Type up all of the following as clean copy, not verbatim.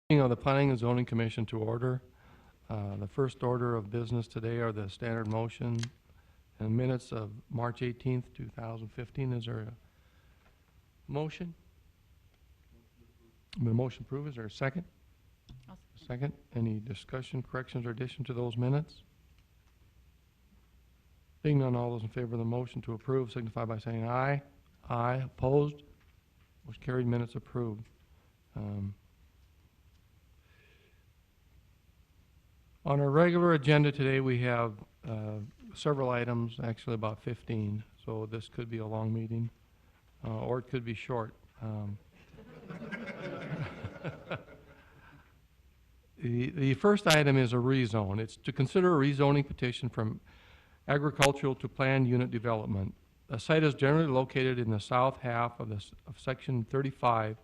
Meeting of the Planning and Zoning Commission to order. The first order of business today are the standard motion and minutes of March 18th, 2015. Is there a motion? The motion approved. Is there a second? I'll Second. Any discussion, corrections, or addition to those minutes? Being none, all those in favor of the motion to approve signify by saying aye. Aye. Opposed? Motion carried. Minutes approved. On our regular agenda today, we have several items, actually about 15, so this could be a long meeting, or it could be short. The first item is a rezone. It's to consider a rezoning petition from agricultural to planned unit development. The site is generally located in the south half of Section 35,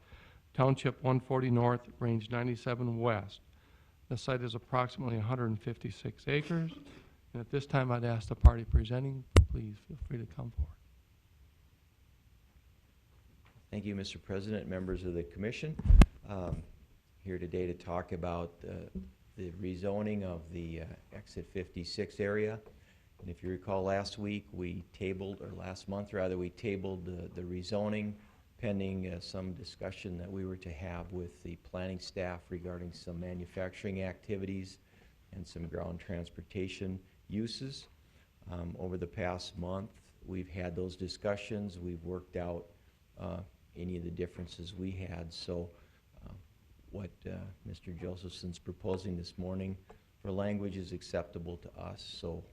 Township 140 North, Range 97 West. The site is approximately 156 acres. And at this time, I'd ask the party presenting, please feel free to come forward. Thank you, Mr. President, members of the commission. Here today to talk about the rezoning of the Exit 56 area. And if you recall, last month we tabled the rezoning pending some discussion that we were to have with the planning staff regarding some manufacturing activities and some ground transportation uses. Over the past month, we've had those discussions. We've worked out any of the differences we had. So what Mr. Josephson's proposing this morning for language is acceptable to us. So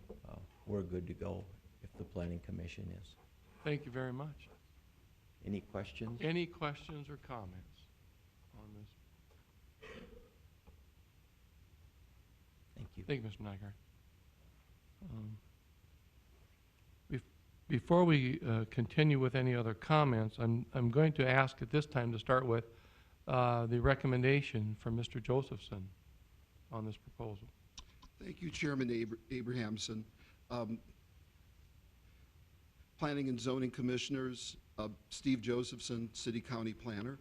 we're good to go if the Planning Commission is. Thank you very much. Any questions? Any questions or comments on this? Thank you. Thank you, Mr. Nygaard. Before we continue with any other comments, I'm going to ask at this time to start with the recommendation from Mr. Josephson on this proposal. Thank you, Chairman Abrahamson. Planning and Zoning Commissioners, Steve Josephson, City County Planner.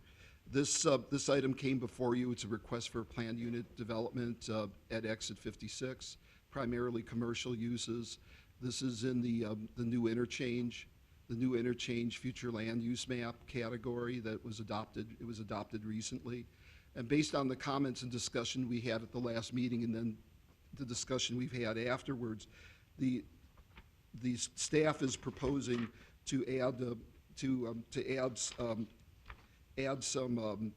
This item came before you. It's a request for planned unit development at Exit 56, primarily commercial uses. This is in the new interchange future land use map category that was adopted. It was adopted recently. And based on the comments and discussion we had at the last meeting and then the discussion we've had afterwards, the staff is proposing to add some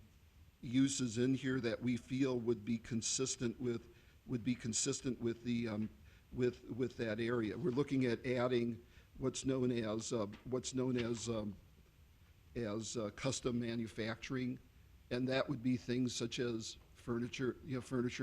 uses in here that we feel would be consistent with that area. We're looking at adding what's known as custom manufacturing, and that would be things such as furniture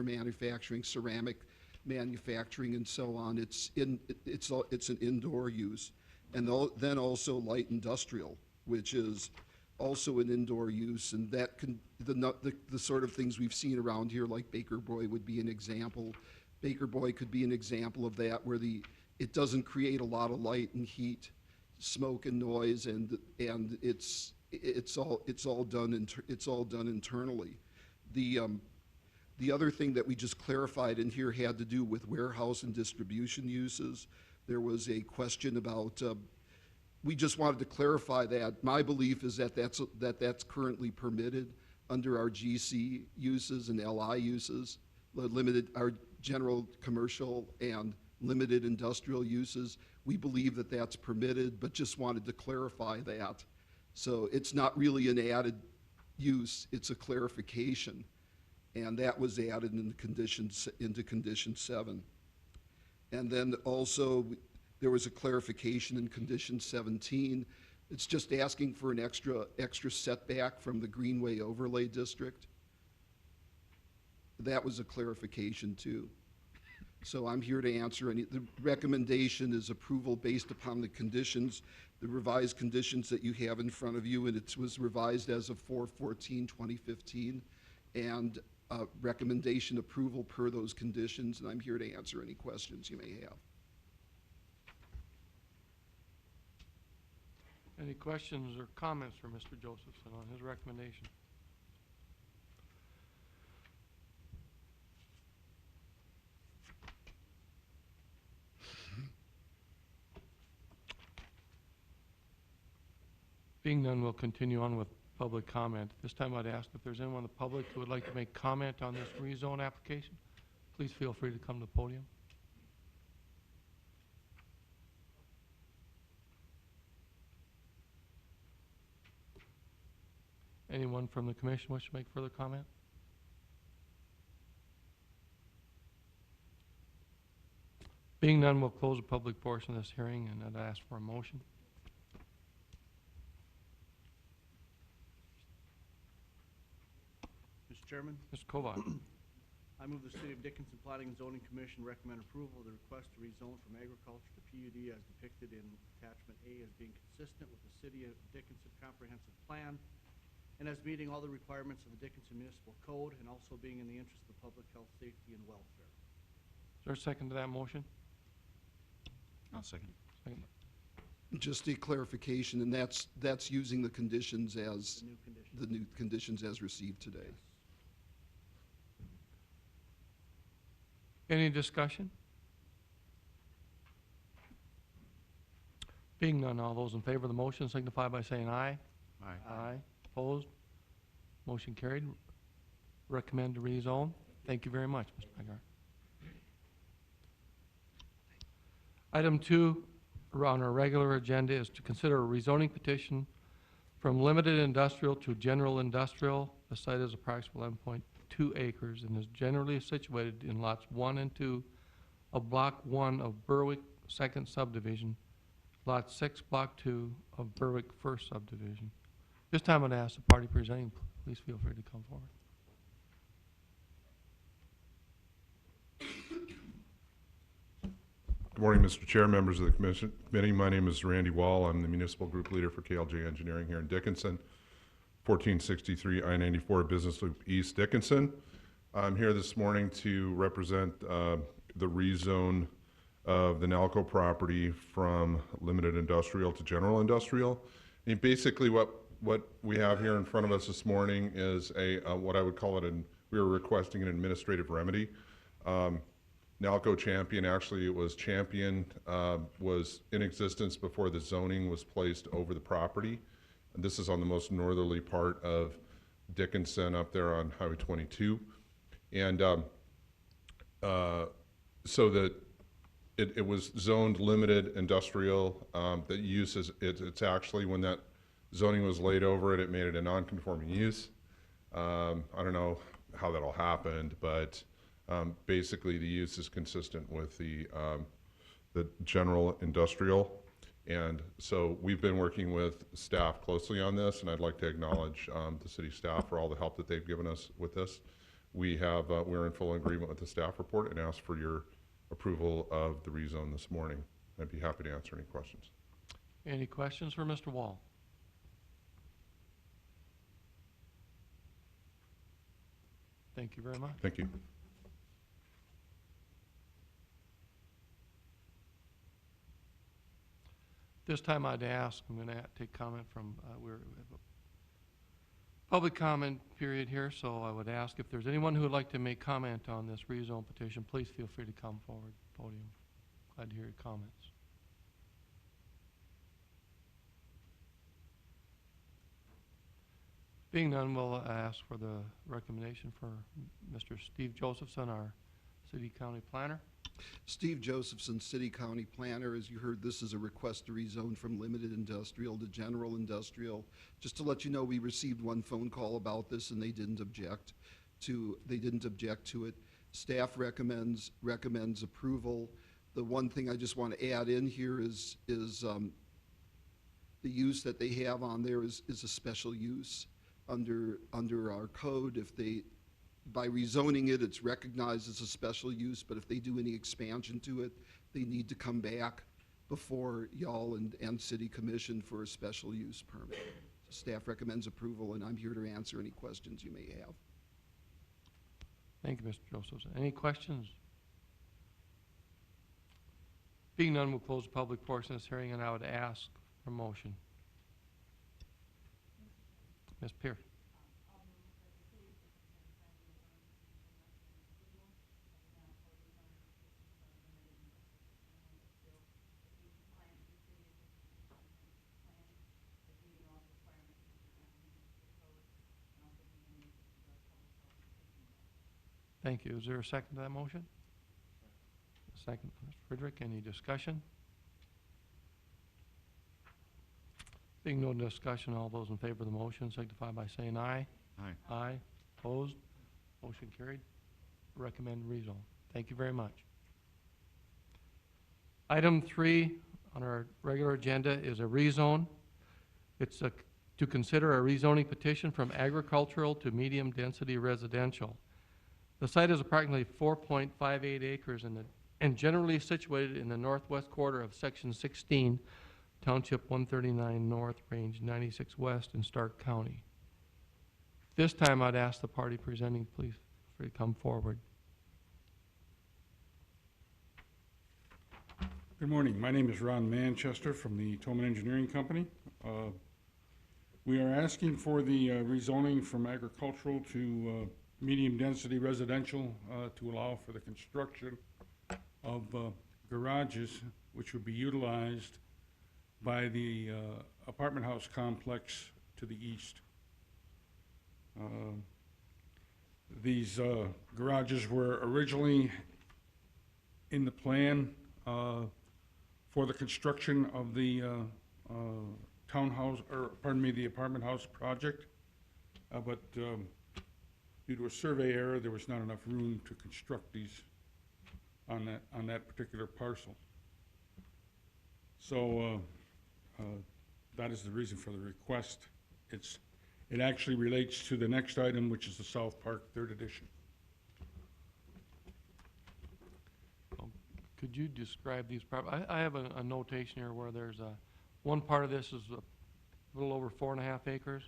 manufacturing, ceramic manufacturing, and so on. It's an indoor use, and then also light industrial, which is also an indoor use, and that can the sort of things we've seen around here, like Baker Boy would be an example. Baker Boy could be an example of that, where it doesn't create a lot of light and heat, smoke and noise, and it's all done internally. The other thing that we just clarified in here had to do with warehouse and distribution uses. There was a question about, we just wanted to clarify that. My belief is that that's currently permitted under our GC uses and LI uses, our general commercial and limited industrial uses. We believe that that's permitted, but just wanted to clarify that. So it's not really an added use, it's a clarification. And that was added into condition 7. And then also there was a clarification in condition 17. It's just asking for an extra setback from the Greenway Overlay District. That was a clarification too. So I'm here to answer the recommendation is approval based upon the conditions, the revised conditions that you have in front of you, and it was revised as of 4/14/2015, and recommendation approval per those conditions, and I'm here to answer any questions you may have. Any questions or comments for Mr. Josephson on his recommendation? Being none, we'll continue on with public comment. This time I'd ask if there's anyone in the public who would like to make comment on this rezone application. Please feel free to come to the podium. Anyone from the commission wish to make further comment? Being none, we'll close the public portion of this hearing, and I'd ask for a motion. Mr. Chairman, Mr. Kovac. I move the City of Dickinson Planning and Zoning Commission recommend approval of the request to rezone from agriculture to PUD as depicted in attachment A as being consistent with the City of Dickinson Comprehensive Plan and as meeting all the requirements of the Dickinson Municipal Code and also being in the interest of public health, safety, and welfare. Is there a second to that motion? I'll second. Second. Just a clarification, and that's using the conditions as, The new condition. the new conditions as received today. Any discussion? Being none, all those in favor of the motion signify by saying aye. Aye. Aye. Opposed? Motion carried. Recommend to rezone. Thank you very much, Mr. Nygaard. Item 2 on our regular agenda is to consider a rezoning petition from limited industrial to general industrial. The site is approximately 11.2 acres and is generally situated in lots 1 and 2 of Block 1 of Berwick Second Subdivision, Lot 6, Block 2 of Berwick First Subdivision. This time I'd ask the party presenting, please feel free to come forward. Good morning, Mr. Chair, members of the committee. My name is Randy Wall. I'm the municipal group leader for KLJ Engineering here in Dickinson, 1463 I-94 Business Loop East, Dickinson. I'm here this morning to represent the rezone of the Nalco property from limited industrial to general industrial. And basically what we have here in front of us this morning is what I would call it, we were requesting an administrative remedy. Nalco Champion, actually it was Champion, was in existence before the zoning was placed over the property. And this is on the most northerly part of Dickinson up there on Highway 22. And so that it was zoned limited industrial. The use is, it's actually, when that zoning was laid over it, it made it a non-conforming use. I don't know how that all happened, but basically, the use is consistent with the general industrial. And so we've been working with staff closely on this, and I'd like to acknowledge the city staff for all the help that they've given us with this. We're in full agreement with the staff report and ask for your approval of the rezone this morning. I'd be happy to answer any questions. Any questions for Mr. Wall? Thank you very much. Thank you. This time I'd ask, I'm going to take comment from, we have a public comment period here, so I would ask if there's anyone who would like to make comment on this rezone petition, please feel free to come forward, podium. Glad to hear your comments. Being none, we'll ask for the recommendation for Mr. Steve Josephson, our city county planner. Steve Josephson, City County Planner. As you heard, this is a request to rezone from limited industrial to general industrial. Just to let you know, we received one phone call about this and they didn't object to it. Staff recommends approval. The one thing I just want to add in here is the use that they have on there is a special use under our code. If they, by rezoning it, it's recognized as a special use, but if they do any expansion to it, they need to come back before y'all and City Commission for a special use permit. So staff recommends approval, and I'm here to answer any questions you may have. Thank you, Mr. Josephson. Any questions? Being none, we'll close the public portion of this hearing, and I would ask for a motion. Ms. Pierce. Thank you. Is there a second to that motion? Second, Mr. Friedrich. Any discussion? Being no discussion, all those in favor of the motion signify by saying aye. Aye. Aye. Opposed? Motion carried. Recommend rezone. Thank you very much. Item 3 on our regular agenda is a rezone. It's to consider a rezoning petition from agricultural to medium-density residential. The site is approximately 4.58 acres and generally situated in the northwest quarter of Section 16, Township 139 North, Range 96 West in Stark County. This time I'd ask the party presenting, please, for you to come forward. Good morning. My name is Ron Manchester from the Tolman Engineering Company. We are asking for the rezoning from agricultural to medium-density residential to allow for the construction of garages which would be utilized by the apartment house complex to the east. These garages were originally in the plan for the construction of the townhouse, or pardon me, the apartment house project. But due to a survey error, there was not enough room to construct these on that particular parcel. So that is the reason for the request. It actually relates to the next item, which is the South Park 3rd edition. Could you describe these I have a notation here where there's one part of this is a little over 4.5 acres,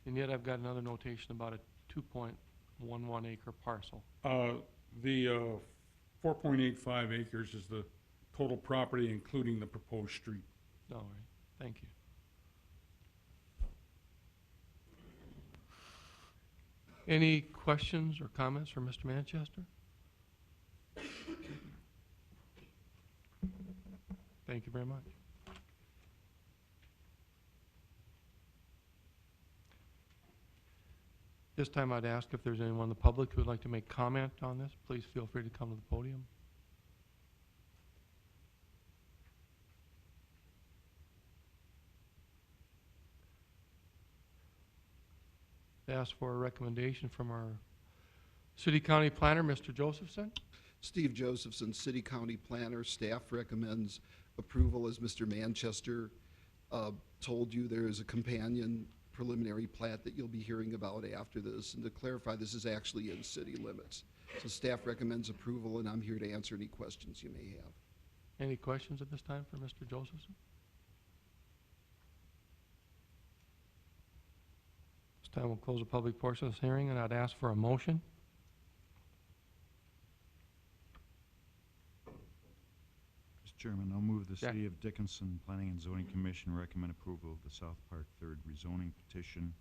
and yet I've got another notation about a 2.11 acre parcel. The 4.85 acres is the total property, including the proposed street. All right, thank you. Any questions or comments for Mr. Manchester? Thank you very much. This time I'd ask if there's anyone in the public who would like to make comment on this. Please feel free to come to the podium. Ask for a recommendation from our city-county planner, Mr. Josephson. Steve Josephson, City County Planner. Staff recommends approval. As Mr. Manchester told you, there is a companion preliminary plat that you'll be hearing about after this. And to clarify, this is actually in city limits. So staff recommends approval, and I'm here to answer any questions you may have. Any questions at this time for Mr. Josephson? This time we'll close the public portion of this hearing, and I'd ask for a motion. Mr. Chairman, I'll move the Yeah. City of Dickinson Planning and Zoning Commission recommend approval of the South Park 3rd rezoning petition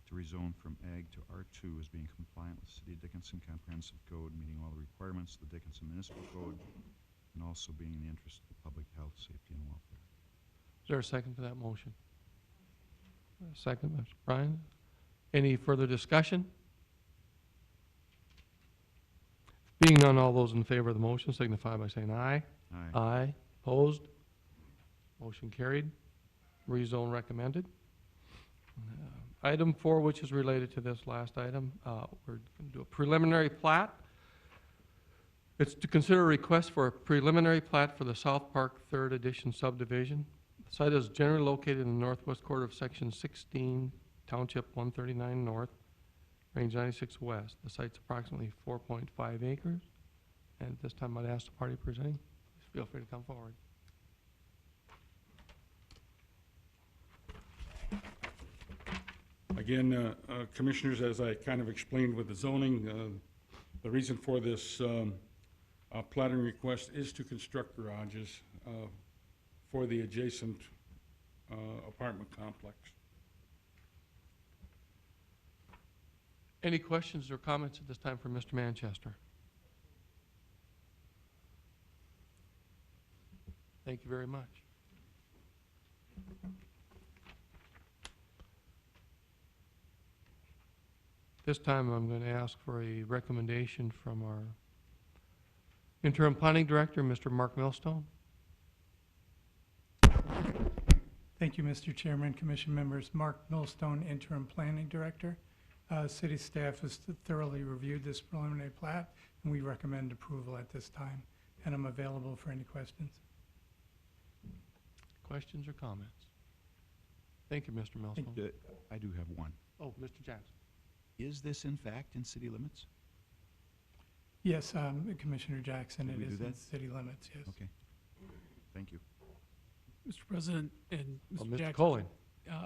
to rezone from Ag to R2 as being compliant with City of Dickinson Comprehensive Code, meeting all the requirements of the Dickinson Municipal Code, and also being in the interest of the public health, safety, and welfare. Is there a second to that motion? A second, Mr. Bryan. Any further discussion? Being none, all those in favor of the motion signify by saying aye. Aye. Aye. Opposed? Motion carried. Rezone recommended. Item 4, which is related to this last item, we're going to do a preliminary plat. It's to consider a request for a preliminary plat for the South Park 3rd Edition subdivision. The site is generally located in the northwest quarter of Section 16, Township 139 North, Range 96 West. The site's approximately 4.5 acres. And at this time, I'd ask the party presenting, please feel free to come forward. Again, Commissioners, as I kind of explained with the zoning, the reason for this plating request is to construct garages for the adjacent apartment complex. Any questions or comments at this time from Mr. Manchester? Thank you very much. This time, I'm going to ask for a recommendation from our interim planning director, Mr. Mark Millstone. Thank you, Mr. Chairman, Commission members. Mark Millstone, Interim Planning Director. City staff has thoroughly reviewed this preliminary plat, and we recommend approval at this time. And I'm available for any questions. Questions or comments? Thank you, Mr. Millstone. I do have one. Oh, Mr. Jackson. Is this in fact in city limits? Yes, Commissioner Jackson, Did it we do is in that? city limits, yes. Okay. Thank you. Mr. President and Oh, Mr. Mr. Jackson. Coley.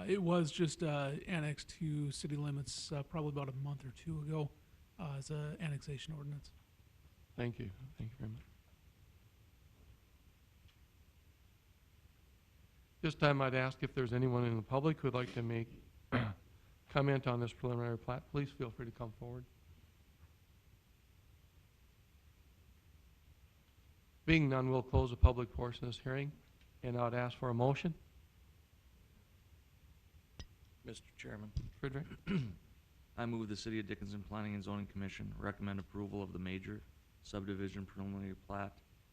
It was just annexed to city limits probably about a month or two ago as an annexation ordinance. Thank you. Thank you very much. This time, I'd ask if there's anyone in the public who'd like to make comment on this preliminary plat. Please feel free to come forward. Being none, we'll close the public portion of this hearing, and I'd ask for a motion. Mr. Chairman, Friedrich? I move the City of Dickinson Planning and Zoning Commission recommend approval of the major subdivision preliminary plat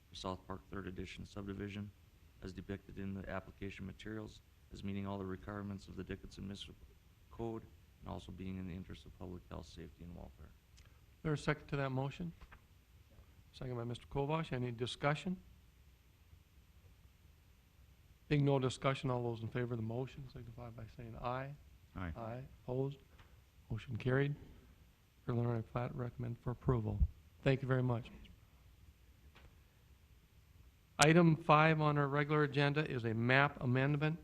for South Park Third Edition subdivision as depicted in the application materials as meeting all the requirements of the Dickinson Municipal Code and also being in the interest of public health, safety, and welfare. There's a second to that motion? Second by Mr. Kovash. Any discussion? Being no discussion, all those in favor of the motion signify by saying aye. Aye. Aye. Opposed? Motion carried. Preliminary plat recommended for approval. Thank you very much. Item 5 on our regular agenda is a map amendment.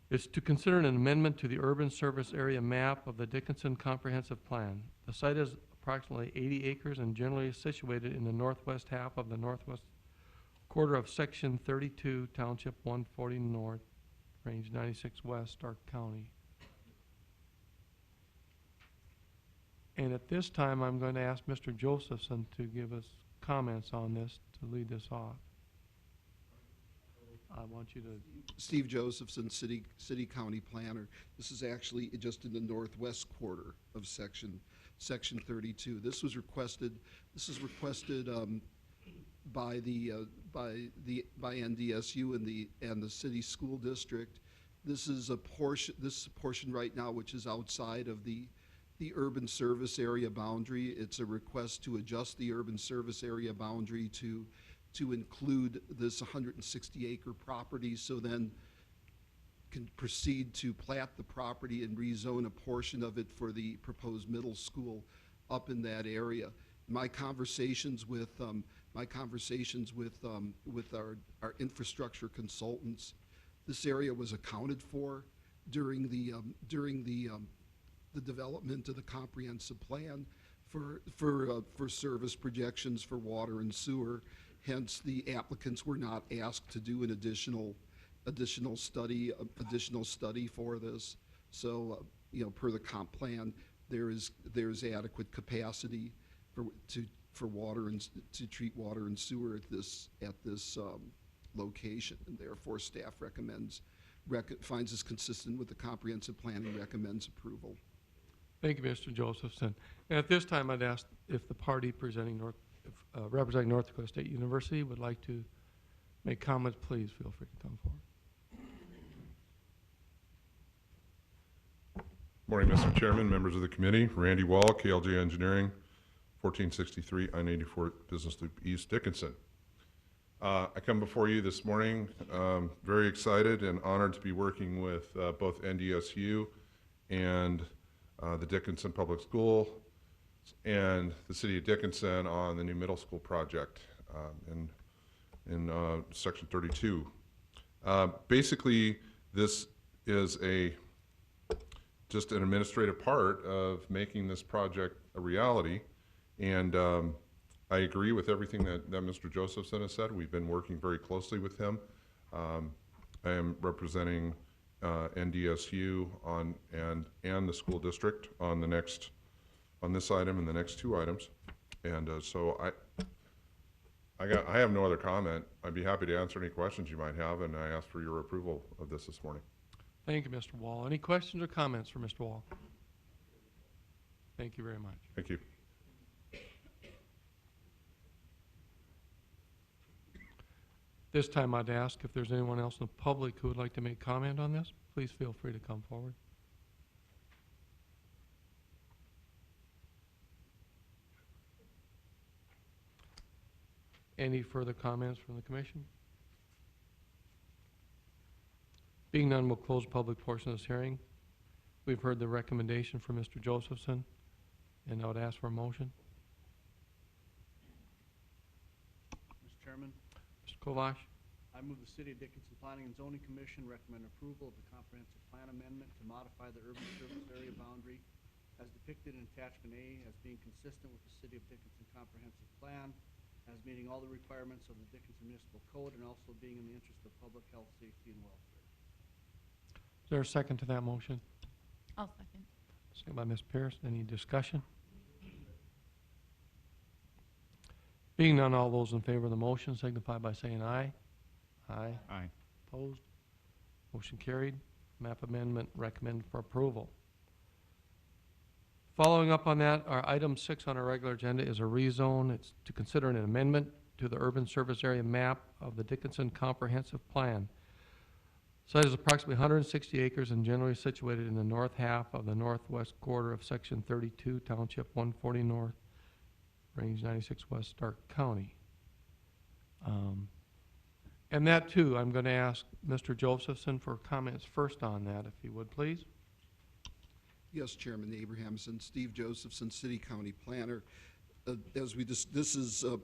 It's to consider an amendment to the urban service area map of the Dickinson Comprehensive Plan. The site is approximately 80 acres and generally situated in the northwest half of the northwest quarter of Section 32, Township 140 North, Range 96 West, Stark County. And at this time, I'm going to ask Mr. Josephson to give us comments on this to lead this off. I want you to, Steve Josephson, City County Planner. This is actually just in the northwest quarter of Section 32. This was requested, by NDSU and the city school district. This is a portion right now which is outside of the urban service area boundary. It's a request to adjust the urban service area boundary to include this 160-acre property, so then can proceed to plat the property and rezone a portion of it for the proposed middle school up in that area. My conversations with our infrastructure consultants, this area was accounted for during the development of the comprehensive plan for service projections for water and sewer. Hence, the applicants were not asked to do an additional study for this. So, per the comp plan, there's adequate capacity for water and to treat water and sewer at this location, and therefore staff finds this consistent with the comprehensive plan and recommends approval. thank you, Mr. Josephson. And at this time, I'd ask if the party representing North Dakota State University would like to make comments, please feel free to come forward. Morning, Mr. Chairman, members of the committee. Randy Wall, KLJ Engineering, 1463 I-94 Business Loop East, Dickinson. I come before you this morning very excited and honored to be working with both NDSU and the Dickinson Public School and the City of Dickinson on the new middle school project in Section 32. Basically, this is just an administrative part of making this project a reality. And I agree with everything that Mr. Josephson has said. We've been working very closely with him. I am representing NDSU and the school district on this item and the next two items. And so I have no other comment. I'd be happy to answer any questions you might have, and I ask for your approval of this morning. Thank you, Mr. Wall. Any questions or comments for Mr. Wall? Thank you very much. Thank you. This time I'd ask if there's anyone else in the public who would like to make comment on this. Please feel free to come forward. Any further comments from the commission? Being none, we'll close the public portion of this hearing. We've heard the recommendation from Mr. Josephson, and I would ask for a motion. Mr. Chairman, Mr. Kovash? I move the City of Dickinson Planning and Zoning Commission recommend approval of the comprehensive plan amendment to modify the urban service area boundary as depicted in attachment A as being consistent with the City of Dickinson comprehensive plan, as meeting all the requirements of the Dickinson Municipal Code and also being in the interest of public health, safety, and welfare. Is there a second to that motion? I'll second. Second by Ms. Pierce. Any discussion? Being none, all those in favor of the motion signify by saying aye. Aye. Aye. Opposed? Motion carried. Map amendment recommended for approval. Following up on that, our item 6 on our regular agenda is a rezone. It's to consider an amendment to the urban service area map of the Dickinson Comprehensive Plan. Site is approximately 160 acres and generally situated in the north half of the northwest quarter of Section 32, Township 140 North, Range 96 West, Stark County. And that too, I'm going to ask Mr. Josephson for comments first on that, if he would, please. Yes, Chairman Abrahamson, Steve Josephson, City County Planner. As we this is a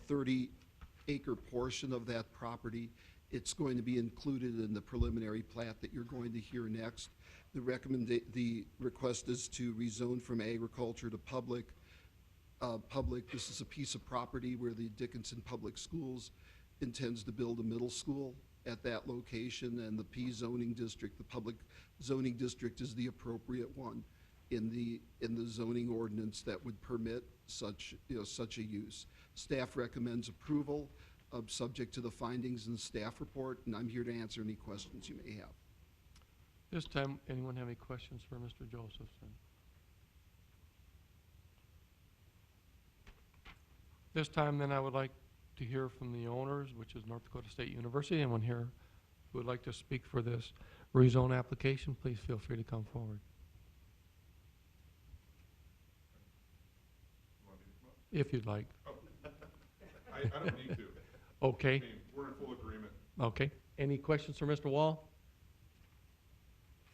30-acre portion of that property. It's going to be included in the preliminary plat that you're going to hear next. The request is to rezone from agriculture to public. This is a piece of property where the Dickinson Public Schools intends to build a middle school at that location, and the P zoning district, the public zoning district, is the appropriate one in the zoning ordinance that would permit such a use. Staff recommends approval, subject to the findings in the staff report, and I'm here to answer any questions you may have. This time, anyone have any questions for Mr. Josephson? This time, then, I would like to hear from the owners, which is North Dakota State University. Anyone here who would like to speak for this rezone application, please feel free to come forward. If you'd like. I don't need to. Okay. We're in full agreement. Okay. Any questions for Mr. Wall?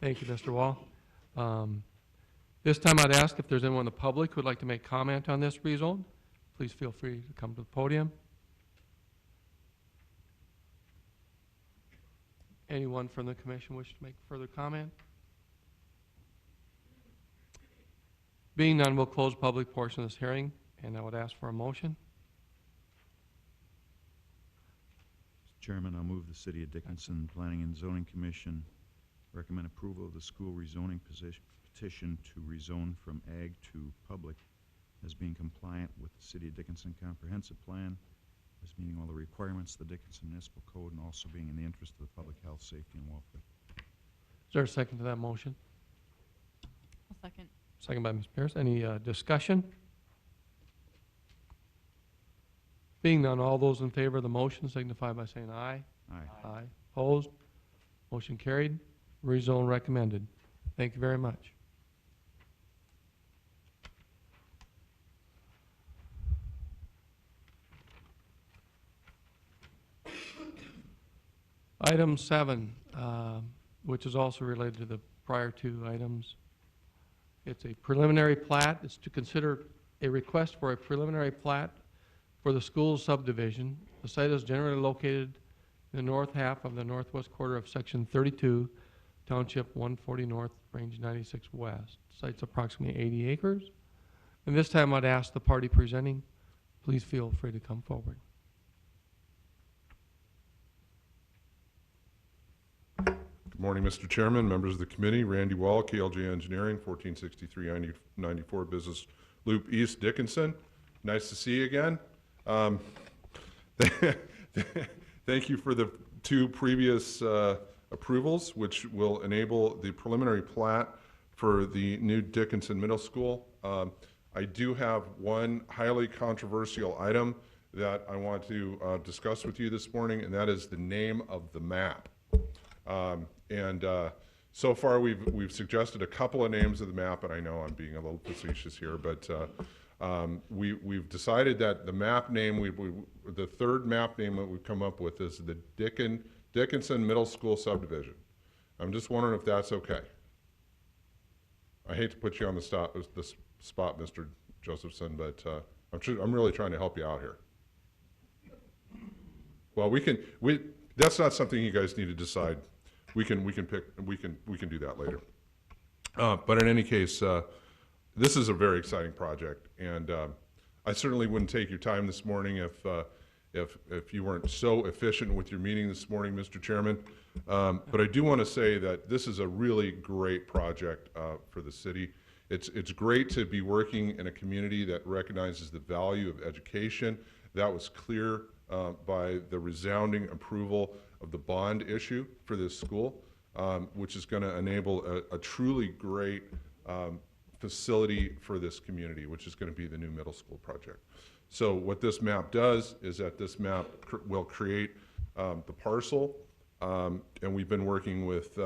Thank you, Mr. Wall. This time I'd ask if there's anyone in the public who would like to make comment on this rezone. Please feel free to come to the podium. Anyone from the commission wish to make further comment? Being none, we'll close the public portion of this hearing, and I would ask for a motion. Mr. Chairman, I'll move the City of Dickinson Planning and Zoning Commission recommend approval of the school rezoning petition to rezone from ag to public as being compliant with the City of Dickinson Comprehensive Plan, as meeting all the requirements of the Dickinson Municipal Code, and also being in the interest of the public health, safety, and welfare. Is there a second to that motion? I'll second. Second by Ms. Pierce. Any discussion? Being none, all those in favor of the motion signify by saying aye. Aye. Aye. Opposed? Motion carried. Rezone recommended. Thank you very much. Item 7, which is also related to the prior two items. It's a preliminary plat. It's to consider a request for a preliminary plat for the school subdivision. The site is generally located in the north half of the northwest quarter of Section 32, Township 140 North, Range 96 West. The site's approximately 80 acres. And this time I'd ask the party presenting, please feel free to come forward. Good morning, Mr. Chairman, members of the committee. Randy Wall, KLJ Engineering, 1463 94 Business Loop East, Dickinson. Nice to see you again. Thank you for the two previous approvals, which will enable the preliminary plat for the new Dickinson Middle School. I do have one highly controversial item that I want to discuss with you this morning, and that is the name of the map. So far, we've suggested a couple of names of the map, and I know I'm being a little facetious here, but we've decided that the map name, the third map name that we've come up with is the Dickinson Middle School Subdivision. I'm just wondering if that's okay. I hate to put you on the spot, Mr. Josephson, but I'm really trying to help you out here. Well, that's not something you guys need to decide. We can do that later. But in any case, this is a very exciting project, and I certainly wouldn't take your time this morning if you weren't so efficient with your meeting this morning, Mr. Chairman. But I do want to say that this is a really great project for the city. It's great to be working in a community that recognizes the value of education. That was clear by the resounding approval of the bond issue for this school, which is going to enable a truly great facility for this community, which is going to be the new middle school project. So what this map does is that this map will create the parcel, and we've been working with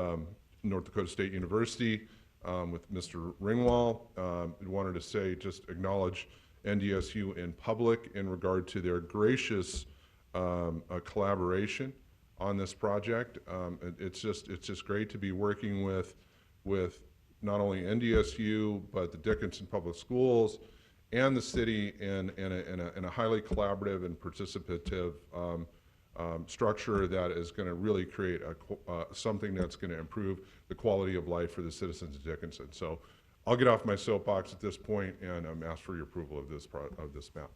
North Dakota State University, with Mr. Ringwald. We wanted to say, just acknowledge NDSU in public in regard to their gracious collaboration on this project. It's just great to be working with not only NDSU, but the Dickinson Public Schools and the city in a highly collaborative and participative structure that is going to really create something that's going to improve the quality of life for the citizens of Dickinson. So I'll get off my soapbox at this point and ask for your approval of this map.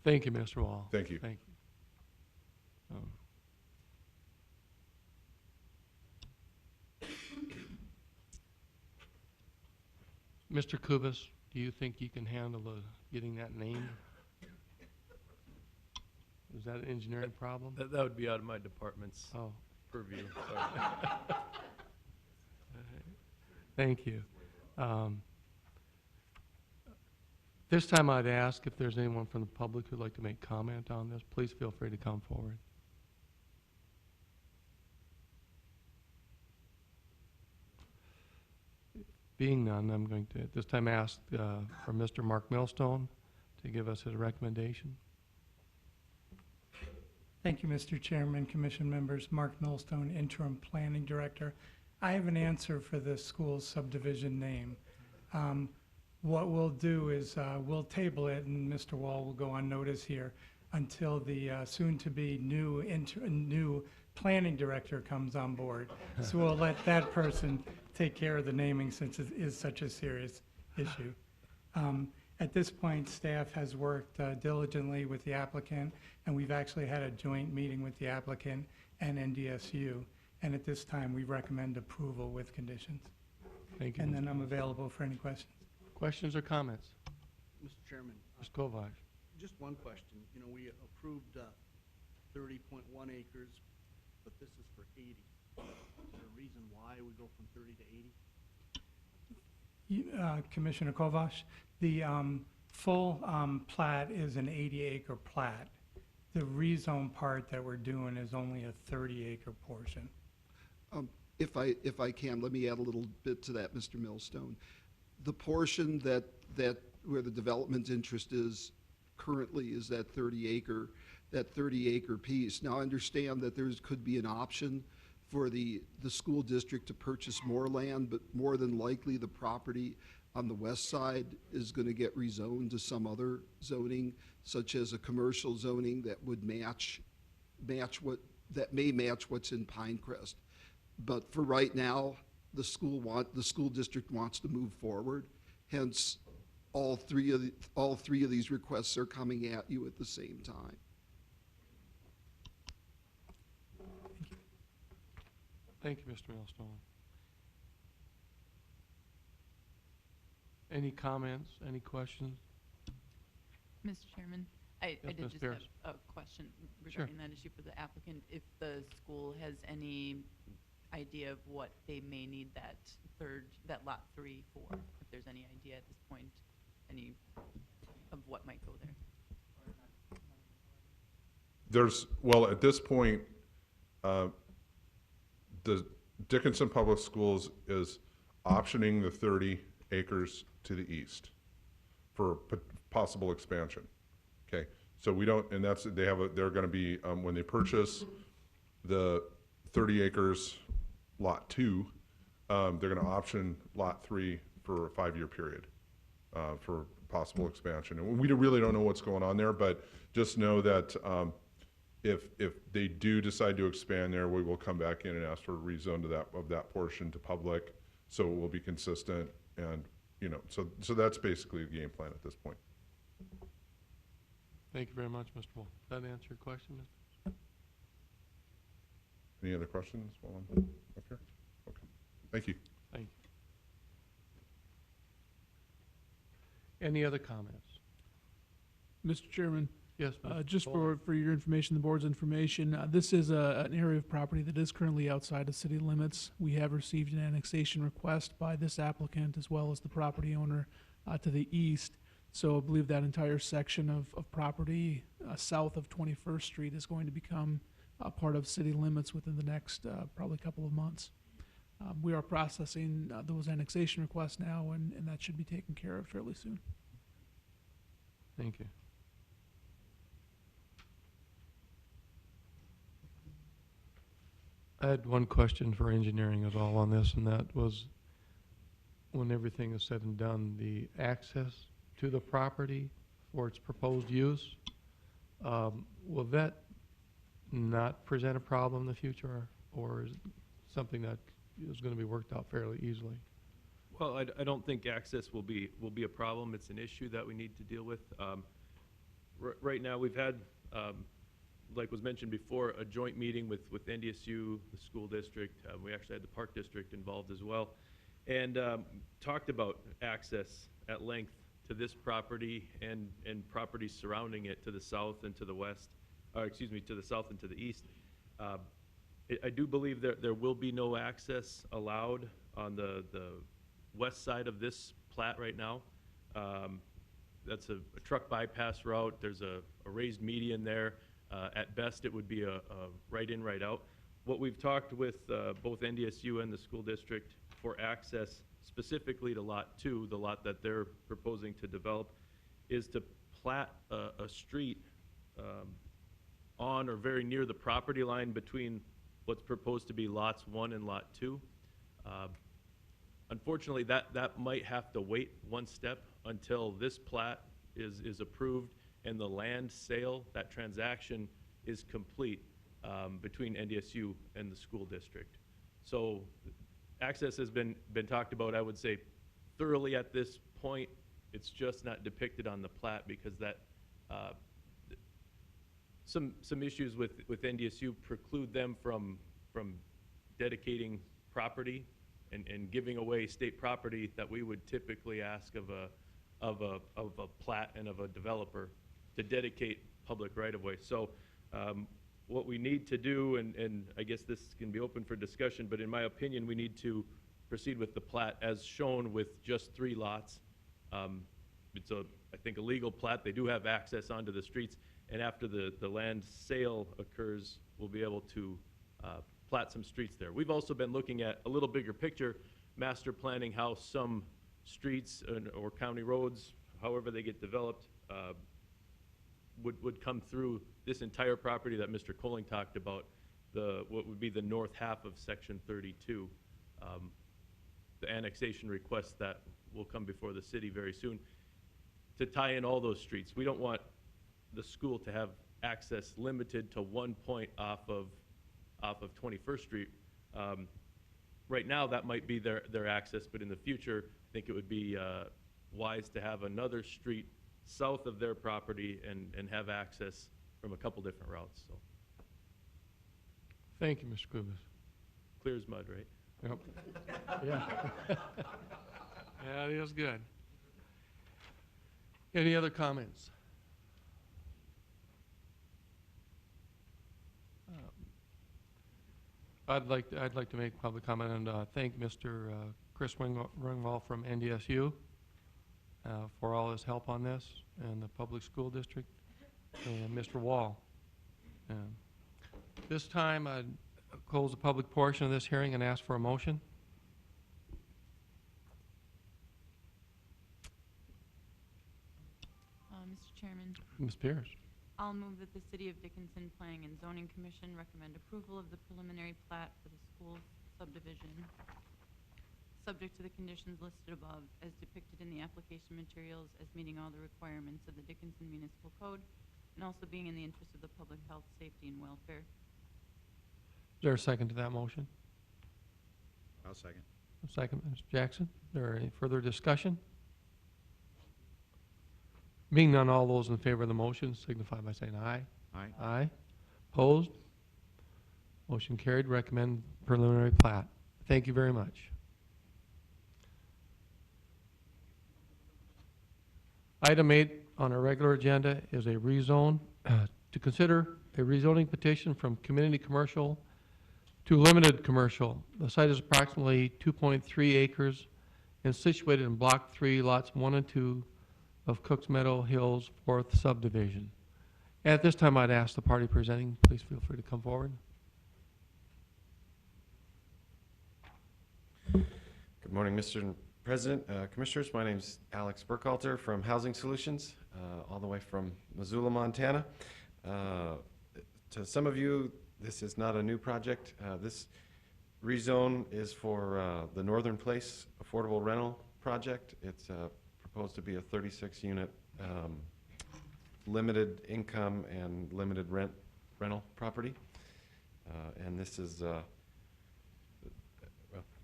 Thank you, Mr. Wall. Thank you. Thank you. Mr. Kubas, do you think you can handle getting that name? Is that an engineering problem? That would be out of my department's Oh, purview. Sorry. thank you. This time I'd ask if there's anyone from the public who'd like to make comment on this. Please feel free to come forward. Being none, I'm going to at this time ask for Mr. Mark Millstone to give us his recommendation. Thank you, Mr. Chairman, Commission members. Mark Millstone, Interim Planning Director. I have an answer for the school subdivision name. What we'll do is we'll table it, and Mr. Wall will go on notice here until the soon-to-be new planning director comes on board. So we'll let that person take care of the naming since it is such a serious issue. At this point, staff has worked diligently with the applicant, and we've actually had a joint meeting with the applicant and NDSU. And at this time, we recommend approval with conditions. Thank you. And then I'm available for any questions. Questions or comments? Mr. Chairman, Ms. Kovacs? just one question. You know, we approved 30.1 acres, but this is for 80. Is there a reason why we go from 30 to 80? Commissioner Kovacs, the full plat is an 80-acre plat. The rezone part that we're doing is only a 30-acre portion. If I can, let me add a little bit to that, Mr. Millstone. The portion that where the development interest is currently is that 30-acre piece. Now, I understand that there could be an option for the school district to purchase more land, but more than likely the property on the west side is going to get rezoned to some other zoning, such as a commercial zoning that would match what's in Pinecrest. But for right now, the school district wants to move forward. Hence, all three of these requests are coming at you at the same time. Thank you, Mr. Millstone. Any comments, any questions? Mr. Chairman, I Yes, did Ms. just Pierce. have a question regarding that issue for the applicant. If the school has any idea of what they may need that lot 3 for, if there's any idea at this point, any of what might go there. Well, at this point, the Dickinson Public Schools is optioning the 30 acres to the east for possible expansion. Okay, so we don't, and that's, they're gonna be, when they purchase the 30 acres, lot 2, they're gonna option lot 3 for a 5-year period, for possible expansion. And we really don't know what's going on there, but just know that, if they do decide to expand there, we will come back in and ask for a rezone of that portion to public, so it will be consistent, and, so that's basically the game plan at this point. Thank you very much, Mr. Wolf. Does that answer your question, Mr.? Any other questions while I'm up here? Okay, thank you. Thank you. Any other comments? Mr. Chairman, Yes, Mr. just Foley. for your information, the board's information, this is an area of property that is currently outside of city limits. We have received an annexation request by this applicant as well as the property owner to the east. So I believe that entire section of property south of 21st Street is going to become a part of city limits within the next probably couple of months. We are processing those annexation requests now, and that should be taken care of fairly soon. Thank you. I had one question for engineering as well on this, and that was, when everything is said and done, the access to the property for its proposed use, will that not present a problem in the future, or is it something that is going to be worked out fairly easily? Well, I don't think access will be a problem. It's an issue that we need to deal with. Right now, we've had, like was mentioned before, a joint meeting with NDSU, the school district. We actually had the park district involved as well, and talked about access at length to this property and properties surrounding it to the south and to the west, to the south and to the east. I do believe there will be no access allowed on the west side of this plat right now. That's a truck bypass route. There's a raised median there. At best, it would be a right in, right out. What we've talked with both NDSU and the school district for access specifically to Lot 2, the lot that they're proposing to develop, is to plat a street on or very near the property line between what's proposed to be Lots 1 and Lot 2. Unfortunately, that might have to wait one step until this plat is approved and the land sale, that transaction, is complete between NDSU and the school district. So access has been talked about, I would say, thoroughly at this point. It's just not depicted on the plat because that some issues with NDSU preclude them from dedicating property and giving away state property that we would typically ask of a plat and of a developer to dedicate public right-of-way. So what we need to do, and I guess this can be open for discussion, but in my opinion, we need to proceed with the plat as shown with just 3 lots. It's I think a legal plat. They do have access onto the streets, and after the land sale occurs, we'll be able to plat some streets there. We've also been looking at a little bigger picture, master planning how some streets or county roads, however they get developed, would come through this entire property that Mr. Colling talked about, what would be the north half of Section 32. The annexation request that will come before the city very soon to tie in all those streets. We don't want the school to have access limited to one point off of 21st Street. Right now, that might be their access, but in the future, I think it would be wise to have another street south of their property and have access from a couple different routes. So Thank you, Mr. Kubis. clear as mud, right? Yep. Yeah. Yeah, it is good. Any other comments? I'd like to make public comment and thank Mr. Chris Ringwald from NDSU for all his help on this, and the public school district, and Mr. Wall. This time, I'd close the public portion of this hearing and ask for a motion. Mr. Chairman, Ms. Pierce. I'll move that the City of Dickinson Planning and Zoning Commission recommend approval of the preliminary plat for the school subdivision, subject to the conditions listed above, as depicted in the application materials, as meeting all the requirements of the Dickinson Municipal Code, and also being in the interest of the public health, safety, and welfare. Is there a second to that motion? I'll second. A second, Mr. Jackson. Is there any further discussion? Being none, all those in favor of the motion signify by saying aye. Aye. Aye. Opposed? Motion carried. Recommend preliminary plat. Thank you very much. Item 8 on our regular agenda is a rezone, to consider a rezoning petition from community commercial to limited commercial. The site is approximately 2.3 acres and situated in Block 3, Lots 1 and 2 of Cooks Meadow Hills 4th subdivision. At this time, I'd ask the party presenting, please feel free to come forward. Good morning, Mr. President, Commissioners. My name is Alex Burkhalter from Housing Solutions, all the way from Missoula, Montana. To some of you, this is not a new project. This rezone is for the Northern Place Affordable Rental Project. It's proposed to be a 36-unit limited income and limited rental property. And this is well,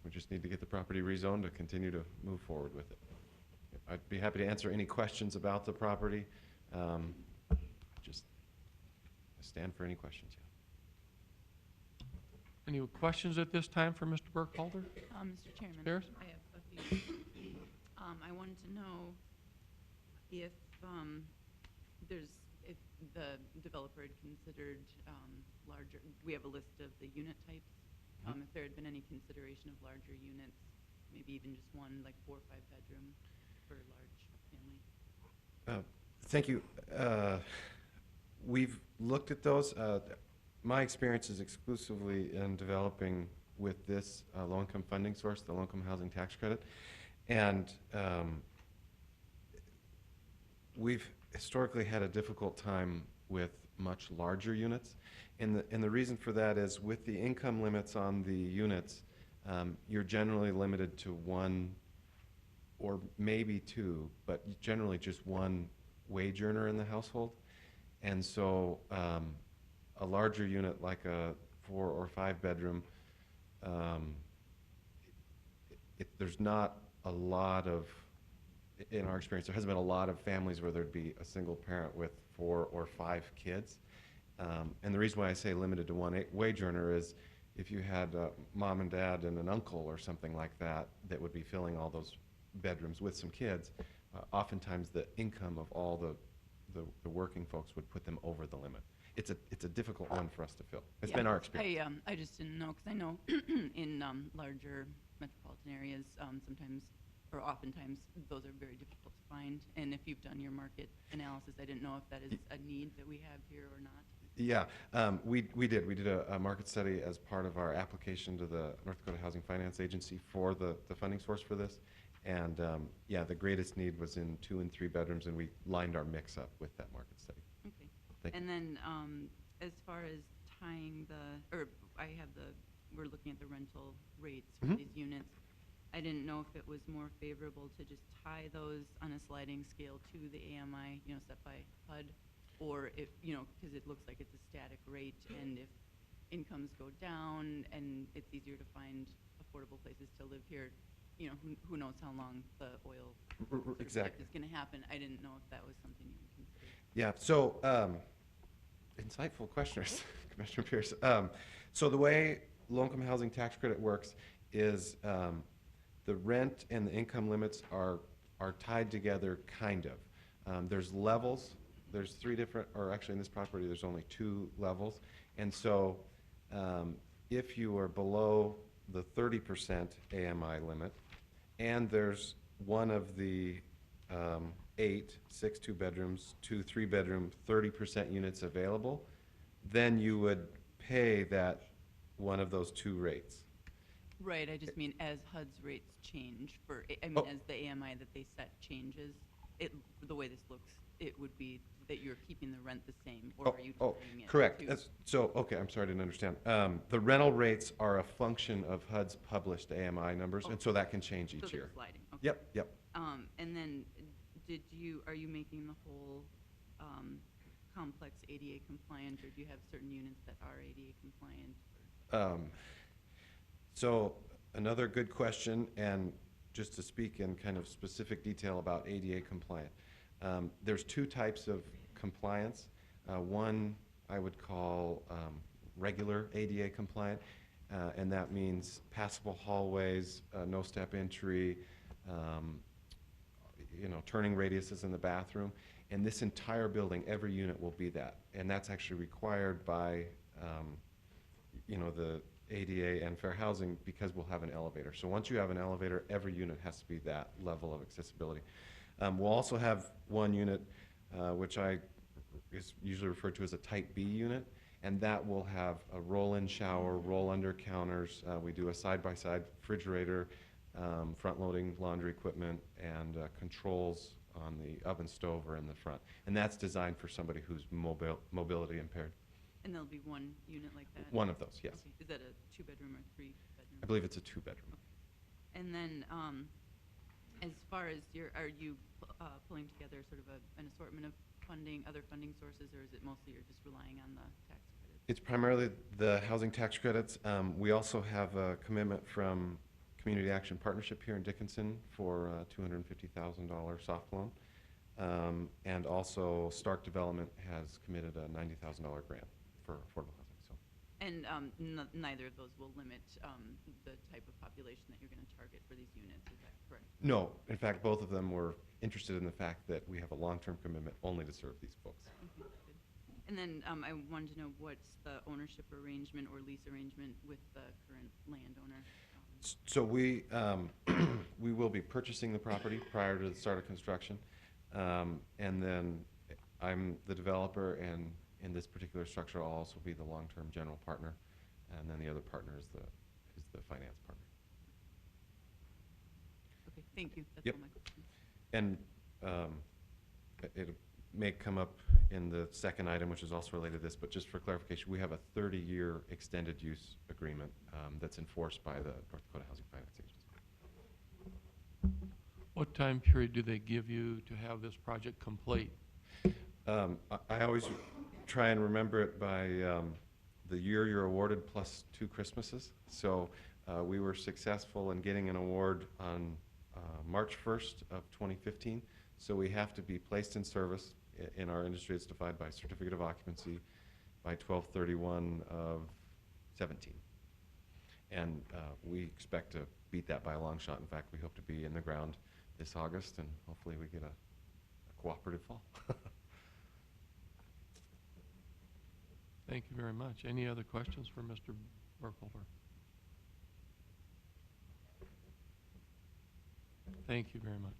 we just need to get the property rezoned to continue to move forward with it. I'd be happy to answer any questions about the property. Just stand for any questions. Yeah. Any questions at this time for Mr. Burkhalter? Mr. Chairman, Pierce? I have a few. I wanted to know if if the developer had considered larger, we have a list of the unit types, if there had been any consideration of larger units, maybe even just one, like 4 or 5 bedroom for a large family. Thank you. We've looked at those. My experience is exclusively in developing with this low-income funding source, the low-income housing tax credit. And we've historically had a difficult time with much larger units. And the reason for that is with the income limits on the units, you're generally limited to 1 or maybe 2, but generally just 1 wage earner in the household. And so a larger unit like a 4 or 5 bedroom, there's not a lot of, in our experience, there hasn't been a lot of families where there'd be a single parent with 4 or 5 kids. And the reason why I say limited to 1 wage earner is if you had mom and dad and an uncle or something like that that would be filling all those bedrooms with some kids, oftentimes the income of all the working folks would put them over the limit. It's a difficult one for us to fill. It's been our experience. I just didn't know, because I know in larger metropolitan areas, sometimes or oftentimes those are very difficult to find. And if you've done your market analysis, I didn't know if that is a need that we have here or not. Yeah, we did. We did a market study as part of our application to the North Dakota Housing Finance Agency for the funding source for this. And yeah, the greatest need was in 2 and 3 bedrooms, and we lined our mix up with that market study. Okay. Thank you. And then as far as tying we're looking at the rental rates for these units. I didn't know if it was more favorable to just tie those on a sliding scale to the AMI, set by HUD, or if, because it looks like it's a static rate, and if incomes go down and it's easier to find affordable places to live here, who knows how long the oil Exactly. is going to happen. I didn't know if that was something you would consider. Yeah, so insightful questioners, Commissioner Pierce. So the way low-income housing tax credit works is the rent and the income limits are tied together, kind of. There's levels. There's 3 different, or actually in this property there's only 2 levels. And so if you are below the 30% AMI limit, and there's one of the 6 two-bedrooms, 2 three-bedroom, 30% units available, then you would pay that one of those two rates. Right, I just mean as HUD's rates change for, I mean, Oh. as the AMI that they set changes, the way this looks, it would be that you're keeping the rent the same, or are you turning it Correct. to- So, okay, I'm sorry, I didn't understand. The rental rates are a function of HUD's published AMI numbers, and so that can change So each they're year. sliding, okay. Yep. And then, are you making the whole complex ADA compliant, or do you have certain units that are ADA compliant? So another good question, and just to speak in kind of specific detail about ADA compliant. There's two types of compliance. One I would call regular ADA compliant, and that means passable hallways, no step entry, turning radiuses in the bathroom. And this entire building, every unit will be that. And that's actually required by, the ADA and fair housing because we'll have an elevator. So once you have an elevator, every unit has to be that level of accessibility. We'll also have one unit, which is usually referred to as a type B unit, and that will have a roll-in shower, roll-under counters. We do a side-by-side refrigerator, front-loading laundry equipment, and controls on the oven stove or in the front. And that's designed for somebody who's mobility impaired. And there'll be one unit like that? One of those, yes. Okay. Is that a two-bedroom or three-bedroom? I believe it's a two-bedroom. And then, as far as are you pulling together sort of an assortment of funding, other funding sources, or is it mostly you're just relying on the tax credits? It's primarily the housing tax credits. We also have a commitment from Community Action Partnership here in Dickinson for a $250,000 soft loan. And also Stark Development has committed a $90,000 grant for affordable housing. So. And neither of those will limit the type of population that you're going to target for these units, is that correct? No, in fact, both of them were interested in the fact that we have a long-term commitment only to serve these folks. Okay, good. And then I wanted to know what's the ownership arrangement or lease arrangement with the current landowner? So we will be purchasing the property prior to the start of construction, and then I'm the developer, and in this particular structure, I'll also be the long-term general partner, and then the other partner is the finance partner. Okay, thank you. That's Yep. all my questions. And it may come up in the second item, which is also related to this, but just for clarification, we have a 30-year extended use agreement that's enforced by the North Dakota Housing Finance Agency. What time period do they give you to have this project complete? I always try and remember it by the year you're awarded plus 2 Christmases. So we were successful in getting an award on March 1st of 2015. So we have to be placed in service. In our industry, it's defined by certificate of occupancy by 12/31 of 17. And we expect to beat that by a long shot. In fact, we hope to be in the ground this August, and hopefully we get a cooperative fall. Thank you very much. Any other questions for Mr. Burkholder? Thank you very much.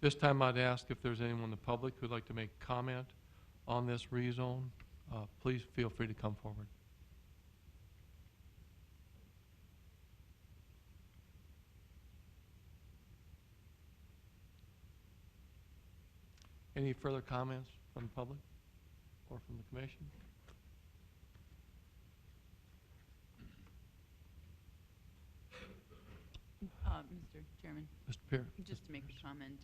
This time I'd ask if there's anyone in the public who'd like to make comment on this rezone. Please feel free to come forward. Any further comments from the public or from the commission? Mr. Chairman, Mr. Pierce? just to make a comment,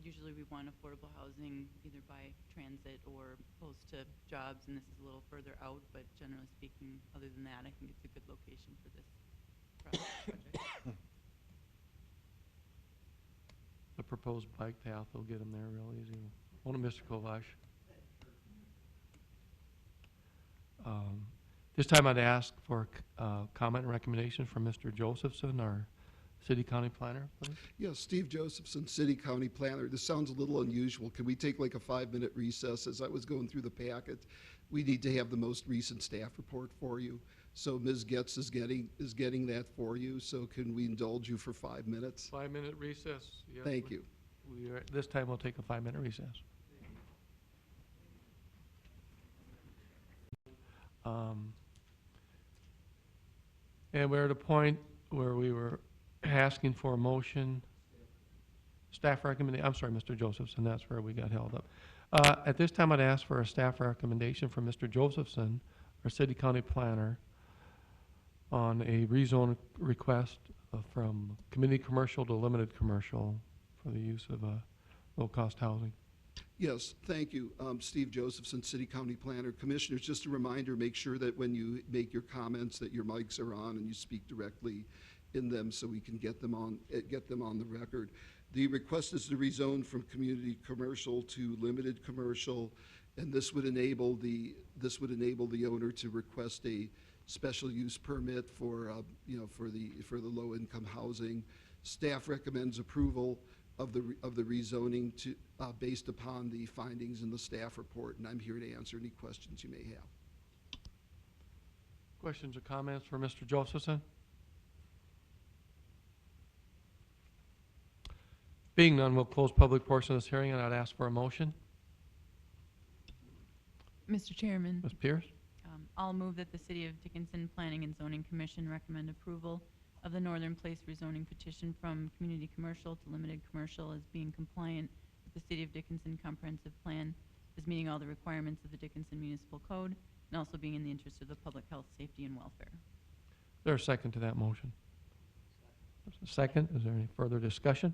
usually we want affordable housing either by transit or close to jobs, and this is a little further out, but generally speaking, other than that, I think it's a good location for this project. The proposed bike path will get them there real easy. Won't it, Mr. Kovash? This time I'd ask for comment and recommendation from Mr. Josephson, our City County Planner, please? Yes, Steve Josephson, City County Planner. This sounds a little unusual. Can we take like a 5-minute recess? As I was going through the packet, we need to have the most recent staff report for you. So Ms. Getz is getting that for you. So can we indulge you for 5 minutes? 5-minute recess. Yes, Thank you. This time we'll take a 5-minute recess. And we're at a point where we were asking for a motion, staff recommendation, I'm sorry, Mr. Josephson, that's where we got held up. At this time, I'd ask for a staff recommendation from Mr. Josephson, our city county planner, on a rezone request from community commercial to limited commercial for the use of low-cost housing. Yes, thank you. Steve Josephson, City County Planner. Commissioners, just a reminder, make sure that when you make your comments that your mics are on and you speak directly in them so we can get them on the record. The request is to rezone from community commercial to limited commercial, and this would enable the owner to request a special use permit for for the low income housing. Staff recommends approval of the rezoning to based upon the findings in the staff report, and I'm here to answer any questions you may have. Questions or comments for Mr. Josephson? Being none, we'll close public portion of this hearing, and I'd ask for a motion. Mr. Chairman, Ms. Pierce? I'll move that the City of Dickinson Planning and Zoning Commission recommend approval of the Northern Place rezoning petition from community commercial to limited commercial as being compliant with the City of Dickinson Comprehensive Plan, as meeting all the requirements of the Dickinson Municipal Code, and also being in the interest of the public health, safety, and welfare. Is there a second to that motion? There's a second. Is there any further discussion?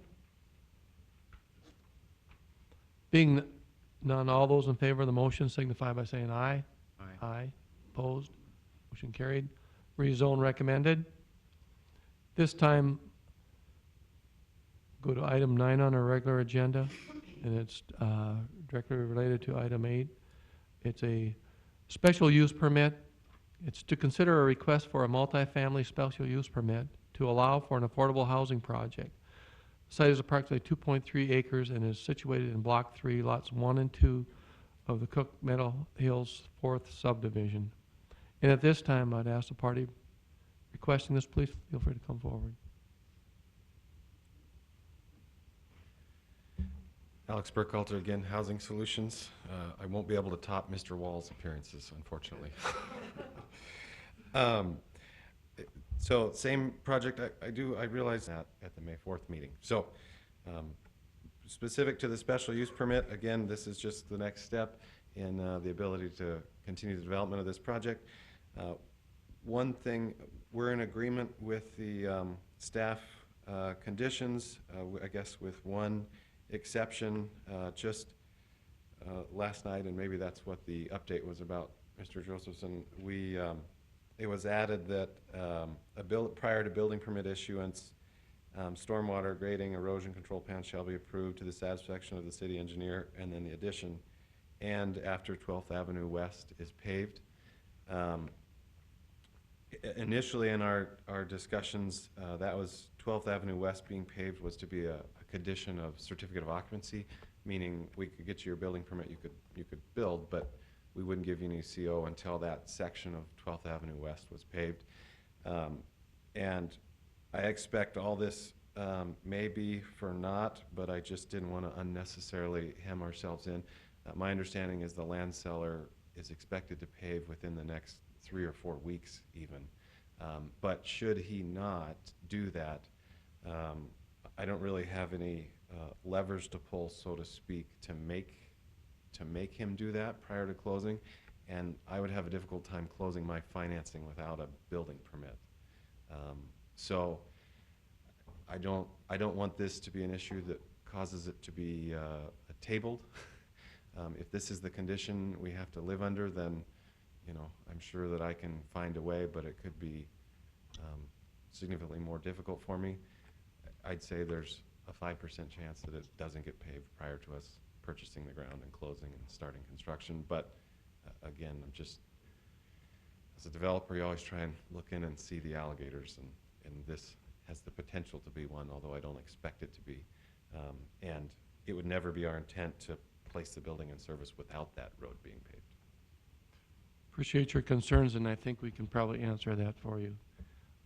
Being none, all those in favor of the motion signify by saying aye. Aye. Aye. Opposed? Motion carried. Rezone recommended. This time, go to item 9 on our regular agenda, and it's directly related to item 8. It's a special use permit. It's to consider a request for a multifamily special use permit to allow for an affordable housing project. The site is approximately 2.3 acres and is situated in Block 3, Lots 1 and 2 of the Cook Meadow Hills 4th subdivision. And at this time, I'd ask the party requesting this, please feel free to come forward. Alex Burkhalter again, Housing Solutions. I won't be able to top Mr. Wall's appearances, unfortunately. So same project, I realize that at the May 4th meeting. So specific to the special use permit, again, this is just the next step in the ability to continue the development of this project. One thing, we're in agreement with the staff conditions, I guess with one exception. Just last night, and maybe that's what the update was about, Mr. Josephson, it was added that prior to building permit issuance, stormwater grading, erosion control plans shall be approved to the satisfaction of the city engineer, and then the addition, and after 12th Avenue West is paved. Initially in our discussions, that was 12th Avenue West being paved was to be a condition of certificate of occupancy, meaning we could get you your building permit, you could build, but we wouldn't give you any CO until that section of 12th Avenue West was paved. And I expect all this may be for naught, but I just didn't want to unnecessarily hem ourselves in. My understanding is the land seller is expected to pave within the next 3 or 4 weeks even. But should he not do that, I don't really have any levers to pull, so to speak, to make him do that prior to closing, and I would have a difficult time closing my financing without a building permit. So I don't want this to be an issue that causes it to be tabled. If this is the condition we have to live under, then I'm sure that I can find a way, but it could be significantly more difficult for me. I'd say there's a 5% chance that it doesn't get paved prior to us purchasing the ground and closing and starting construction. But again, I'm just, as a developer, you always try and look in and see the alligators, and this has the potential to be one, although I don't expect it to be. And it would never be our intent to place the building in service without that road being paved. Appreciate your concerns, and I think we can probably answer that for you.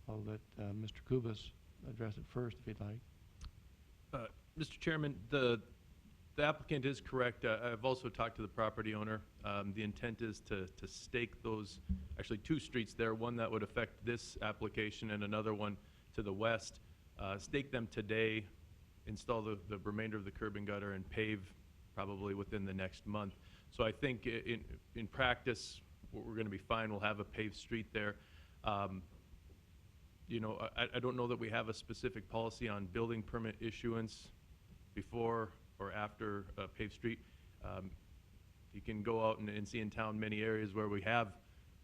I'll let Mr. Kubas address it first, if you'd like. Mr. Chairman, the applicant is correct. I've also talked to the property owner. The intent is to stake those, actually 2 streets there, one that would affect this application and another one to the west. Stake them today, install the remainder of the curb and gutter, and pave probably within the next month. So I think in practice, we're going to be fine. We'll have a paved street there. You know, I don't know that we have a specific policy on building permit issuance before or after a paved street. You can go out and see in town many areas where we have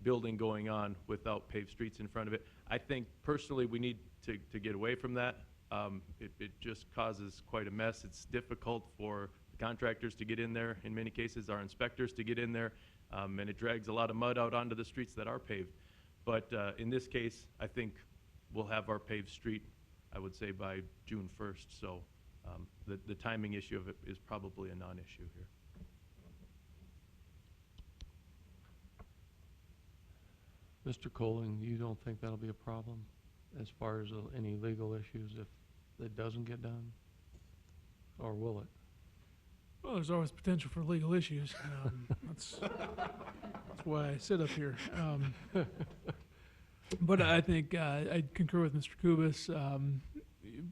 building going on without paved streets in front of it. I think personally we need to get away from that. It just causes quite a mess. It's difficult for the contractors to get in there, in many cases our inspectors to get in there, and it drags a lot of mud out onto the streets that are paved. But in this case, I think we'll have our paved street, I would say, by June 1st. So the timing issue of it is probably a non-issue here. Mr. Colling, you don't think that'll be a problem as far as any legal issues if it doesn't get done? Or will it? Well, there's always potential for legal issues. That's why I sit up here. But I think I concur with Mr. Kubas.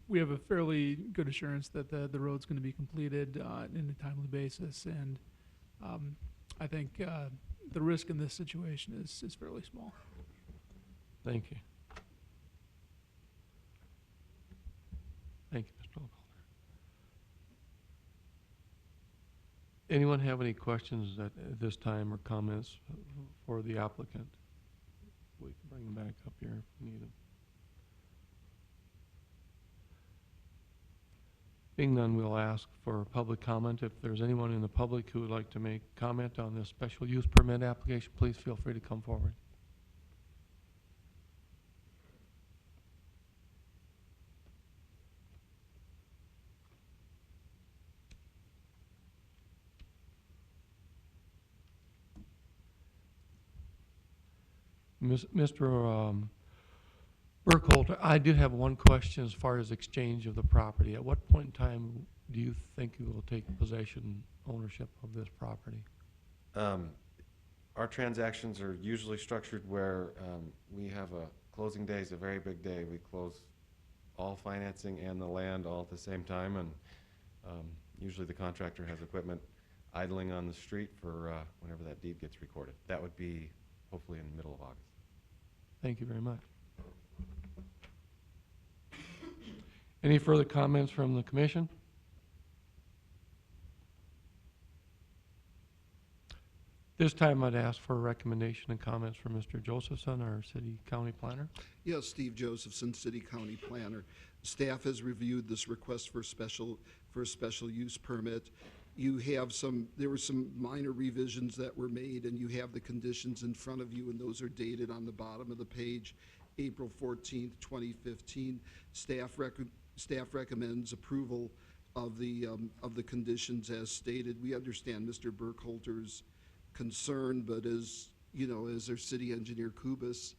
We have a fairly good assurance that the road's going to be completed in a timely basis, and I think the risk in this situation is fairly small. Thank you. Thank you, Mr. Oakholder. Anyone have any questions at this time or comments for the applicant? We can bring them back up here if we need them. Being none, we'll ask for public comment. If there's anyone in the public who would like to make comment on this special use permit application, please feel free to come forward. Mr. Burkholder, I do have one question as far as exchange of the property. At what point in time do you think you will take possession, ownership of this property? Our transactions are usually structured where we have a closing day is a very big day. We close all financing and the land all at the same time, and usually the contractor has equipment idling on the street for whenever that deed gets recorded. That would be hopefully in the middle of August. Thank you very much. Any further comments from the commission? This time I'd ask for a recommendation and comments from Mr. Josephson, our city county planner. Yes, Steve Josephson, City County Planner. Staff has reviewed this request for a special use permit. There were some minor revisions that were made, and you have the conditions in front of you, and those are dated on the bottom of the page, April 14th, 2015. Staff recommends approval of the conditions as stated. We understand Mr. Burkholder's concern, but as our city engineer Kubas,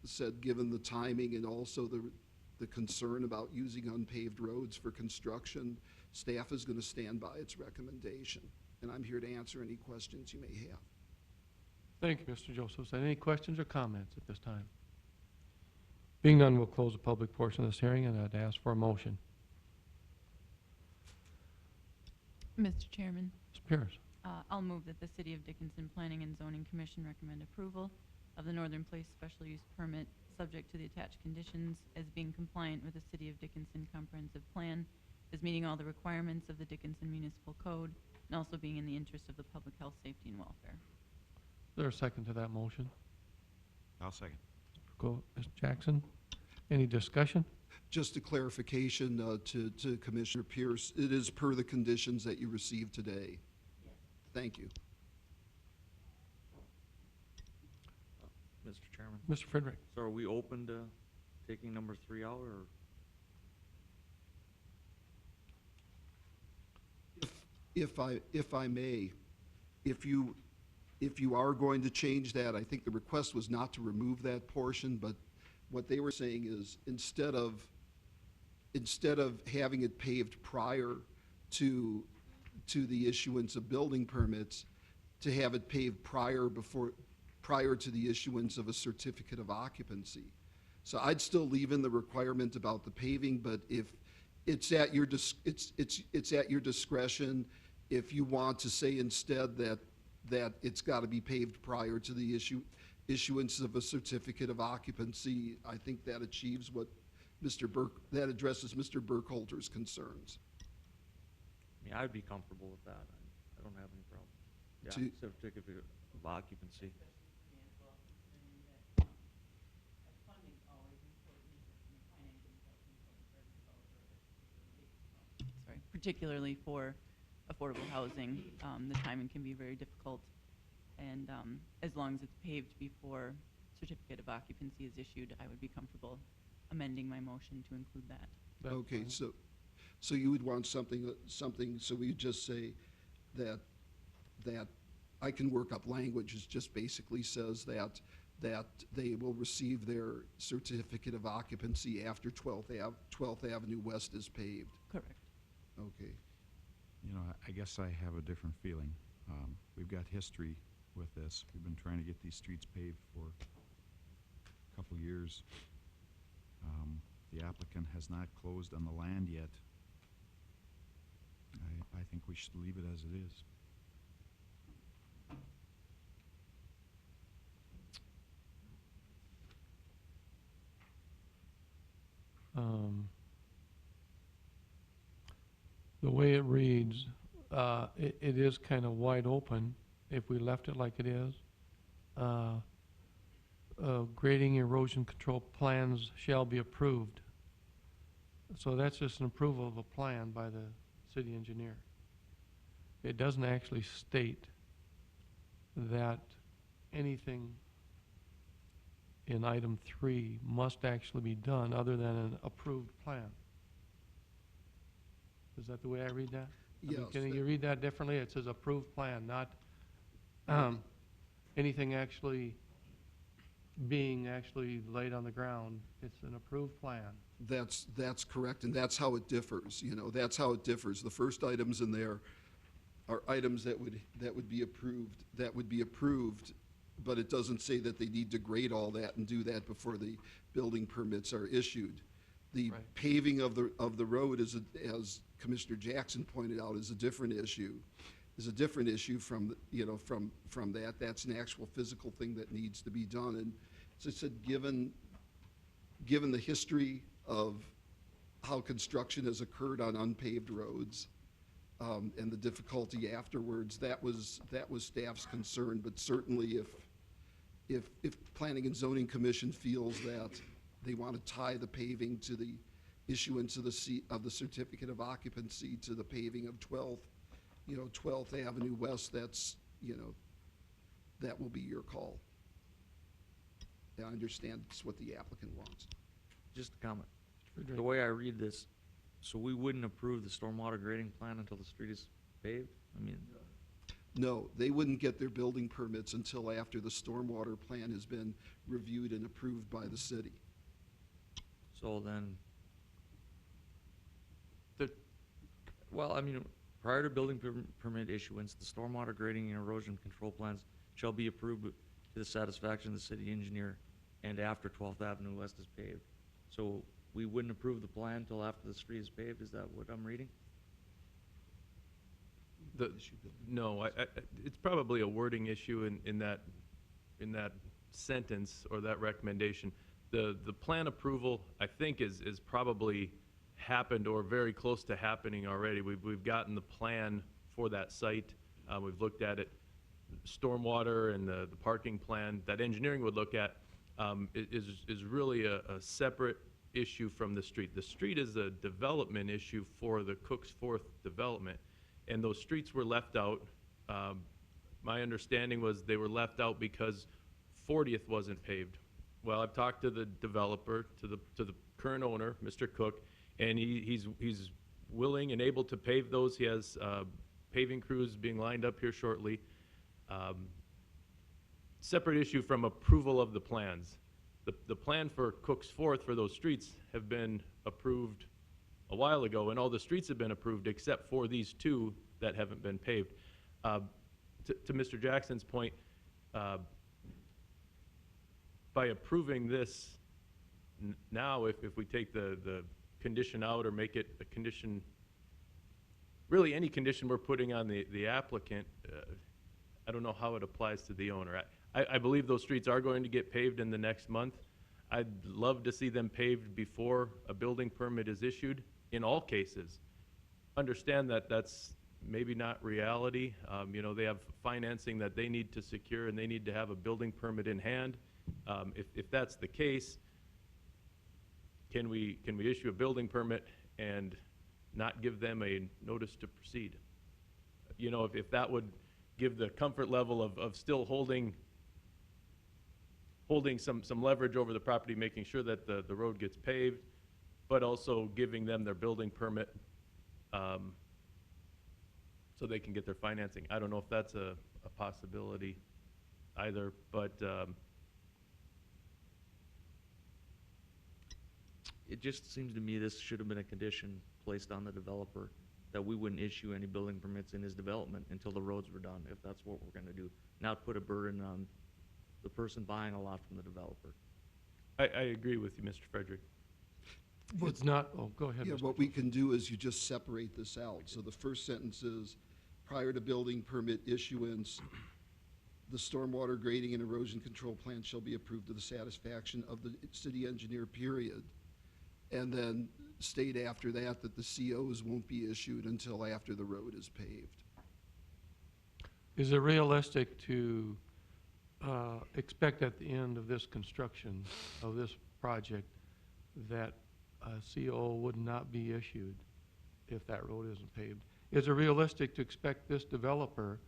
said, given the timing and also the concern about using unpaved roads for construction, staff is going to stand by its recommendation, and I'm here to answer any questions you may have. Thank you, Mr. Josephson. Any questions or comments at this time? Being none, we'll close the public portion of this hearing, and I'd ask for a motion. Mr. Chairman, Ms. Pierce. I'll move that the City of Dickinson Planning and Zoning Commission recommend approval of the Northern Place special use permit, subject to the attached conditions, as being compliant with the City of Dickinson comprehensive plan, as meeting all the requirements of the Dickinson Municipal Code, and also being in the interest of the public health, safety, and welfare. Is there a second to that motion? I'll second. Ms. Jackson, any discussion? Just a clarification to Commissioner Pierce, it is per the conditions that you received today. Yes. Thank you. Mr. Chairman, Mr. Frederick? so are we open to taking number 3 out, or? If I may, if you are going to change that, I think the request was not to remove that portion, but what they were saying is instead of having it paved prior to the issuance of building permits, to have it paved prior to the issuance of a certificate of occupancy. So I'd still leave in the requirement about the paving, but if it's at your it's at your discretion. If you want to say instead that it's got to be paved prior to the issuance of a certificate of occupancy, I think that achieves what that addresses Mr. Burkholder's concerns. I mean, I'd be comfortable with that. I don't have any problem. Yeah, To- certificate of occupancy. Sorry, particularly for affordable housing, the timing can be very difficult. And as long as it's paved before certificate of occupancy is issued, I would be comfortable amending my motion to include that. That's Okay, fine. so you would want something, so we just say that I can work up language, it just basically says that they will receive their certificate of occupancy after 12th Avenue West is paved. Correct. Okay. You know, I guess I have a different feeling. We've got history with this. We've been trying to get these streets paved for a couple years. The applicant has not closed on the land yet. I think we should leave it as it is. The way it reads, it is kind of wide open if we left it like it is. Grading erosion control plans shall be approved. So that's just an approval of a plan by the city engineer. It doesn't actually state that anything in item 3 must actually be done other than an approved plan. Is that the way I read that? I mean, Yes, can that- you read that differently? It says approved plan, not anything actually being actually laid on the ground. It's an approved plan. That's correct, and that's how it differs, that's how it differs. The first items in there are items that would be approved, but it doesn't say that they need to grade all that and do that before the building permits are issued. The Right. paving of the road is, as Commissioner Jackson pointed out, is a different issue. From that. That's an actual physical thing that needs to be done. And as I said, given the history of how construction has occurred on unpaved roads, and the difficulty afterwards, that was staff's concern. But certainly if Planning and Zoning Commission feels that they want to tie the paving to the issuance of the certificate of occupancy to the paving of 12th Avenue West, that will be your call. I understand it's what the applicant wants. Just a comment. Mr. The Drake. way I read this, so we wouldn't approve the stormwater grading plan until the street is paved? I mean, No, they wouldn't get their building permits until after the stormwater plan has been reviewed and approved by the city. so then, well, I mean, prior to building permit issuance, the stormwater grading and erosion control plans shall be approved to the satisfaction of the city engineer and after 12th Avenue West is paved. So we wouldn't approve the plan until after the street is paved, is that what I'm reading? No, it's probably a wording issue in that sentence or that recommendation. The plan approval, I think, is probably happened or very close to happening already. We've gotten the plan for that site. We've looked at it. Stormwater and the parking plan that engineering would look at is really a separate issue from the street. The street is a development issue for the Cooks Fourth development, and those streets were left out. My understanding was they were left out because 40th wasn't paved Well, I've talked to the developer, to the current owner, Mr. Cook, and he's willing and able to pave those. He has paving crews being lined up here shortly. Separate issue from approval of the plans. The plan for Cook's Fourth for those streets have been approved a while ago, and all the streets have been approved except for these two that haven't been paved. To Mr. Jackson's point, by approving this now, if we take the condition out or make it a condition, really any condition we're putting on the applicant, I don't know how it applies to the owner. I believe those streets are going to get paved in the next month. I'd love to see them paved before a building permit is issued in all cases. Understand that that's maybe not reality. You know, they have financing that they need to secure and they need to have a building permit in hand. If that's the case, can we issue a building permit and not give them a notice to proceed? You know, if that would give the comfort level of still holding some leverage over the property, making sure that the road gets paved, but also giving them their building permit so they can get their financing. I don't know if that's a possibility either, but It just seems to me this should have been a condition placed on the developer that we wouldn't issue any building permits in his development until the roads were done, if that's what we're gonna do. Not put a burden on the person buying a lot from the developer. I agree with you, Mr. Frederick. It's not, oh, go ahead, Yeah, Mr. what we can do is you just separate this out. So the first sentence is, prior to building permit issuance, the stormwater grading and erosion control plan shall be approved to the satisfaction of the city engineer, period. And then state after that that the COs won't be issued until after the road is paved. Is it realistic to expect at the end of this construction of this project that a CO would not be issued if that road isn't paved? Is it realistic to expect this developer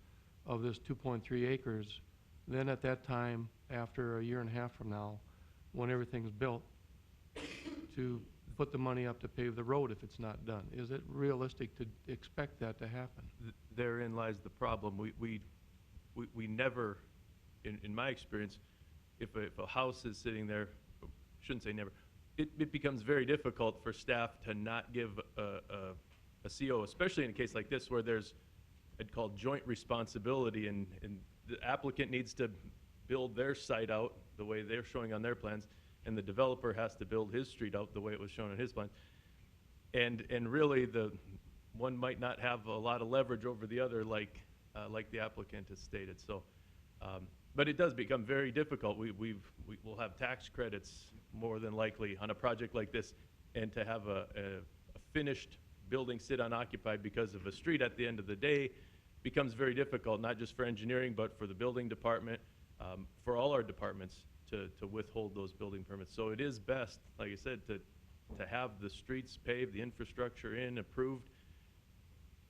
of this 2.3 acres, then at that time, after a year and a half from now, when everything's built, to put the money up to pave the road if it's not done? Is it realistic to expect that to happen? Therein lies the problem. We never, in my experience, if a house is sitting there, shouldn't say never, it becomes very difficult for staff to not give a CO, especially in a case like this where there's, I'd call joint responsibility, and the applicant needs to build their site out the way they're showing on their plans, and the developer has to build his street out the way it was shown on his plans. And really, the one might not have a lot of leverage over the other, like the applicant has stated. So, but it does become very difficult. We'll have tax credits more than likely on a project like this, and to have a finished building sit unoccupied because of a street at the end of the day becomes very difficult, not just for engineering, but for the building department, for all our departments to withhold those building permits. So it is best, like I said, to have the streets paved, the infrastructure approved.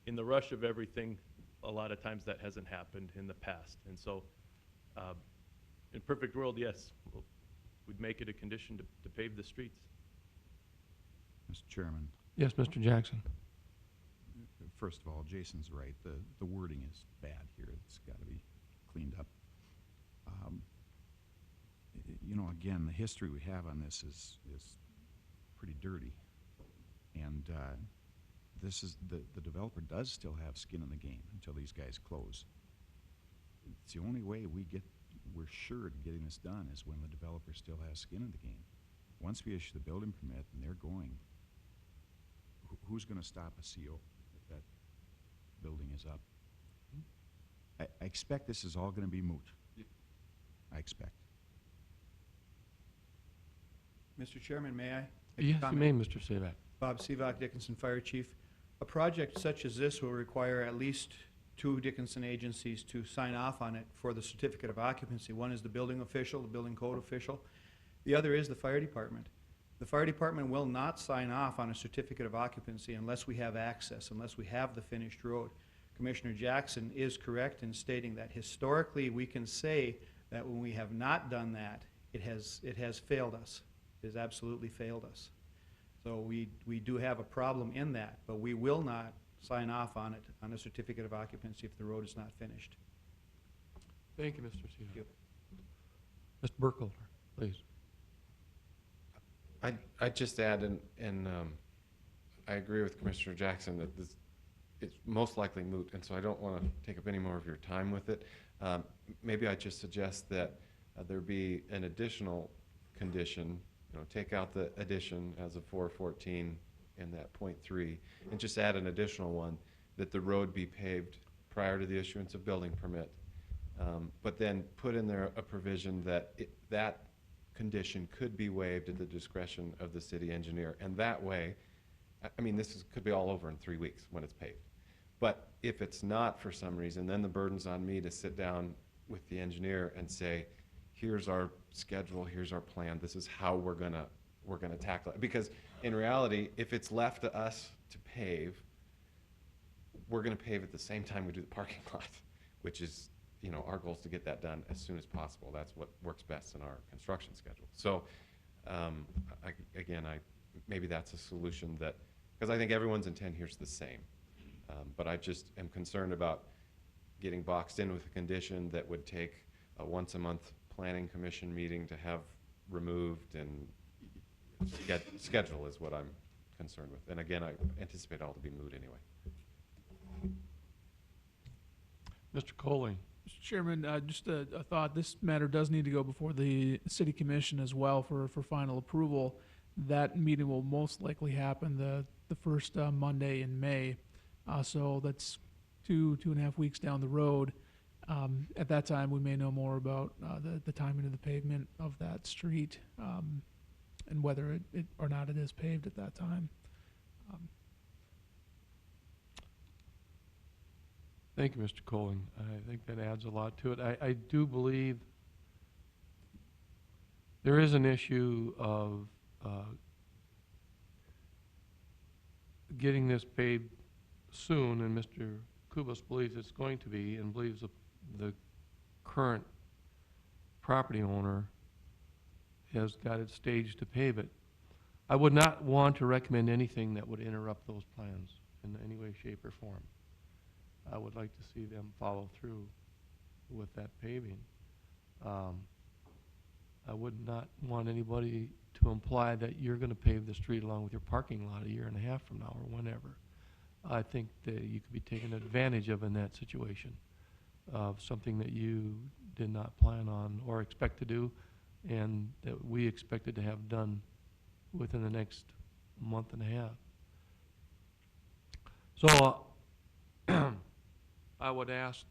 In the rush of everything, a lot of times that hasn't happened in the past. And so, in a perfect world, yes, we'd make it a condition to pave the streets. Mr. Chairman, Yes, Mr. Jackson. first of all, Jason's right. The wording is bad here. It's got to be cleaned up. You know, again, the history we have on this is pretty dirty. And this is, the developer does still have skin in the game until these guys close. It's the only way we're sure of getting this done is when the developer still has skin in the game. Once we issue the building permit and they're going, who's going to stop a CO if that building is up? I expect this is all going to be moot. I expect. Mr. Chairman, may I? Yes, you may, Mr. Savac. Bob Seavock, Dickinson Fire Chief. A project such as this will require at least 2 Dickinson agencies to sign off on it for the certificate of occupancy. One is the building official, the building code official. The other is the fire department. The fire department will not sign off on a certificate of occupancy unless we have access, unless we have the finished road. Commissioner Jackson is correct in stating that historically we can say that when we have not done that, it has failed us. It has absolutely failed us. So we do have a problem in that, but we will not sign off on it, on a certificate of occupancy if the road is not finished. Thank you, Mr. Seaver. you. Mr. Burkholder, please. I'd just add, and I agree with Commissioner Jackson that this, it's most likely moot, and so I don't want to take up any more of your time with it. Maybe I just suggest that there be an additional condition, take out the addition as of 414 in that .3, and just add an additional one, that the road be paved prior to the issuance of building permit. But then put in there a provision that that condition could be waived at the discretion of the city engineer. And that way, I mean, could be all over in 3 weeks when it's paved. But if it's not for some reason, then the burden's on me to sit down with the engineer and say, here's our schedule, here's our plan, this is how we're gonna tackle it. Because in reality, if it's left to us to pave, we're gonna pave at the same time we do the parking lot, which is, our goal is to get that done as soon as possible. That's what works best in our construction schedule. So, maybe that's a solution that, because I think everyone's intent here is the same. But I just am concerned about getting boxed in with a condition that would take a once-a-month planning commission meeting to have removed, and schedule is what I'm concerned with. And again, I anticipate all to be moot anyway. Mr. Coley. Mr. Chairman, just a thought, this matter does need to go before the city commission as well for final approval. That meeting will most likely happen the first Monday in May. So that's 2.5 weeks down the road. At that time, we may know more about the timing of the pavement of that street, and whether it or not it is paved at that time. Thank you, Mr. Colling. I think that adds a lot to it. I do believe there is an issue of getting this paved soon, and Mr. Kubas believes it's going to be, and believes the current property owner has got it staged to pave it. I would not want to recommend anything that would interrupt those plans in any way, shape, or form. I would like to see them follow through with that paving. I would not want anybody to imply that you're going to pave the street along with your parking lot a year and a half from now or whenever. I think that you could be taken advantage of in that situation, of something that you did not plan on or expect to do, and that we expected to have done within the next month and a half. So I would ask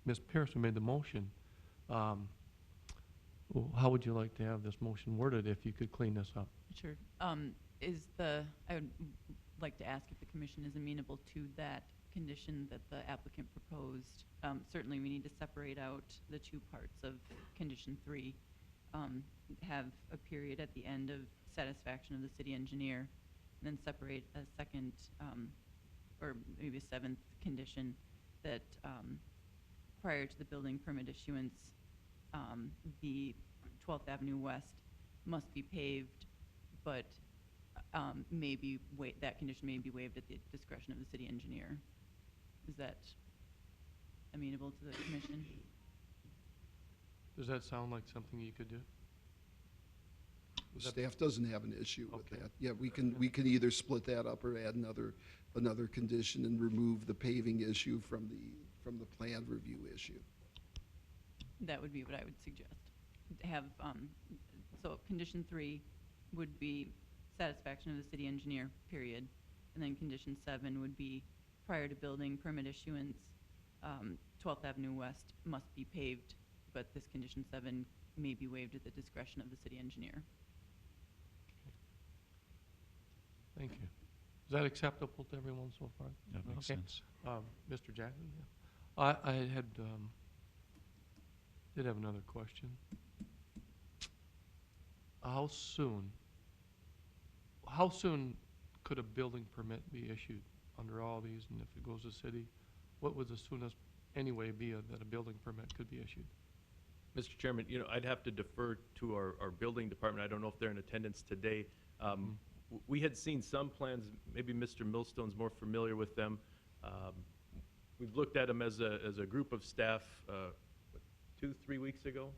Ms. Pierce, who made the motion, how would you like to have this motion worded if you could clean this up? Sure. I would like to ask if the commission is amenable to that condition that the applicant proposed. Certainly, we need to separate out the two parts of condition 3. Have a period at the end of satisfaction of the city engineer, and then separate a second, or maybe a 7th condition that prior to the building permit issuance, the 12th Avenue West must be paved, but that condition may be waived at the discretion of the city engineer. Is that amenable to the commission? Does that sound like something you could do? Staff doesn't have an issue with Okay. that. Yeah, we can either split that up or add another condition and remove the paving issue from the plan review issue. That would be what I would suggest. Have, so condition 3 would be satisfaction of the city engineer, period. And then condition 7 would be prior to building permit issuance, 12th Avenue West must be paved, but this condition 7 may be waived at the discretion of the city engineer. Thank you. Is that acceptable to everyone so far? That makes Okay. sense. Mr. Jackson? Yeah. I had, did have another question. How soon could a building permit be issued under all these, and if it goes to city, what would the soonest anyway be that a building permit could be issued? Mr. Chairman, I'd have to defer to our building department. I don't know if they're in attendance today. We had seen some plans, maybe Mr. Millstone's more familiar with them. We've looked at them as a group of staff 2-3 weeks ago,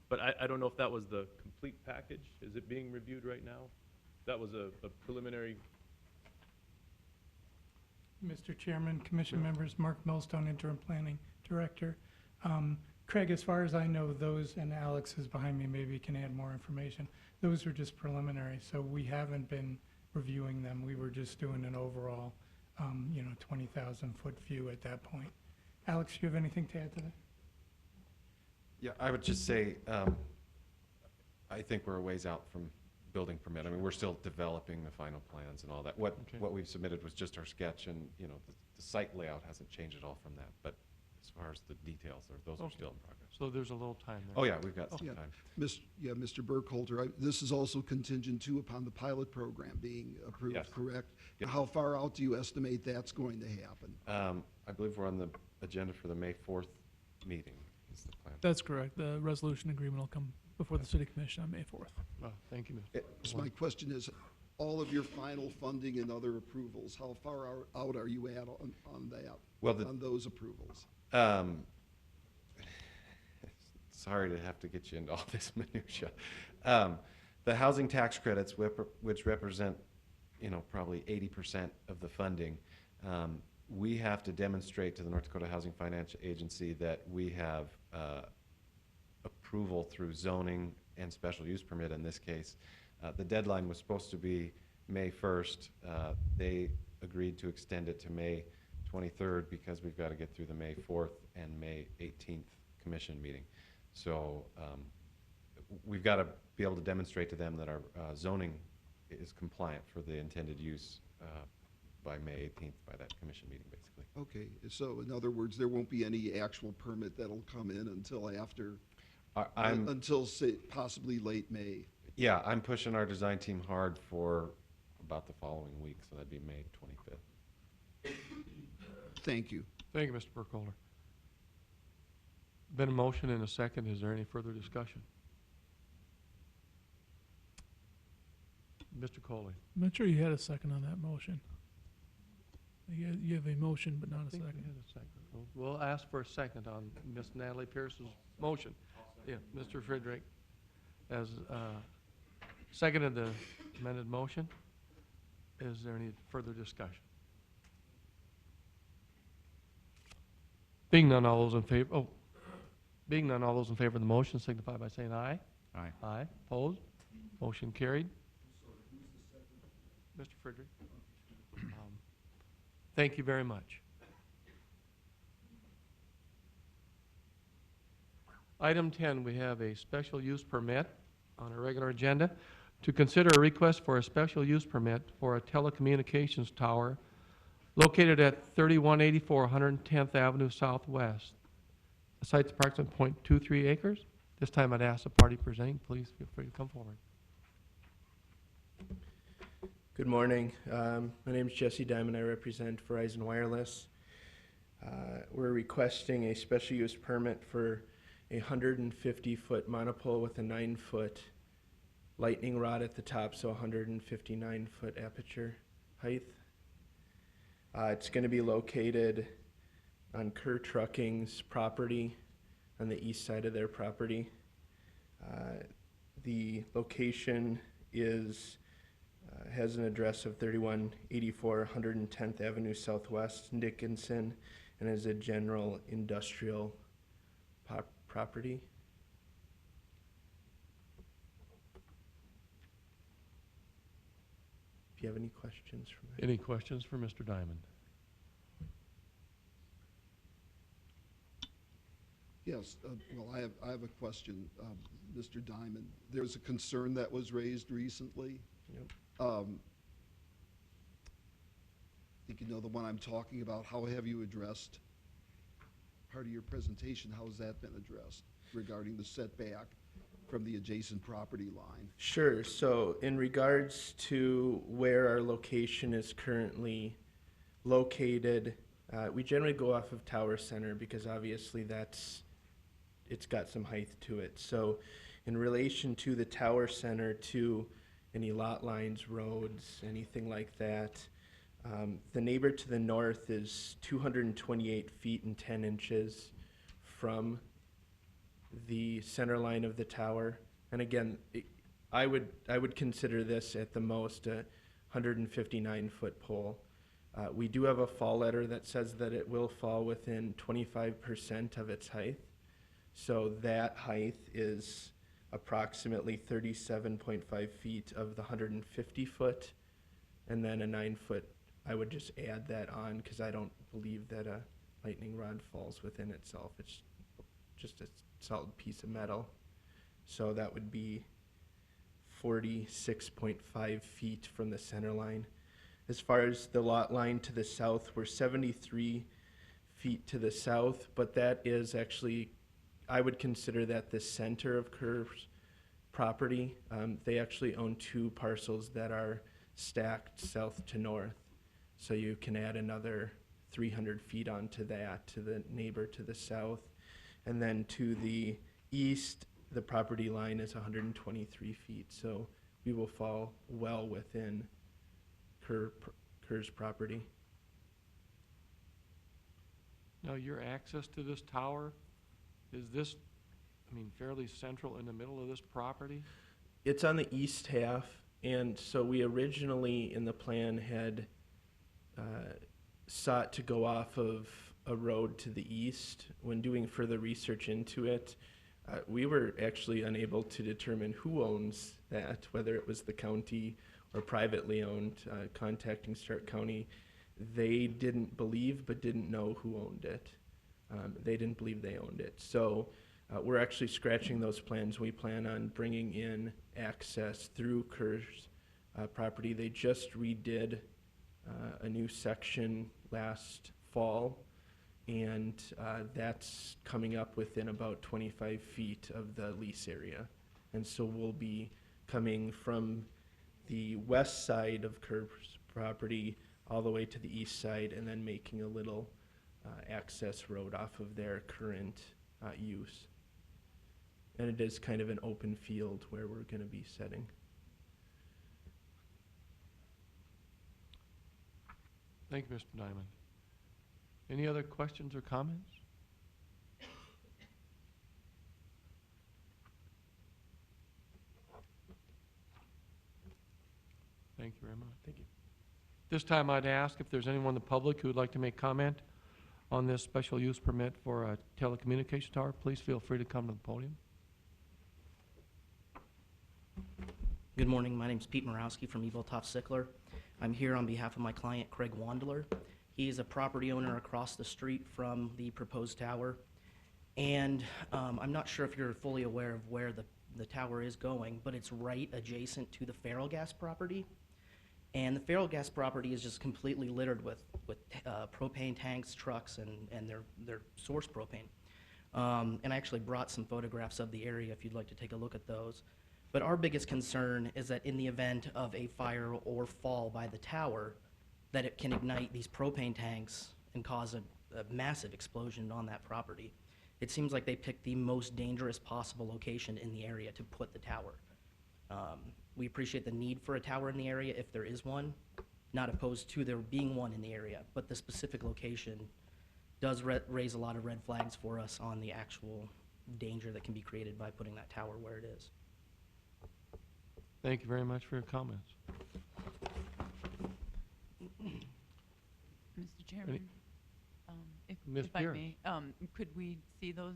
but I don't know if that was the complete package. Is it being reviewed right now? That was a preliminary. Mr. Chairman, Commission members, Mark Millstone, Interim Planning Director. Craig, as far as I know, those, and Alex is behind me, maybe can add more information. Those are just preliminary, so we haven't been reviewing them. We were just doing an overall, 20,000-foot view at that point. Alex, do you have anything to add to that? Yeah, I would just say, I think we're a ways out from building permit. I mean, we're still developing the final plans and all that. What we've submitted was just our sketch, and, the site layout hasn't changed at all from that. But as far as the details, those are still in progress. So there's a little time there. Oh, yeah, we've got some Yeah. time. Mr. Burkholder, this is also contingent too upon the pilot program being approved, Yes. correct? Yes. How far out do you estimate that's going to happen? I believe we're on the agenda for the May 4th meeting, is the plan. That's correct. The resolution agreement will come before the city commission on May 4th. Oh, thank you, Mr. So my question is, all of your final funding and other approvals, how far out are you at on that? Well, on those approvals? Sorry to have to get you into all this minutia. The housing tax credits, which represent, probably 80% of the funding, we have to demonstrate to the North Dakota Housing Finance Agency that we have approval through zoning and special use permit in this case. The deadline was supposed to be May 1st. They agreed to extend it to May 23rd because we've got to get through the May 4th and May 18th commission meeting. So we've got to be able to demonstrate to them that our zoning is compliant for the intended use by May 18th, by that commission meeting, basically. Okay, so in other words, there won't be any actual permit that'll come in until after, until say possibly late May. Yeah, I'm pushing our design team hard for about the following week, so that'd be May 25th. Thank you. Thank you, Mr. Burkholder. Been a motion and a second. Is there any further discussion? Mr. Coley. I'm not sure you had a second on that motion. You have a motion, but not a I think we second. had a second. We'll ask for a second on Ms. Natalie Pierce's motion. Yeah, Mr. Friedrich has seconded the amended motion. Is there any further discussion? Being none, all those in favor, being none, all those in favor of the motion signify by saying aye. Aye. Aye. Opposed? Motion carried. Mr. Friedrich. Thank you very much. Item 10, we have a special use permit on our regular agenda to consider a request for a special use permit for a telecommunications tower located at 3184 110th Avenue Southwest. The site's approximately 0.23 acres. This time I'd ask the party presenting, please feel free to come forward. Good morning. My name is Jesse Diamond. I represent Verizon Wireless. We're requesting a special use permit for a 150-foot monopole with a 9-foot lightning rod at the top, so 159-foot aperture height. It's going to be located on Kerr Trucking's property, on the east side of their property. The location has an address of 3184 110th Avenue Southwest in Dickinson, and is a general industrial property. If you have any questions from that. Any questions for Mr. Diamond? Yes, well, I have a question, Mr. Diamond. There's a concern that was raised recently. Yep. I think you know the one I'm talking about. How have you addressed, part of your presentation, how has that been addressed regarding the setback from the adjacent property line? Sure. So in regards to where our location is currently located, we generally go off of Tower Center because obviously that's it's got some height to it. So in relation to the tower center, to any lot lines, roads, anything like that, the neighbor to the north is 228 feet and 10 inches from the center line of the tower. And again, I would consider this at the most a 159-foot pole. We do have a fall letter that says that it will fall within 25% of its height. So that height is approximately 37.5 feet of the 150 foot, and then a 9-foot. I would just add that on because I don't believe that a lightning rod falls within itself. It's just a solid piece of metal. So that would be 46.5 feet from the center line. As far as the lot line to the south, we're 73 feet to the south, but that is actually, I would consider that the center of Curve's property. They actually own 2 parcels that are stacked south to north. So you can add another 300 feet onto that, to the neighbor to the south. And then to the east, the property line is 123 feet. So we will fall well within Kerr's property. Now, your access to this tower, is this, I mean, fairly central in the middle of this property? It's on the east half, and so we originally in the plan had sought to go off of a road to the east. When doing further research into it, we were actually unable to determine who owns that, whether it was the county or privately owned. Contacting Stark County, they didn't believe but didn't know who owned it. They didn't believe they owned it. So we're actually scratching those plans. We plan on bringing in access through Kerr's property. They just redid a new section last fall, and that's coming up within about 25 feet of the lease area. And so we'll be coming from the west side of Kerr's property all the way to the east side, and then making a little access road off of their current use. And it is kind of an open field where we're going to be setting. Thank you, Mr. Diamond. Any other questions or comments? Thank you very much. Thank you. This time I'd ask if there's anyone in the public who would like to make comment on this special use permit for a telecommunication tower. Please feel free to come to the podium. Good morning. My name is Pete Morawski from Eviltoft Sickler. I'm here on behalf of my client, Craig Wandler. He is a property owner across the street from the proposed tower. And I'm not sure if you're fully aware of where the tower is going, but it's right adjacent to the Feral Gas property. And the Feral Gas property is just completely littered with propane tanks, trucks, and their source propane. And I actually brought some photographs of the area if you'd like to take a look at those. But our biggest concern is that in the event of a fire or fall by the tower, that it can ignite these propane tanks and cause a massive explosion on that property. It seems like they picked the most dangerous possible location in the area to put the tower. We appreciate the need for a tower in the area if there is one, not opposed to there being one in the area, but the specific location does raise a lot of red flags for us on the actual danger that can be created by putting that tower where it is. Thank you very much for your comments. Mr. Chairman, Ms. if I Pierce. may, could we see those?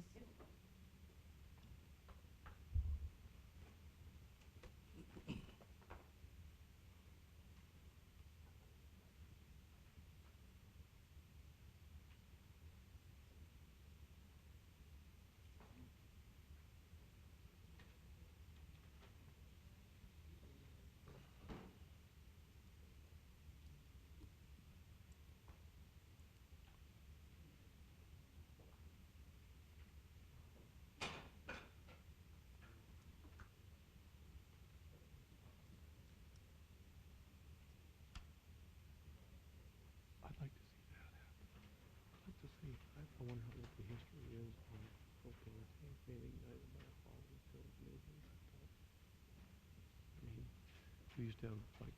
we used to have, like,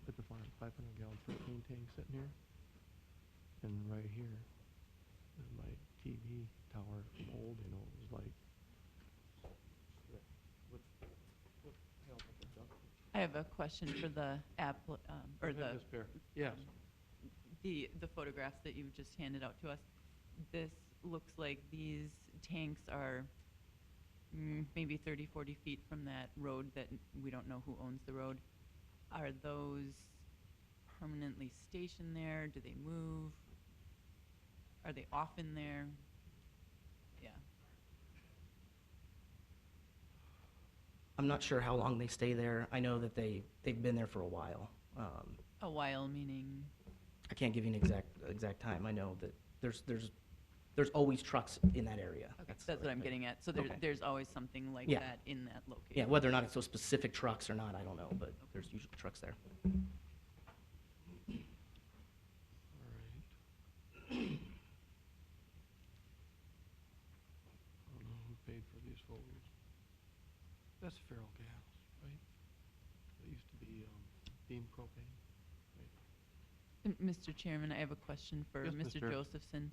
at the farm, 500-gallon propane tank sitting here. And right here is my TV tower from old, you know, it was like, I have a question for the or the, Ms. Bear. Yes. the photographs that you've just handed out to us. This looks like these tanks are maybe 30, 40 feet from that road that we don't know who owns the road. Are those permanently stationed there? Do they move? Are they often there? Yeah. I'm not sure how long they stay there. I know that they've been there for a while. A while meaning? I can't give you an exact time. I know that there's always trucks in that area. Okay, that's what I'm getting at. So Okay. there's always something like Yeah. that in that location. Yeah, whether or not it's those specific trucks or not, I don't know, but there's usually trucks there. I don't know who paid for these photos. That's feral gas, right? That used to be Dean propane, right? Mr. Chairman, I have a question for Yes, Mr. Mr. Josephson.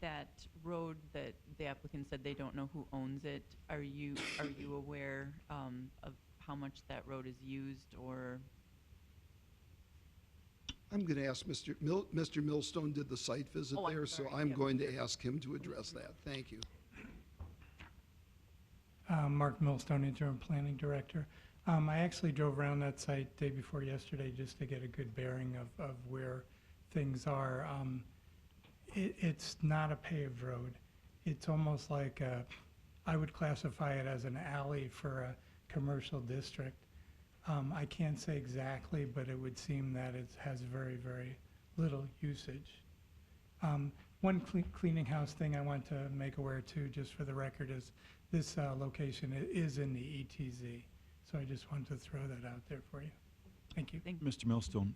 That road that the applicant said they don't know who owns it, are you aware of how much that road is used, or? I'm going to ask Mr. Millstone did the site visit Oh, I'm there, so sorry. I'm Yep. going to ask him to address that. Thank you. Mark Millstone, Interim Planning Director. I actually drove around that site day before yesterday just to get a good bearing of where things are. It's not a paved road. It's almost like I would classify it as an alley for a commercial district. I can't say exactly, but it would seem that it has very, very little usage. One cleaning house thing I want to make aware too, just for the record, is this location is in the ETZ. So I just wanted to throw that out there for you. Thank you. Mr. Millstone,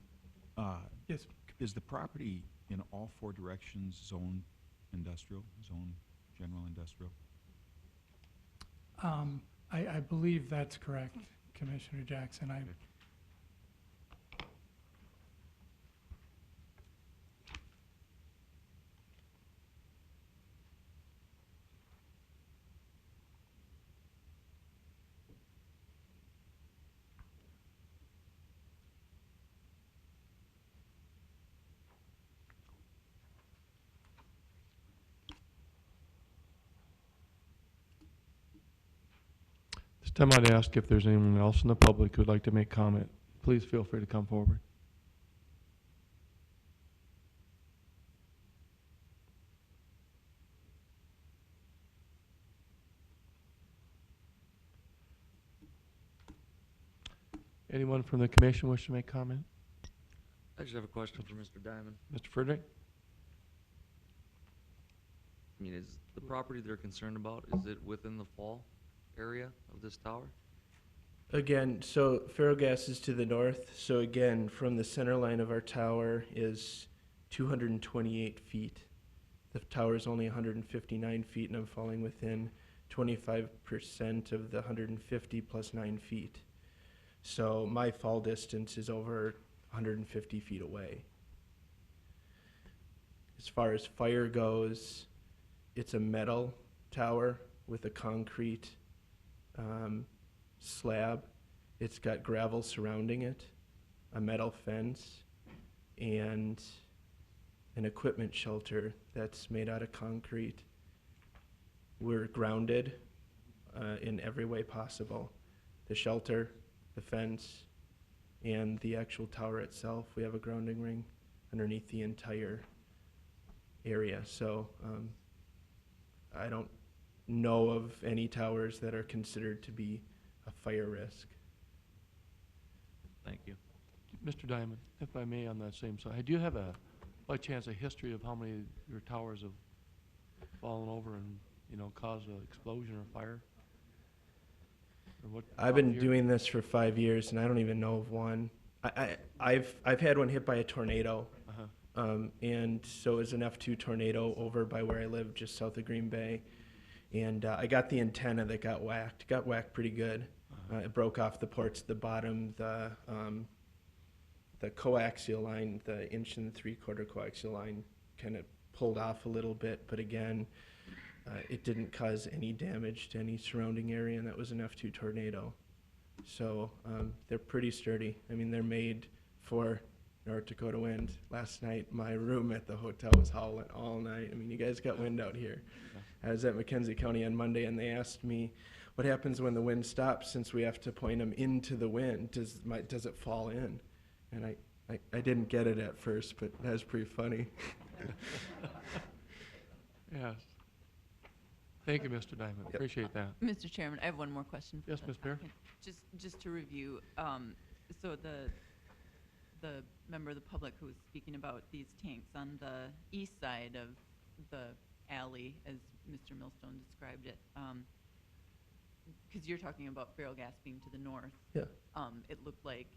Yes. is the property in all four directions zone industrial, zone general industrial? I believe that's correct, Commissioner Jackson. This time I'd ask if there's anyone else in the public who'd like to make comment. Please feel free to come forward. Anyone from the commission wish to make comment? I just have a question for Mr. Diamond. Mr. Frederick? I mean, is the property they're concerned about, is it within the fall area of this tower? Again, so Ferrogas is to the north, so again, from the center line of our tower is 228 feet. The tower is only 159 feet, and I'm falling within 25% of the 150 plus 9 feet. So my fall distance is over 150 feet away. As far as fire goes, it's a metal tower with a concrete slab. It's got gravel surrounding it, a metal fence, and an equipment shelter that's made out of concrete. We're grounded in every way possible. The shelter, the fence, and the actual tower itself. We have a grounding ring underneath the entire area. So I don't know of any towers that are considered to be a fire risk. Thank you. Mr. Diamond, if I may, on that same side, do you have by chance, a history of how many of your towers have fallen over and, caused an explosion or fire? Or what? I've been doing this for 5 years, and I don't even know of one. I've had one hit by a tornado, and so it was an F2 tornado over by where I live, just south of Green Bay, and I got the antenna that got whacked pretty good. It broke off the ports at the bottom. The coaxial line, the 1 3/4 coaxial line, kind of pulled off a little bit, but again, it didn't cause any damage to any surrounding area, and that was an F2 tornado. So they're pretty sturdy. I mean, they're made for North Dakota wind. Last night, my room at the hotel was howling all night. I mean, you guys got wind out here. I was at McKenzie County on Monday, and they asked me, what happens when the wind stops, since we have to point them into the wind? Does it fall in? And I didn't get it at first, but that was pretty funny. Yes. Thank you, Mr. Diamond. Appreciate that. Mr. Chairman, I have one more question. for Yes, the Ms. Bear. applicant. Just to review, so the member of the public who was speaking about these tanks on the east side of the alley, as Mr. Millstone described it, because you're talking about feral gas being to the north. Yeah. It looked like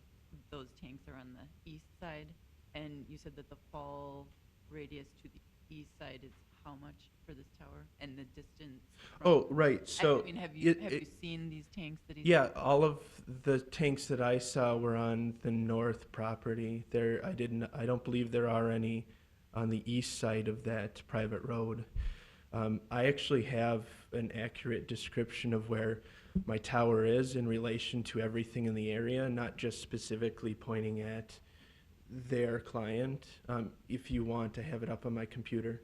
those tanks are on the east side, and you said that the fall radius to the east side is how much for this tower, and the distance? Oh, right, so. I mean, have you it- seen these tanks that he's? Yeah, all of the tanks that I saw were on the north property. I don't believe there are any on the east side of that private road. I actually have an accurate description of where my tower is in relation to everything in the area, not just specifically pointing at their client. If you want to have it up on my computer.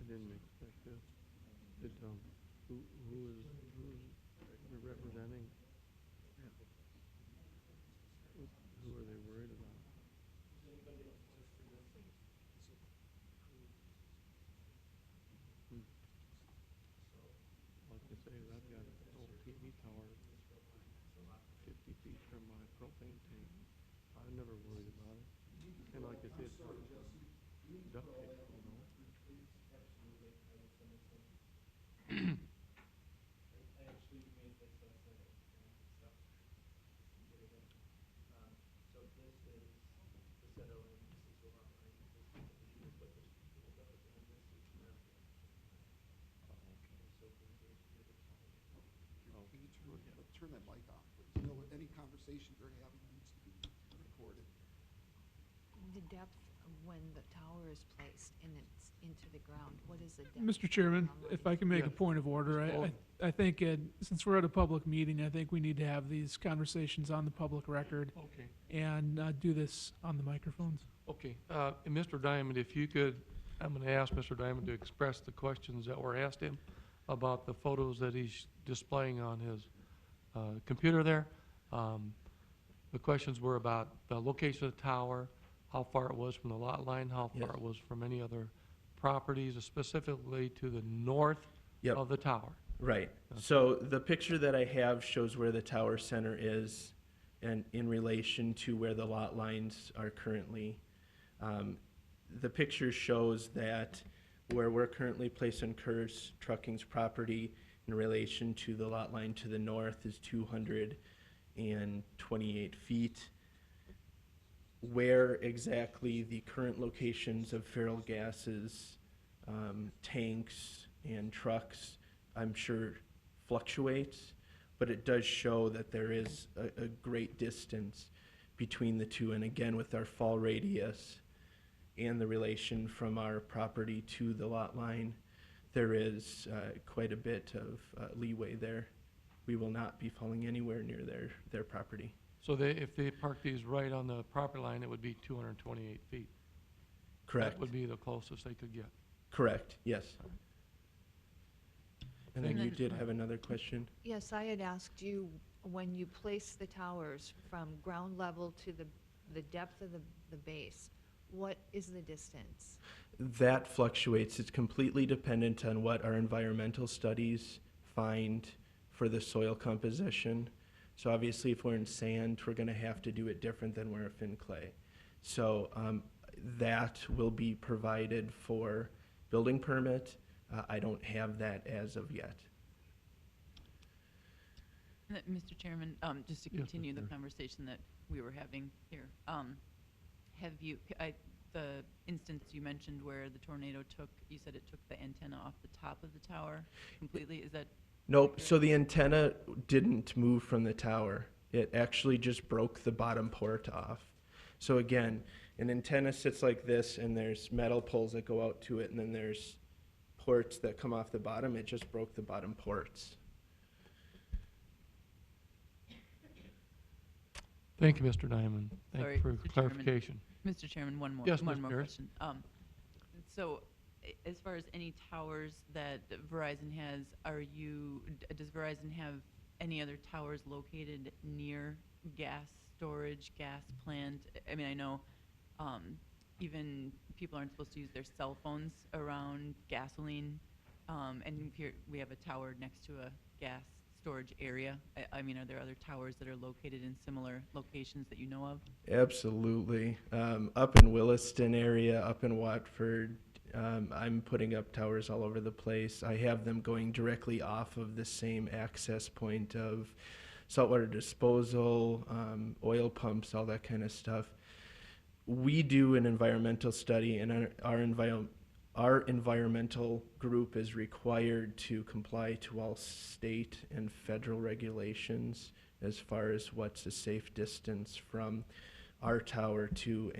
I didn't expect this. Who's representing? Who are they worried about? Like I say, I've got an old TV tower 50 feet from my propane tank. I never worried about it. And like I said, duct tape, you know. Turn that mic off, please. You know, any conversation they're having needs to be recorded. The depth of when the tower is placed and it's into the ground, what is the depth? Mr. Chairman, ground if line? I can make Yeah. a point of order, Oh. I think, since we're at a public meeting, I think we need to have these conversations on the public record Okay. and do this on the microphones. Okay, and Mr. Diamond, if you could, I'm gonna ask Mr. Diamond to express the questions that were asked him about the photos that he's displaying on his, computer there. The questions were about the location of the tower, how far it was from the lot line, how far Yes. it was from any other properties, specifically to the north Yep. of the tower. Right. Okay. So the picture that I have shows where the tower center is and in relation to where the lot lines are currently. The picture shows that where we're currently placed on Curtis Trucking's property in relation to the lot line to the north is 228 feet. Where exactly the current locations of feral gases, tanks, and trucks, I'm sure fluctuates, but it does show that there is a great distance between the two. And again, with our fall radius and the relation from our property to the lot line, there is quite a bit of leeway there. We will not be falling anywhere near their property. So if they park these right on the property line, it would be 228 feet. Correct. That would be the closest they could get. Correct, yes. And then And you then- did have another question? Yes, I had asked you, when you place the towers from ground level to the depth of the base, what is the distance? That fluctuates. It's completely dependent on what our environmental studies find for the soil composition. So obviously, if we're in sand, we're gonna have to do it different than we're in clay. So that will be provided for building permit. I don't have that as of yet. Mr. Chairman, just to Yes, continue the Mr. conversation that we were having here, have you, the instance you mentioned where the tornado took, you said it took the antenna off the top of the tower completely, is that? Nope, so the antenna didn't move from the tower. It actually just broke the bottom port off. So again, an antenna sits like this, and there's metal poles that go out to it, and then there's ports that come off the bottom. It just broke the bottom ports. Thank you, Mr. Diamond. Thank Sorry, you for Mr. Chairman. clarification. Mr. Chairman, one more, Yes, one Ms. more Barris. question. So, as far as any towers that Verizon has, does Verizon have any other towers located near gas storage, gas plant? I mean, I know, even people aren't supposed to use their cell phones around gasoline, and here, we have a tower next to a gas storage area. I mean, are there other towers that are located in similar locations that you know of? Absolutely. Up in Williston area, up in Watford, I'm putting up towers all over the place. I have them going directly off of the same access point of saltwater disposal, oil pumps, all that kind of stuff. We do an environmental study, and our environmental group is required to comply to all state and federal regulations as far as what's a safe distance from our tower to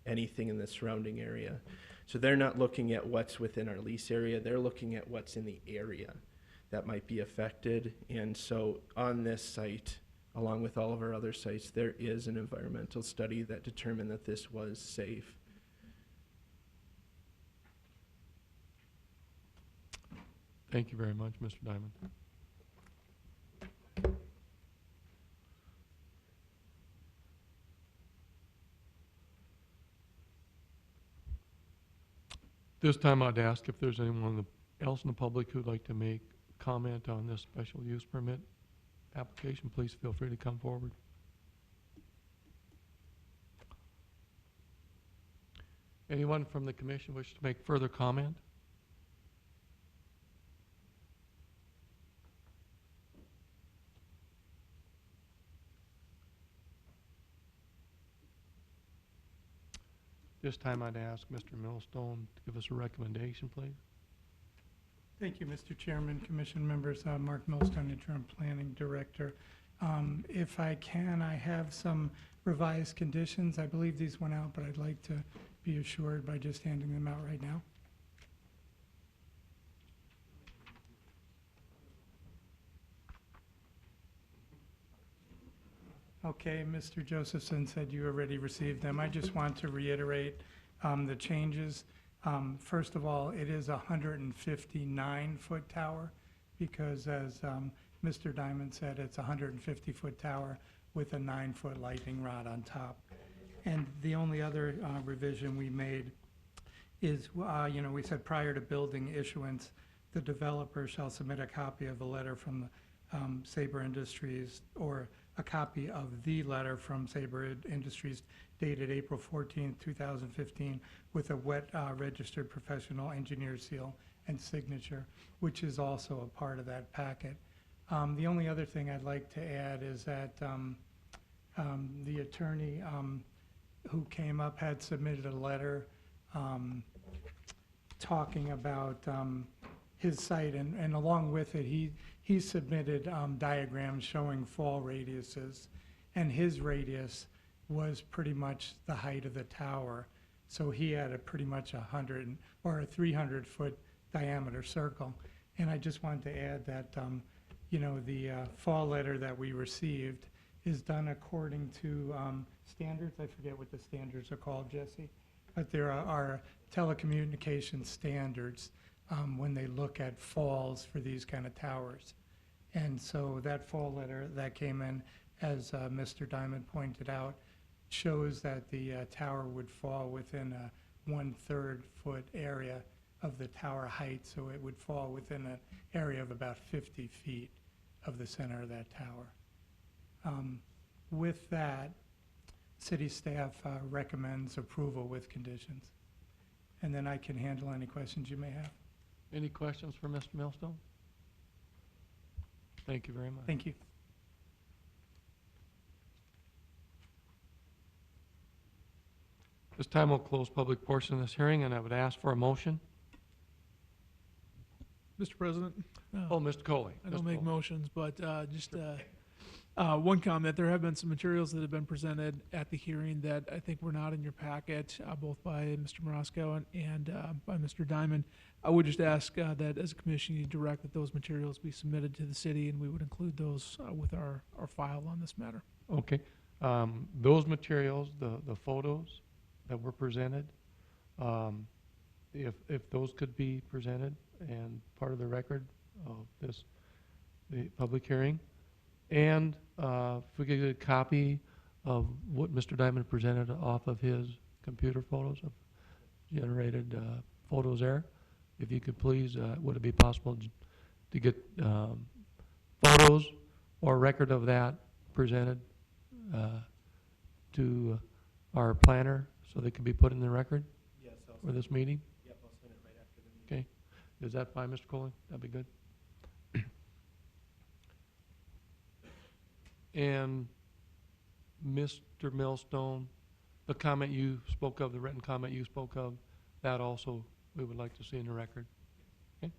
anything in the surrounding area. So they're not looking at what's within our lease area, they're looking at what's in the area that might be affected. And so on this site, along with all of our other sites, there is an environmental study that determined that this was safe. Thank you very much, Mr. Diamond. This time I'd ask if there's anyone else in the public who'd like to make comment on this special use permit application. Please feel free to come forward. Anyone from the commission wish to make further comment? This time I'd ask Mr. Millstone to give us a recommendation, please. Thank you, Mr. Chairman, Commission members. Mark Millstone, Interim Planning Director. If I can, I have some revised conditions. I believe these went out, but I'd like to be assured by just handing them out right now. Okay, Mr. Josephson said you already received them. I just want to reiterate the changes. First of all, it is a 159-foot tower because, as Mr. Diamond said, it's a 150-foot tower with a 9-foot lightning rod on top. And the only other revision we made is, we said prior to building issuance, the developer shall submit a copy of the letter from Sabre Industries, or a copy of the letter from Sabre Industries dated April 14, 2015, with a wet registered professional engineer seal and signature, which is also a part of that packet. The only other thing I'd like to add is that the attorney who came up had submitted a letter talking about his site, and along with it, he submitted diagrams showing fall radiuses, and his radius was pretty much the height of the tower. So he had a pretty much 100 or a 300-foot diameter circle. And I just wanted to add that, the fall letter that we received is done according to standards. I forget what the standards are called, Jesse, but there are telecommunication standards when they look at falls for these kind of towers. And so that fall letter that came in, as Mr. Diamond pointed out, shows that the tower would fall within a 1/3 foot area of the tower height, so it would fall within an area of about 50 feet of the center of that tower. With that, city staff recommends approval with conditions. And then I can handle any questions you may have. Any questions for Mr. Millstone? Thank you very much. Thank you. This time we'll close public portion of this hearing, and I would ask for a motion. Mr. President? Oh, Mr. Coley. I don't Mr. make Coley. motions, but just one comment. There have been some materials that have been presented at the hearing that I think were not in your packet, both by Mr. Morosco and by Mr. Diamond. I would just ask that as a commission, you direct that those materials be submitted to the city, and we would include those with our file on this matter. Okay. Those materials, the photos that were presented, if those could be presented and part of the record of the public hearing, and if we could get a copy of what Mr. Diamond presented off of his computer photos of generated photos there, if you could please, would it be possible to get photos or a record of that presented to our planner so they can be put in the record? Yes, for this meeting? Yep, I'll send it right after the meeting. Okay. Is that fine, Mr. Coley? That'd be good. And Mr. Millstone, the comment you spoke of, the written comment you spoke of, that also we would like to see in the record. Okay?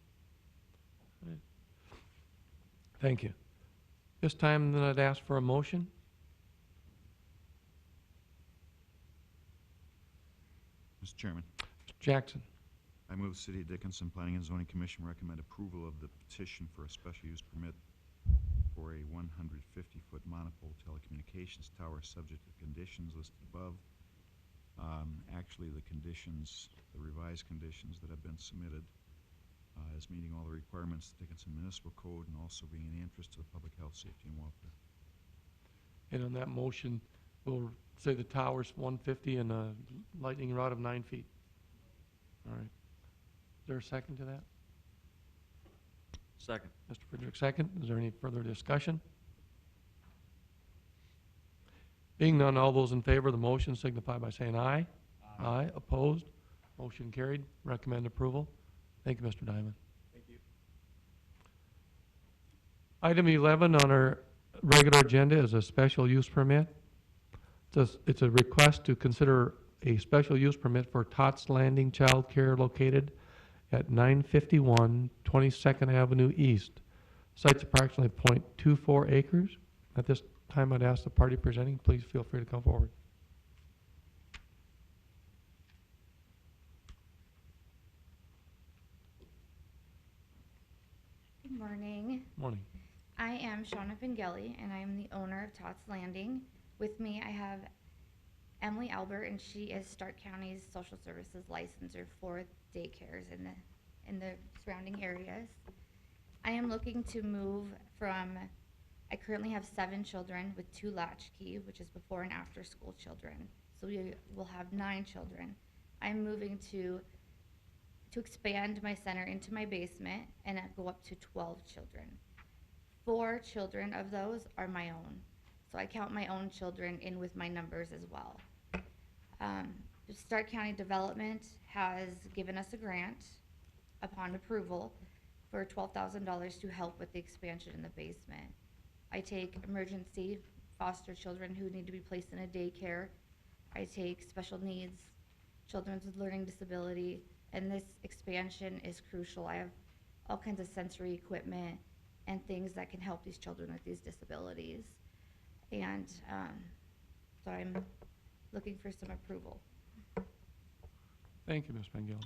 All right. Thank you. This time then I'd ask for a motion. Mr. Chairman, Mr. Jackson. I move the City of Dickinson Planning and Zoning Commission recommend approval of the petition for a special use permit for a 150-foot monopole telecommunications tower subject to conditions listed above. Actually, the conditions, the revised conditions that have been submitted as meeting all the requirements of the Dickinson Municipal Code and also being in the interest of the public health, safety, and welfare. And on that motion, we'll say the tower's 150 and a lightning rod of 9 feet. All right. Is there a second to that? Second. Mr. Frederick, second. Is there any further discussion? Being none, all those in favor of the motion signify by saying aye. Aye. Opposed? Motion carried. Recommend approval. Thank you, Mr. Diamond. Thank you. Item 11 on our regular agenda is a special use permit. It's a request to consider a special use permit for Tots Landing Child Care located at 951 22nd Avenue East. Site's approximately .24 acres. At this time, I'd ask the party presenting, please feel free to come forward. Good morning. Morning. I am Shauna Pengelly, and I am the owner of Tots Landing. With me, I have Emily Albert, and she is Stark County's social services licensor for daycares in the surrounding areas. I am looking to move from, I currently have 7 children with 2 latchkey, which is before and after school children. So we will have 9 children. I'm moving to expand my center into my basement and go up to 12 children. 4 children of those are my own. So I count my own children in with my numbers as well. The Stark County Development has given us a grant upon approval for $12,000 to help with the expansion in the basement. I take emergency foster children who need to be placed in a daycare. I take special needs, children with learning disability, and this expansion is crucial. I have all kinds of sensory equipment and things that can help these children with these disabilities. And so I'm looking for some approval. Thank you, Ms. Pengelly.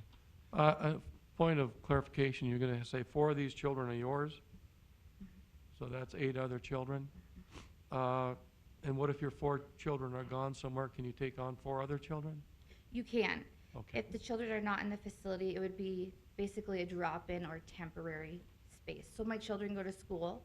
A point of clarification, you're going to say 4 of these children are yours? So that's 8 other children? And what if your 4 children are gone somewhere? Can you take on 4 other children? You can. Okay. If the children are not in the facility, it would be basically a drop-in or temporary space. So my children go to school.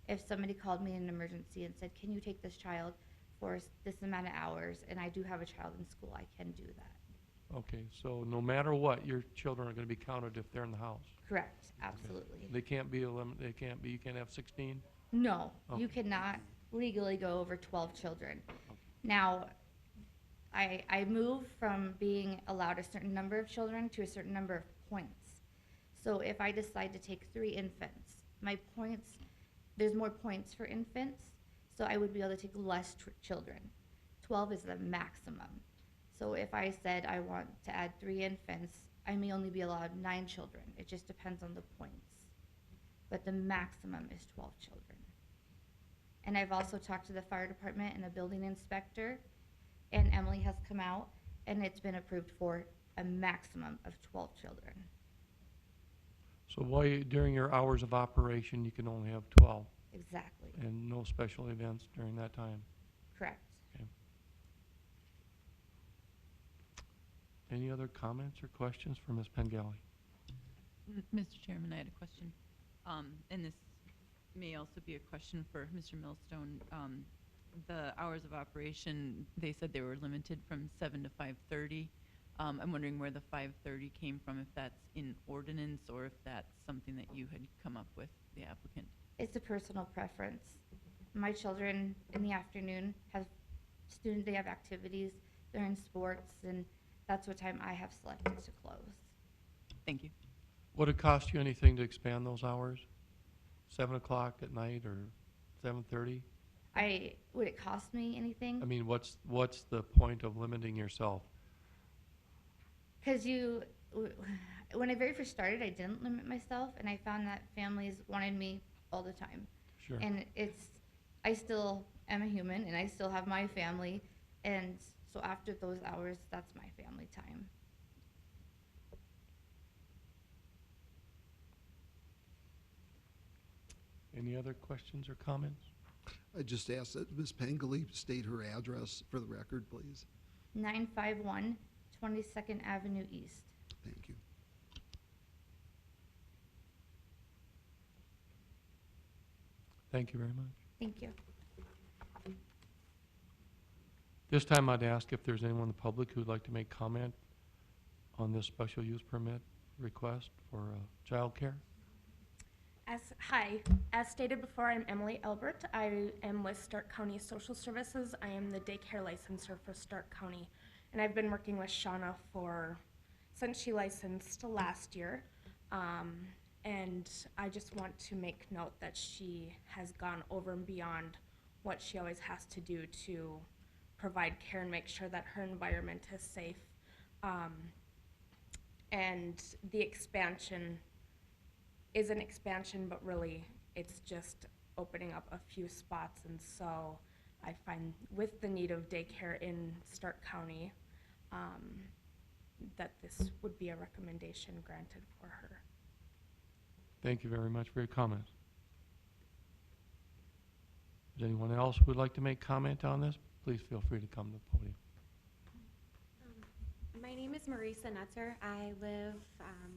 If somebody called me in an emergency and said, can you take this child for this amount of hours, and I do have a child in school, I can do that. Okay, so no matter what, your children are going to be counted if they're in the house? Correct, absolutely. They can't be, you can't have 16? No, Okay. you cannot legally go over 12 children. Now, I move from being allowed a certain number of children to a certain number of points. So if I decide to take 3 infants, my points, there's more points for infants, so I would be able to take less children. 12 is the maximum. So if I said I want to add 3 infants, I may only be allowed 9 children. It just depends on the points. But the maximum is 12 children. And I've also talked to the fire department and the building inspector, and Emily has come out, and it's been approved for a maximum of 12 children. So why, during your hours of operation, you can only have 12? Exactly. And no special events during that time? Correct. Okay. Any other comments or questions for Ms. Pengelly? Mr. Chairman, I had a question. And this may also be a question for Mr. Millstone. The hours of operation, they said they were limited from 7 to 5:30. I'm wondering where the 5:30 came from, if that's in ordinance or if that's something that you had come up with, the applicant. It's a personal preference. My children in the afternoon have they have activities, they're in sports, and that's what time I have selected to close. Thank you. Would it cost you anything to expand those hours? 7 o'clock at night or 7:30? Would it cost me anything? I mean, what's the point of limiting yourself? Because when I very first started, I didn't limit myself, and I found that families wanted me all the time. Sure. And I still am a human, and I still have my family, and so after those hours, that's my family time. Any other questions or comments? I just ask that Ms. Pengelly state her address for the record, please. 951 22nd Avenue East. Thank you. Thank you very much. Thank you. This time I'd ask if there's anyone in the public who'd like to make comment on this special use permit request for childcare. Hi, as stated before, I'm Emily Elbert. I am with Stark County Social Services. I am the daycare licensor for Stark County, and I've been working with Shauna since she licensed last year. And I just want to make note that she has gone over and beyond what she always has to do to provide care and make sure that her environment is safe. And the expansion is an expansion, but really it's just opening up a few spots. And so I find with the need of daycare in Stark County, that this would be a recommendation granted for her. Thank you very much for your comments. Is anyone else who would like to make comment on this? Please feel free to come to the podium. My name is Marisa Netzer. I live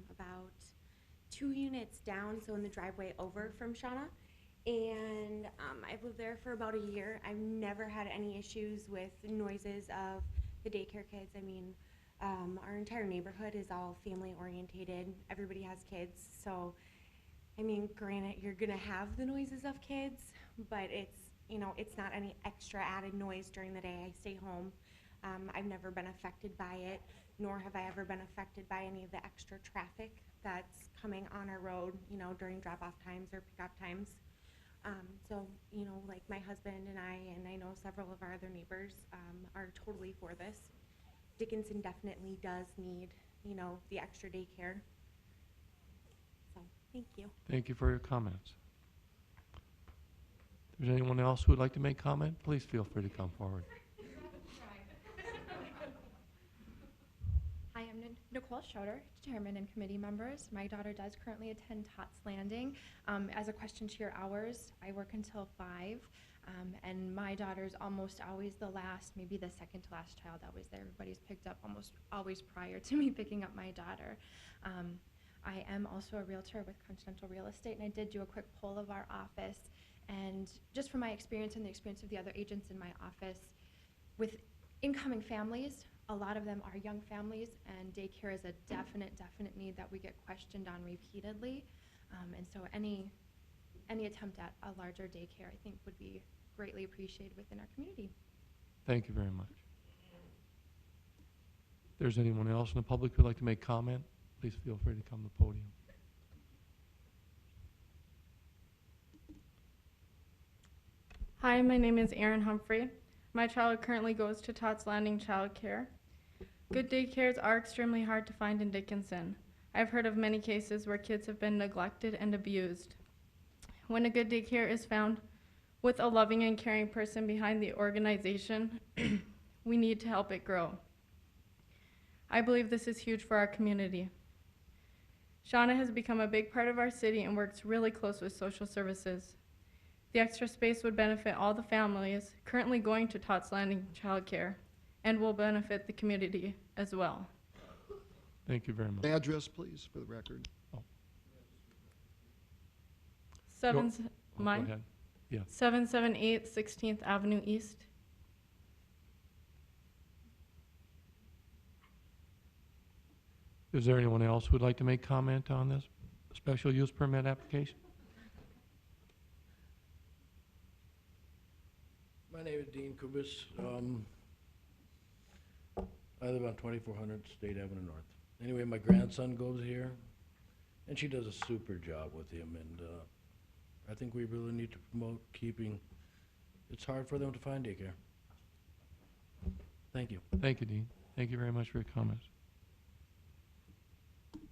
about 2 units down, so in the driveway over from Shauna. And I've lived there for about a year. I've never had any issues with noises of the daycare kids. I mean, our entire neighborhood is all family orientated. Everybody has kids, so I mean, granted, you're gonna have the noises of kids, but it's, you know, it's not any extra added noise during the day. I stay home. I've never been affected by it, nor have I ever been affected by any of the extra traffic that's coming on our road, you know, during drop-off times or pick-up times. So, you know, like my husband and I know several of our other neighbors are totally for this. Dickinson definitely does need, you know, the extra daycare. So, thank you. Thank you for your comments. If there's anyone else who would like to make comment, please feel free to come forward. Hi, I'm Nicole Schroeder, Chairman and committee members. My daughter does currently attend Tots Landing. As a question to your hours, I work until 5, and my daughter's almost always the last, maybe the second to last child always there. Everybody's picked up almost always prior to me picking up my daughter. I am also a realtor with Continental Real Estate, and I did do a quick poll of our office. And just from my experience and the experience of the other agents in my office, with incoming families, a lot of them are young families, and daycare is a definite need that we get questioned on repeatedly. And so any attempt at a larger daycare, I think, would be greatly appreciated within our community. Thank you very much. If there's anyone else in the public who'd like to make comment, please feel free to come to the podium. Hi, my name is Erin Humphrey. My child currently goes to Tots Landing Child Care. Good daycares are extremely hard to find in Dickinson. I've heard of many cases where kids have been neglected and abused. When a good daycare is found with a loving and caring person behind the organization, we need to help it grow. I believe this is huge for our community. Shauna has become a big part of our city and works really close with social services. The extra space would benefit all the families currently going to Tots Landing Child Care and will benefit the community as well. Thank you very much. Address, please, for the record. Go Mine? ahead. Yeah. 778 16th Avenue East. Is there anyone else who'd like to make comment on this special use permit application? My name is Dean Kubis. I live on 2400 State Avenue North. Anyway, my grandson goes here, and she does a super job with him, and I think we really need to promote keeping, it's hard for them to find daycare. Thank you. Thank you, Dean. Thank you very much for your comments. If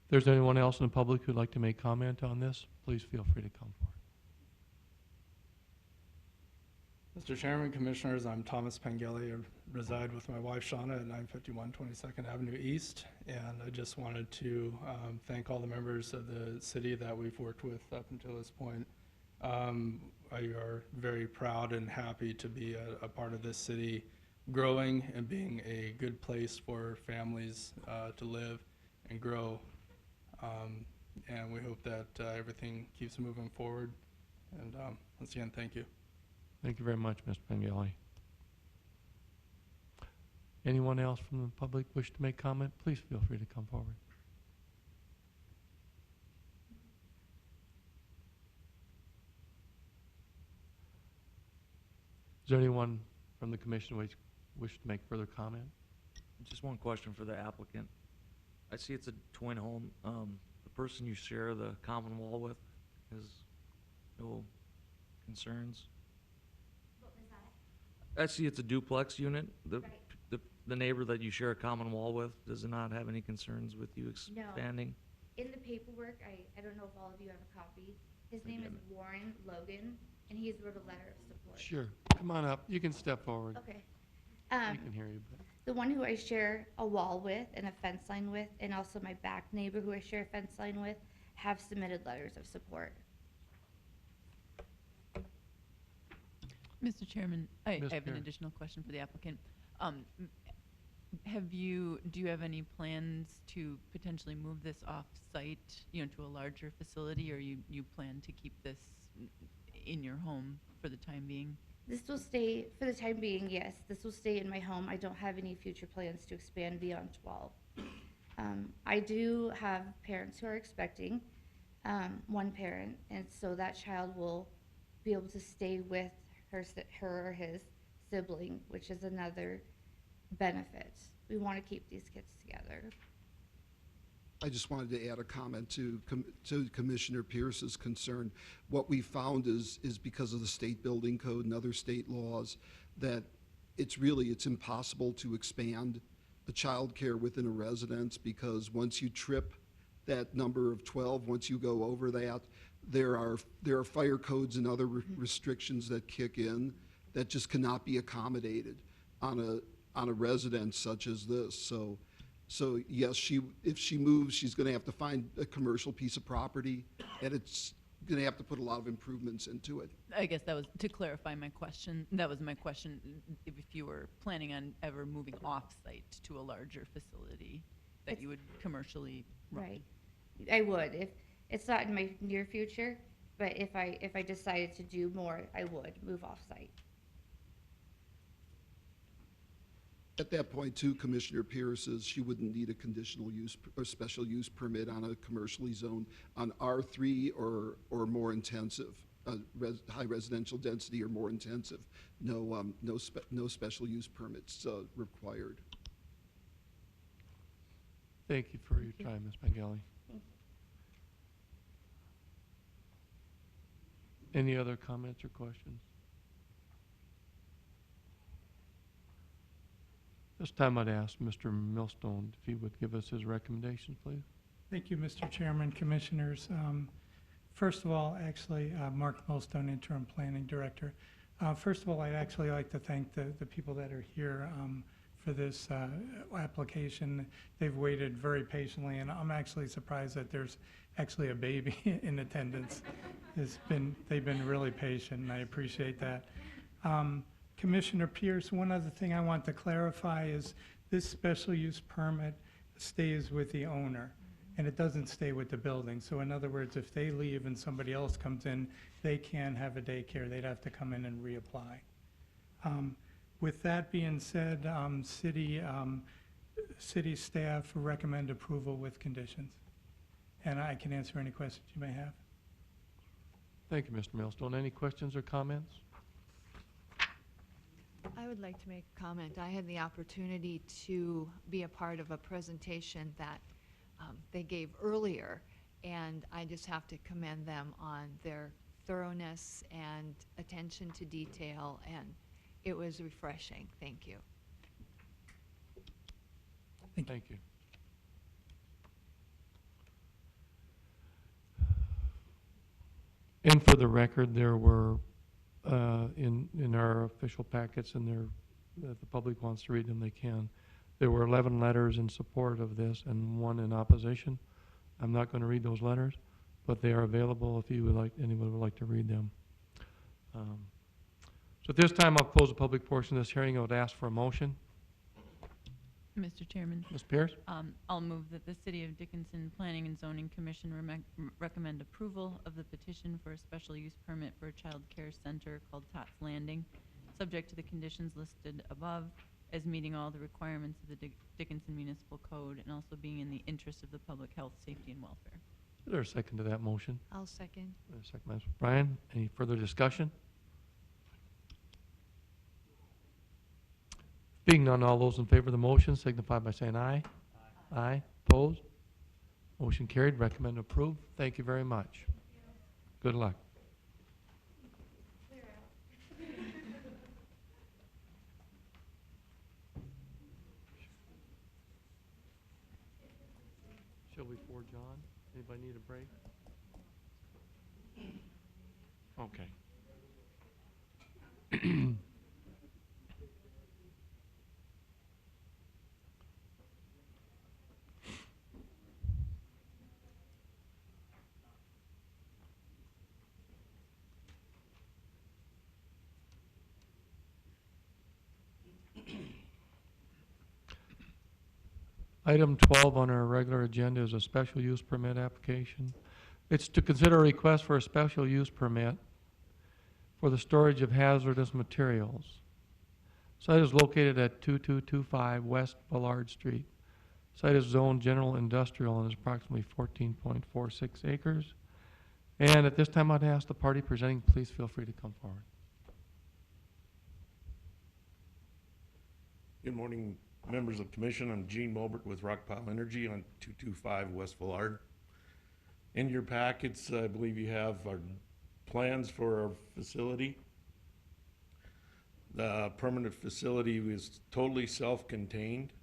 there's anyone else in the public who'd like to make comment on this, please feel free to come forward. Mr. Chairman, Commissioners, I'm Thomas Pengelly. I reside with my wife Shauna at 951 22nd Avenue East, and I just wanted to thank all the members of the city that we've worked with up until this point. We are very proud and happy to be a part of this city growing and being a good place for families to live and grow. And we hope that everything keeps moving forward. And once again, thank you. Thank you very much, Mr. Pengelly. Anyone else from the public wish to make comment? Please feel free to come forward. Is there anyone from the commission who wish to make further comment? Just one question for the applicant. I see it's a twin home. The person you share the common wall with has no concerns? What was that? I see it's a duplex unit. The neighbor that you share a common wall with, does it not have any concerns with you expanding? In the paperwork, I don't know if all of you have a copy. His name is Warren Logan, and he's wrote a letter of support. Sure. Come on up. You can step forward. Okay. We can hear you. But The one who I share a wall with and a fence line with, and also my back neighbor who I share a fence line with, have submitted letters of support. Mr. Chairman, I Ms. have an Perry. additional question for the applicant. Do you have any plans to potentially move this off-site, to a larger facility, or you plan to keep this in your home for the time being? This will stay, for the time being, yes, this will stay in my home. I don't have any future plans to expand beyond 12. I do have parents who are expecting, one parent, and so that child will be able to stay with her or his sibling, which is another benefit. We want to keep these kids together. I just wanted to add a comment to Commissioner Pierce's concern. What we found is because of the state building code and other state laws, that it's impossible to expand a child care within a residence, because once you trip that number of 12, once you go over that, there are fire codes and other restrictions that kick in that just cannot be accommodated on a residence such as this. So yes, if she moves, she's going to have to find a commercial piece of property, and it's going to have to put a lot of improvements into it. I guess that was to clarify my question. That was my question, if you were planning on ever moving off-site to a larger facility that you would commercially run. Right. I would. If it's not in my near future, but if I decided to do more, I would move off-site. At that point, too, Commissioner Pierce says she wouldn't need a conditional use or special use permit on a commercially zoned, on R3 or more intensive high residential density or more intensive. No special use permits required. Thank you for your time, Ms. Bengali. Any other comments or questions? This time I'd ask Mr. Millstone if he would give us his recommendations, please. Thank you, Mr. Chairman, Commissioners. First of all, actually, Mark Millstone, Interim Planning Director. First of all, I'd actually like to thank the people that are here for this application. They've waited very patiently, and I'm actually surprised that there's actually a baby in attendance. They've been really patient, and I appreciate that. Commissioner Pierce, one other thing I want to clarify is this special use permit stays with the owner, and it doesn't stay with the building. So in other words, if they leave and somebody else comes in, they can't have a daycare. They'd have to come in and reapply. With that being said, city staff recommend approval with conditions. And I can answer any questions you may have. Thank you, Mr. Millstone. Any questions or comments? I would like to make a comment. I had the opportunity to be a part of a presentation that they gave earlier, and I just have to commend them on their thoroughness and attention to detail, and it was refreshing. Thank you. Thank you. And for the record, there were in our official packets, and if the public wants to read them, they can. There were 11 letters in support of this and 1 in opposition. I'm not going to read those letters, but they are available if anyone would like to read them. So at this time, I'll close the public portion of this hearing. I would ask for a motion. Mr. Chairman. Ms. Pierce? I'll move that the City of Dickinson Planning and Zoning Commission recommend approval of the petition for a special use permit for a child care center called Tots Landing, subject to the conditions listed above, as meeting all the requirements of the Dickinson Municipal Code and also being in the interest of the public health, safety, and welfare. Is there a second to that motion? I'll second. A second by Mr. Bryan. Any further discussion? Being none, all those in favor of the motion signify by saying aye. Aye. Aye. Opposed? Motion carried. Recommend approved. Thank you very much. Good luck. Shall we forward John? Anybody need a break? Okay. Item 12 on our regular agenda is a special use permit application. It's to consider a request for a special use permit for the storage of hazardous materials. Site is located at 2225 West Ballard Street. Site is zoned general industrial and is approximately 14.46 acres. And at this time, I'd ask the party presenting, please feel free to come forward. Good morning, members of the commission. I'm Gene Mulbert with Rockpile Energy on 225 West Villard. In your packets, I believe you have our plans for our facility. The permanent facility is totally self-contained.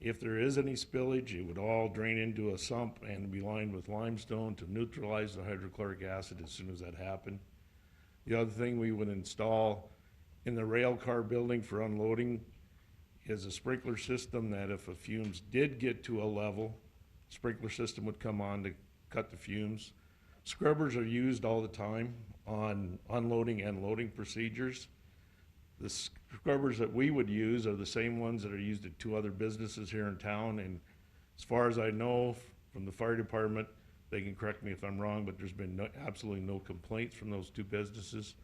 If there is any spillage, it would all drain into a sump and be lined with limestone to neutralize the hydrochloric acid as soon as that happened. The other thing we would install in the rail car building for unloading is a sprinkler system that if the fumes did get to a level, sprinkler system would come on to cut the fumes. Scrubbers are used all the time on unloading and loading procedures. The scrubbers that we would use are the same ones that are used at 2 other businesses here in town, and as far as I know from the fire department, they can correct me if I'm wrong, but there's been absolutely no complaints from those 2 businesses.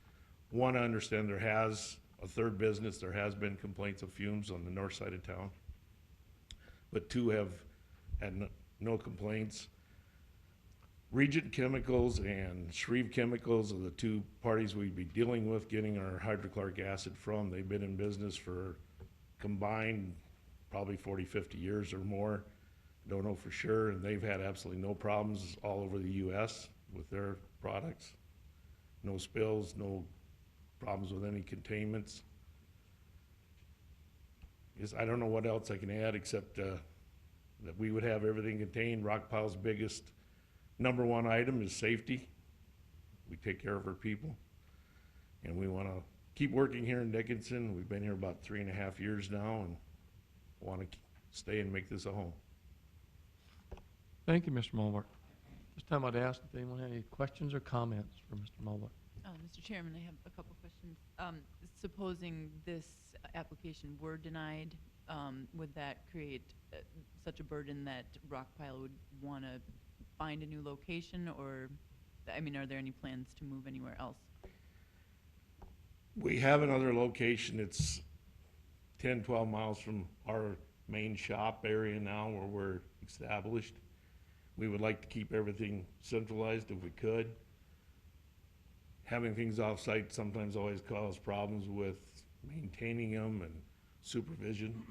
One, I understand there has a 3rd business, there has been complaints of fumes on the north side of town, but 2 have had no complaints. Regent Chemicals and Shreve Chemicals are the two parties we'd be dealing with getting our hydrochloric acid from. They've been in business for combined probably 40, 50 years or more. Don't know for sure, and they've had absolutely no problems all over the US with their products. No spills, no problems with any containments. I don't know what else I can add except that we would have everything contained. Rockpile's biggest #1 item is safety. We take care of our people, and we want to keep working here in Dickinson. We've been here about 3.5 years now, and want to stay and make this a home. Thank you, Mr. Mulbert. This time I'd ask if anyone had any questions or comments for Mr. Mulbert. Mr. Chairman, I have a couple questions. Supposing this application were denied, would that create such a burden that Rockpile would want to find a new location, or, I mean, are there any plans to move anywhere else? We have another location. It's 10, 12 miles from our main shop area now where we're established. We would like to keep everything centralized if we could. Having things off-site sometimes always cause problems with maintaining them and supervision.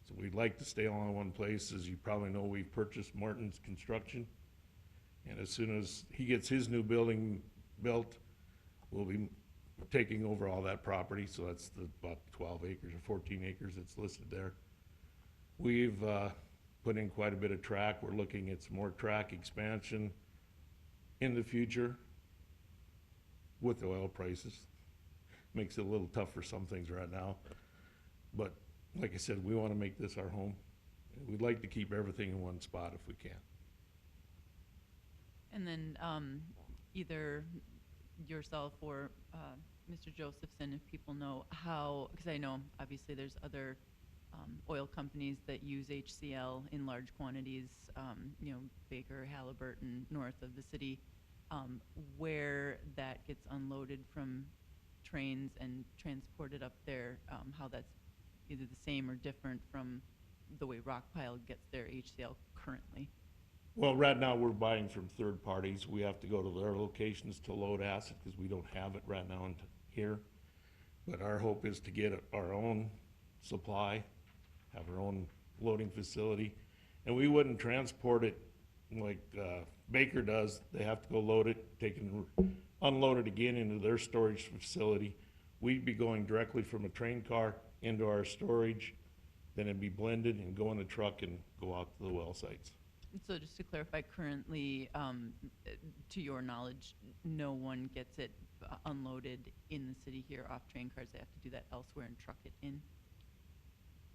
So we'd like to stay all in one place. As you probably know, we've purchased Martin's Construction. And as soon as he gets his new building built, we'll be taking over all that property. So that's about 12 acres or 14 acres that's listed there. We've put in quite a bit of track. We're looking at some more track expansion in the future with the oil prices. Makes it a little tough for some things right now. But like I said, we want to make this our home. We'd like to keep everything in one spot if we can. And then either yourself or Mr. Josephson, if people know how, because I know obviously there's other oil companies that use HCl in large quantities, you know, Baker, Halliburton, north of the city, where that gets unloaded from trains and transported up there, how that's either the same or different from the way Rockpile gets their HCl currently. Well, right now we're buying from third parties. We have to go to their locations to load acid because we don't have it right now here. But our hope is to get our own supply, have our own loading facility. And we wouldn't transport it like Baker does. They have to go load it, take and unload it again into their storage facility. We'd be going directly from a train car into our storage, then it'd be blended and go in the truck and go out to the well sites. So just to clarify, currently, to your knowledge, no one gets it unloaded in the city here off train cars. They have to do that elsewhere and truck it in?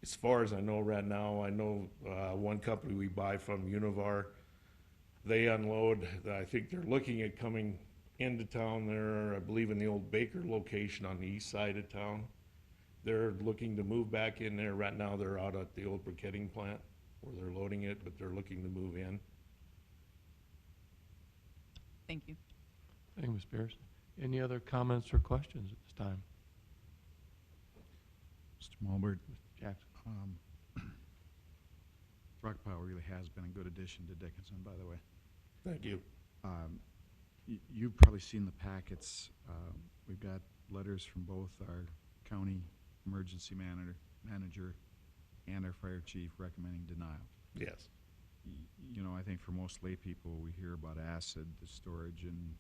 As far as I know right now, I know one company we buy from, Univar, they unload. I think they're looking at coming into town there, I believe in the old Baker location on the east side of town. They're looking to move back in there. Right now they're out at the old briquetting plant where they're loading it, but they're looking to move in. Thank you. Thank you, Ms. Pierce. Any other comments or questions at this time? Mr. Mulbert, Mr. Jackson. Rockpile really has been a good addition to Dickinson, by the way. Thank you. You've probably seen the packets. We've got letters from both our county emergency manager and our fire chief recommending denial. Yes. You know, I think for most lay people, we hear about acid, the storage, and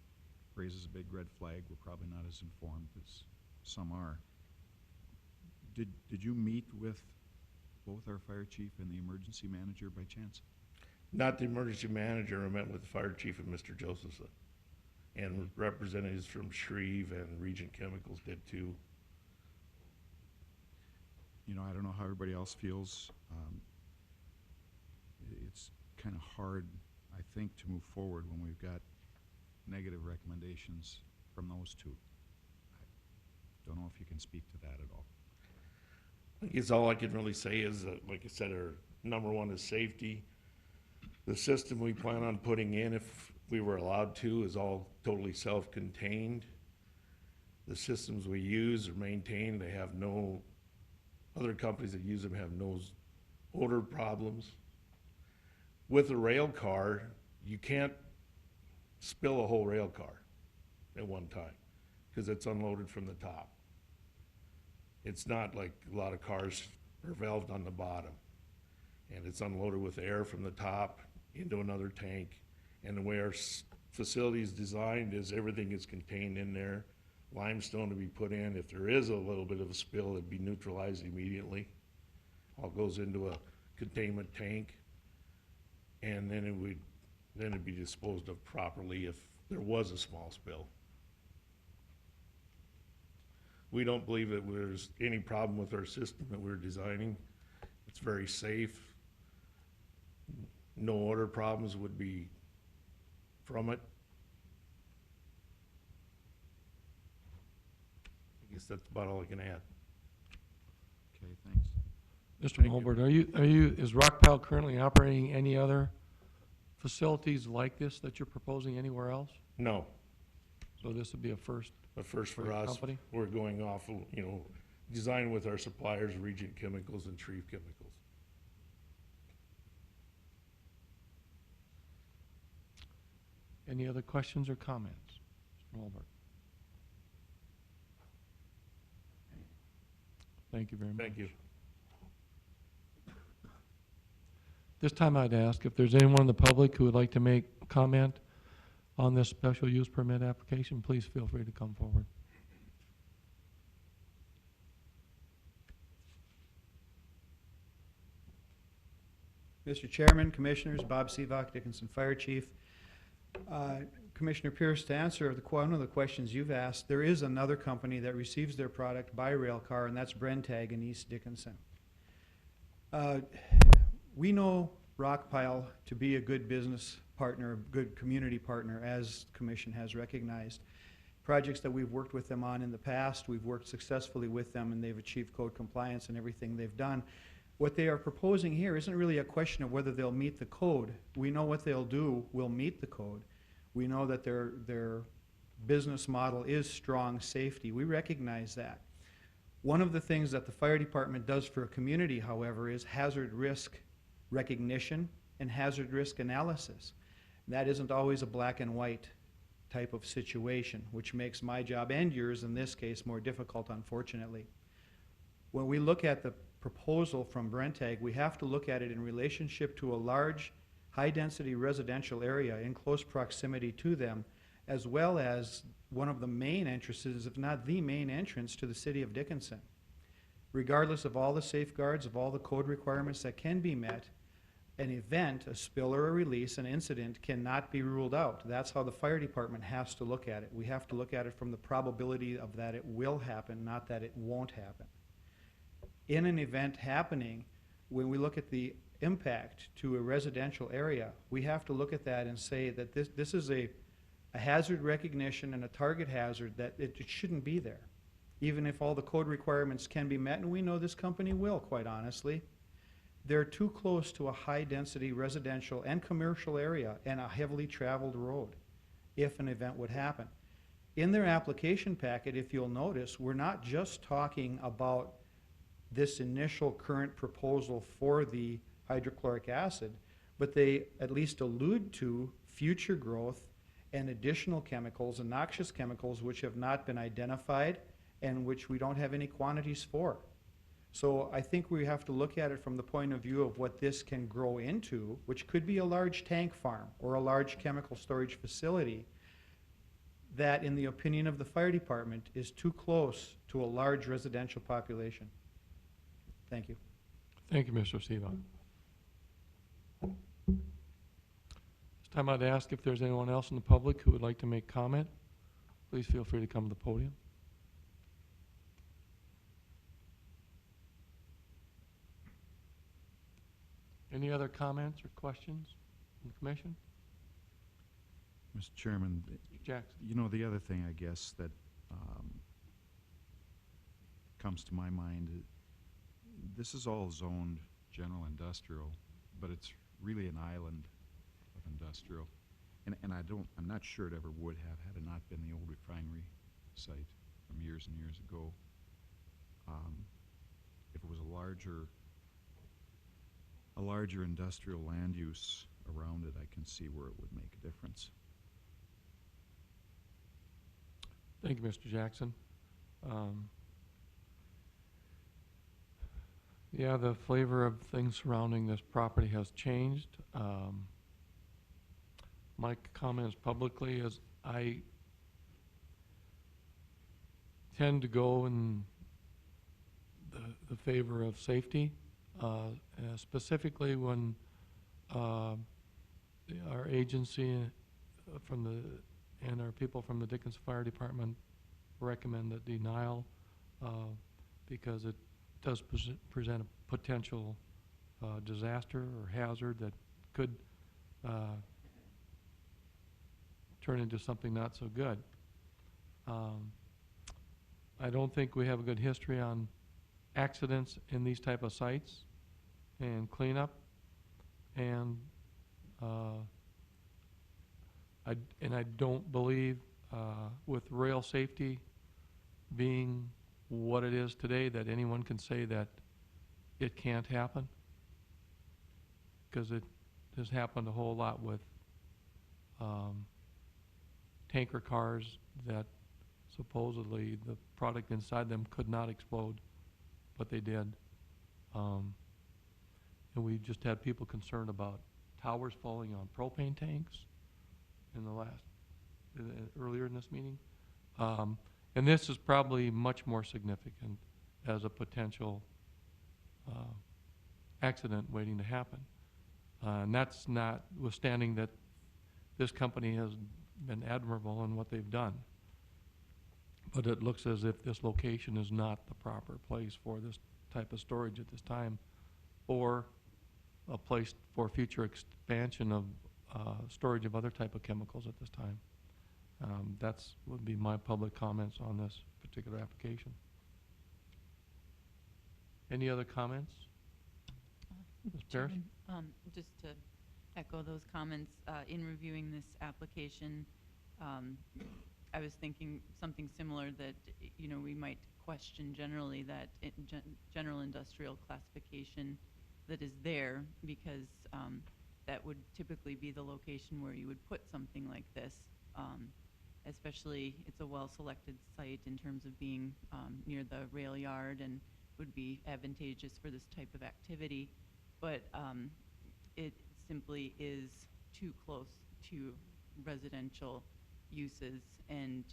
raises a big red flag. We're probably not as informed as some are. Did you meet with both our fire chief and the emergency manager by chance? Not the emergency manager. I met with the fire chief and Mr. Josephson. And representatives from Shreve and Regent Chemicals did too. You know, I don't know how everybody else feels. It's kind of hard, I think, to move forward when we've got negative recommendations from those two. I don't know if you can speak to that at all. I guess all I can really say is that, like I said, our #1 is safety. The system we plan on putting in, if we were allowed to, is all totally self-contained. The systems we use are maintained. They have no, other companies that use them have no odor problems. With a rail car, you can't spill a whole rail car at one time, because it's unloaded from the top. It's not like a lot of cars are valved on the bottom, and it's unloaded with air from the top into another tank. And the way our facility is designed is everything is contained in there. Limestone to be put in. If there is a little bit of a spill, it'd be neutralized immediately. All goes into a containment tank, and then it'd be disposed of properly if there was a small spill. We don't believe that there's any problem with our system that we're designing. It's very safe. No other problems would be from it. I guess that's about all I can add. Okay, thanks. Mr. Mulbert, is Rockpile currently operating any other facilities like this that you're proposing anywhere else? No. So this would be a first? A first for for your us. company? We're going off, design with our suppliers, Regent Chemicals and Shreve Chemicals. Any other questions or comments? Mr. Mulbert? Thank you very much. Thank you. This time I'd ask if there's anyone in the public who would like to make comment on this special use permit application, please feel free to come forward. Mr. Chairman, Commissioners, Bob Sevak, Dickinson Fire Chief. Commissioner Pierce, to answer one of the questions you've asked, there is another company that receives their product by rail car, and that's Brenntag in East Dickinson. We know Rockpile to be a good business partner, a good community partner, as the Commission has recognized. Projects that we've worked with them on in the past, we've worked successfully with them, and they've achieved code compliance in everything they've done. What they are proposing here isn't really a question of whether they'll meet the code. We know what they'll do will meet the code. We know that their business model is strong safety. We recognize that. One of the things that the fire department does for a community, however, is hazard risk recognition and hazard risk analysis. That isn't always a black and white type of situation, which makes my job and yours in this case more difficult, unfortunately. When we look at the proposal from Brenntag, we have to look at it in relationship to a large, high-density residential area in close proximity to them, as well as one of the main entrances, if not the main entrance, to the city of Dickinson. Regardless of all the safeguards, of all the code requirements that can be met, an event, a spill or a release, an incident cannot be ruled out. That's how the fire department has to look at it. We have to look at it from the probability of that it will happen, not that it won't happen. In an event happening, when we look at the impact to a residential area, we have to look at that and say that this is a hazard recognition and a target hazard that it shouldn't be there. Even if all the code requirements can be met, and we know this company will, quite honestly, they're too close to a high-density residential and commercial area and a heavily traveled road if an event would happen. In their application packet, if you'll notice, we're not just talking about this initial current proposal for the hydrochloric acid, but they at least allude to future growth and additional chemicals and noxious chemicals which have not been identified and which we don't have any quantities for. So I think we have to look at it from the point of view of what this can grow into, which could be a large tank farm or a large chemical storage facility that, in the opinion of the fire department, is too close to a large residential population. Thank you. Thank you, Mr. Sevon. This time I'd ask if there's anyone else in the public who would like to make comment. Please feel free to come to the podium. Any other comments or questions from the commission? Mr. Chairman, Jackson. you know, the other thing, I guess, that comes to my mind, this is all zoned general industrial, but it's really an island of industrial. And I'm not sure it ever would have had it not been the old refinery site from years and years ago. If it was a larger industrial land use around it, I can see where it would make a difference. Thank you, Mr. Jackson. Yeah, the flavor of things surrounding this property has changed. My comments publicly is I tend to go in the favor of safety, specifically when our agency and our people from the Dickens Fire Department recommend the denial because it does present a potential disaster or hazard that could turn into something not so good. I don't think we have a good history on accidents in these type of sites and cleanup, and I don't believe with rail safety being what it is today that anyone can say that it can't happen, because it has happened a whole lot with tanker cars that supposedly the product inside them could not explode, but they did. And we just had people concerned about towers falling on propane tanks in the earlier in this meeting. And this is probably much more significant as a potential accident waiting to happen. And that's notwithstanding that this company has been admirable in what they've done. But it looks as if this location is not the proper place for this type of storage at this time, or a place for future expansion of storage of other type of chemicals at this time. That's would be my public comments on this particular application. Any other comments? Ms. Parrish? Chairman, just to echo those comments, in reviewing this application, I was thinking something similar that, you know, we might question generally that general industrial classification that is there, because that would typically be the location where you would put something like this. Especially, it's a well-selected site in terms of being near the rail yard and would be advantageous for this type of activity. But it simply is too close to residential uses, and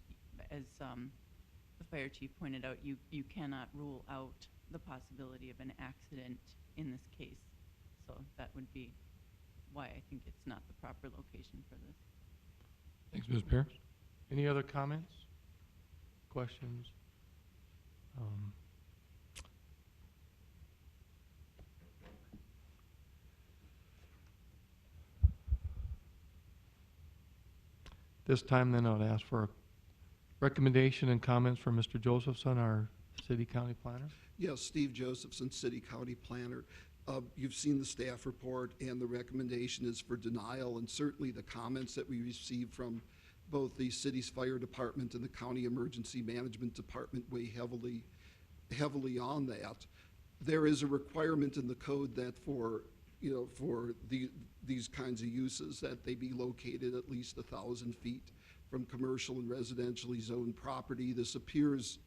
as the fire chief pointed out, you cannot rule out the possibility of an accident in this case. So that would be why I think it's not the proper location for this. Thanks, Ms. Pierce. Any other comments, questions? This time then I would ask for a recommendation and comments from Mr. Josephson, our city county planner. Yes, Steve Josephson, City County Planner. You've seen the staff report, and the recommendation is for denial, and certainly the comments that we received from both the city's fire department and the county emergency management department weigh heavily on that. There is a requirement in the code that for these kinds of uses that they be located at least 1,000 feet from commercial and residentially zoned property. This appears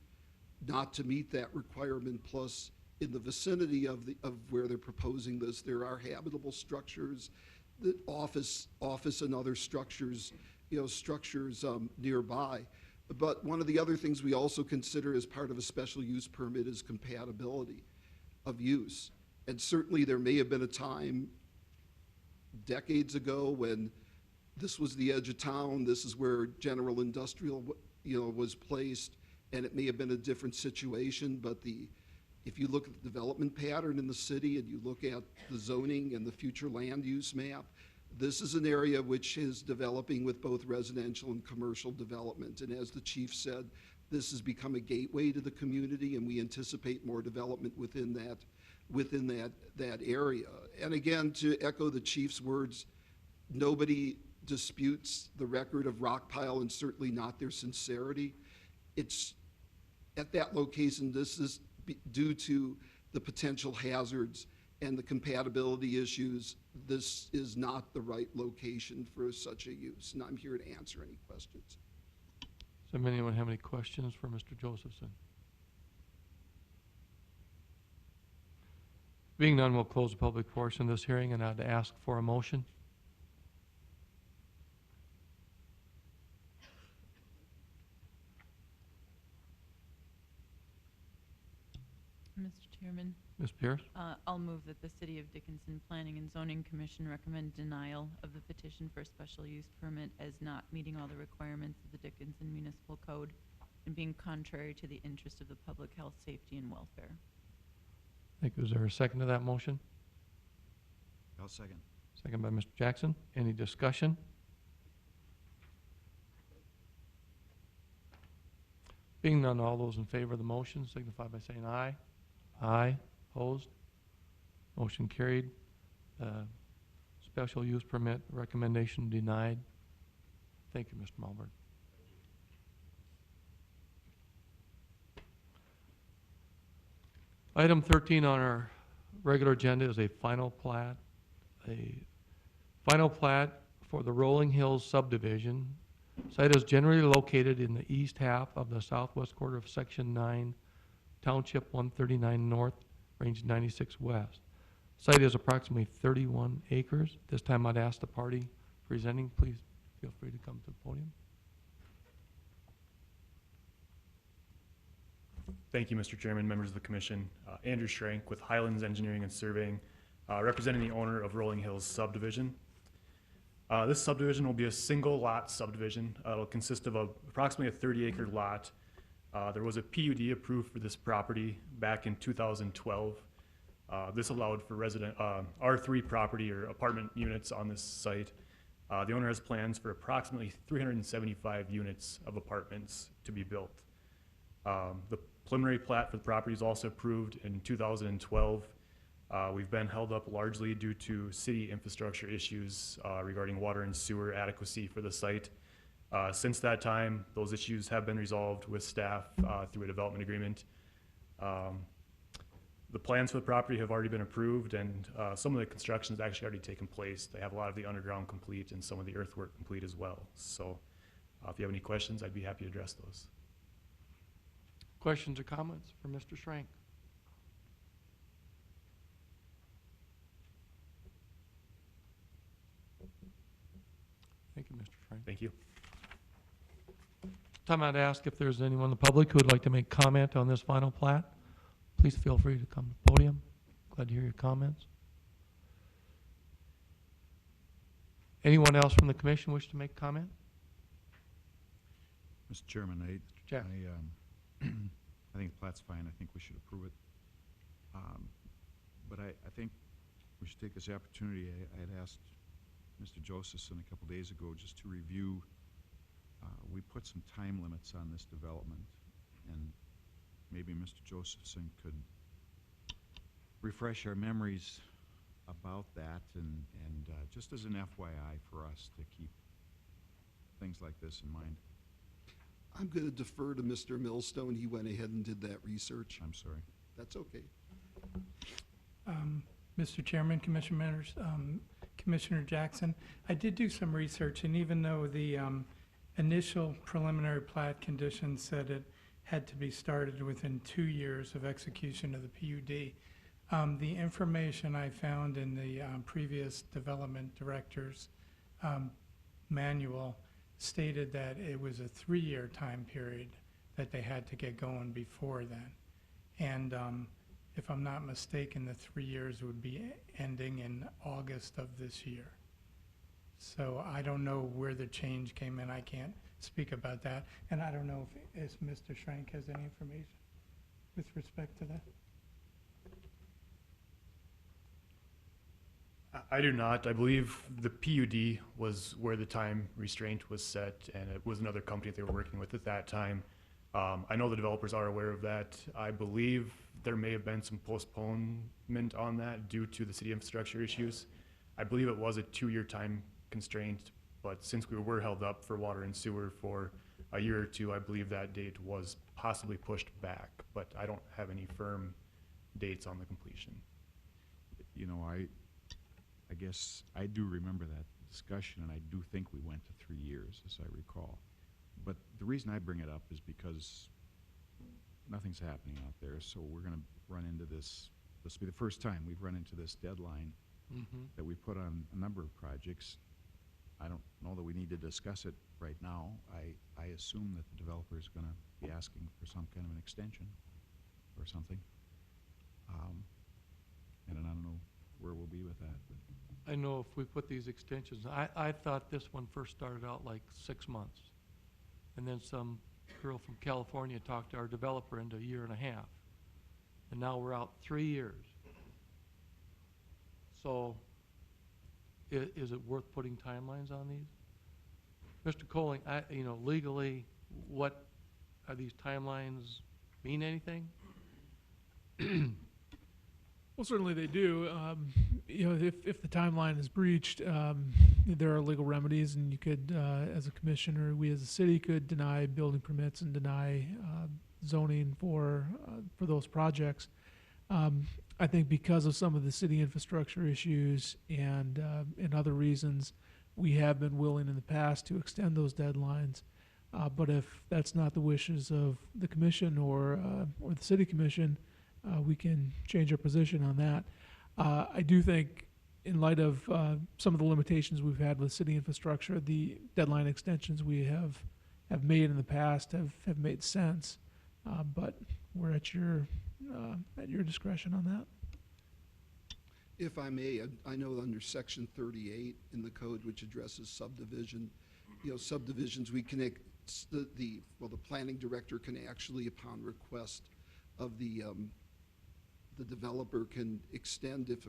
not to meet that requirement. Plus, in the vicinity of where they're proposing this, there are habitable structures, the office and other structures, nearby. But one of the other things we also consider as part of a special use permit is compatibility of use. And certainly there may have been a time decades ago when this was the edge of town, this is where general industrial, was placed, and it may have been a different situation, but if you look at the development pattern in the city and you look at the zoning and the future land use map, this is an area which is developing with both residential and commercial development. And as the chief said, this has become a gateway to the community, and we anticipate more development within that area. And again, to echo the chief's words, nobody disputes the record of Rockpile, and certainly not their sincerity. It's at that location, this is due to the potential hazards and the compatibility issues. This is not the right location for such a use, and I'm here to answer any questions. Is Does anyone have any questions for Mr. Josephson? Being none, we'll close the public portion of this hearing, and I'd ask for a motion. Mr. Chairman, Ms. Pierce? I'll move that the City of Dickinson Planning and Zoning Commission recommend denial of the petition for a special use permit as not meeting all the requirements of the Dickinson Municipal Code and being contrary to the interest of the public health, safety, and welfare. Thank you. Is there a second to that motion? I'll second. Second by Mr. Jackson. Any discussion? Being none, all those in favor of the motion signify by saying aye. Aye. Opposed? Motion carried. Special use permit recommendation denied. Thank you, Mr. Mulberg. Item 13 on our regular agenda is a final plat. A final plat for the Rolling Hills subdivision. Site is generally located in the east half of the southwest quarter of Section 9, Township 139 North, Range 96 West. Site is approximately 31 acres. This time I'd ask the party presenting, please feel free to come to the podium. Thank you, Mr. Chairman, members of the commission. Andrew Schrank with Highlands Engineering and Surveying, representing the owner of Rolling Hills subdivision. This subdivision will be a single lot subdivision. It'll consist of approximately a 30-acre lot. There was a PUD approved for this property back in 2012. This allowed for resident R3 property or apartment units on this site. The owner has plans for approximately 375 units of apartments to be built. The preliminary plat for the property is also approved in 2012. We've been held up largely due to city infrastructure issues regarding water and sewer adequacy for the site. Since that time, those issues have been resolved with staff through a development agreement. The plans for the property have already been approved, and some of the construction has actually already taken place. They have a lot of the underground complete and some of the earthwork complete as well. So if you have any questions, I'd be happy to address those. Questions or comments for Mr. Schrank? Thank you, Mr. Schrank. Thank you. Time I'd ask if there's anyone in the public who would like to make comment on this final plat. Please feel free to come to the podium. Glad to hear your comments. Anyone else from the commission wish to make comment? Mr. Chairman, Jack. I think the plat's fine. I think we should approve it. But I think we should take this opportunity. I had asked Mr. Josephson a couple days ago just to review. We put some time limits on this development, and maybe Mr. Josephson could refresh our memories about that, and just as an FYI for us to keep things like this in mind. I'm going to defer to Mr. Millstone. He went ahead and did that research. I'm sorry. That's okay. Mr. Chairman, Commission members, Commissioner Jackson, I did do some research, and even though the initial preliminary plat conditions said it had to be started within 2 years of execution of the PUD, the information I found in the previous development director's manual stated that it was a 3-year time period that they had to get going before then. And if I'm not mistaken, the 3 years would be ending in August of this year. So I don't know where the change came in. I can't speak about that. And I don't know if Mr. Schrank has any information with respect to that. I do not. I believe the PUD was where the time restraint was set, and it was another company they were working with at that time. I know the developers are aware of that. I believe there may have been some postponement on that due to the city infrastructure issues. I believe it was a 2-year time constraint, but since we were held up for water and sewer for a year or two, I believe that date was possibly pushed back, but I don't have any firm dates on the completion. You know, I guess I do remember that discussion, and I do think we went to 3 years, as I recall. But the reason I bring it up is because nothing's happening out there, so we're gonna run into this will be the first time we've run into this deadline that we put on a number of projects. I don't know that we need to discuss it right now. I assume that the developer is gonna be asking for some kind of an extension or something. And I don't know where we'll be with that, but. I know if we put these extensions, I thought this one first started out like 6 months. And then some girl from California talked to our developer into a year and a half. And now we're out 3 years. So is it worth putting timelines on these? Mr. Colling, legally, what, are these timelines mean anything? Well, certainly they do. If the timeline is breached, there are legal remedies, and you could, as a commissioner, we as a city could deny building permits and deny zoning for those projects. I think because of some of the city infrastructure issues and other reasons, we have been willing in the past to extend those deadlines. But if that's not the wishes of the commission or the city commission, we can change our position on that. I do think, in light of some of the limitations we've had with city infrastructure, the deadline extensions we have made in the past have made sense. But we're at your discretion on that. If I may, I know under section 38 in the code, which addresses subdivision, subdivisions, we can, the planning director can actually, upon request of the developer, can extend if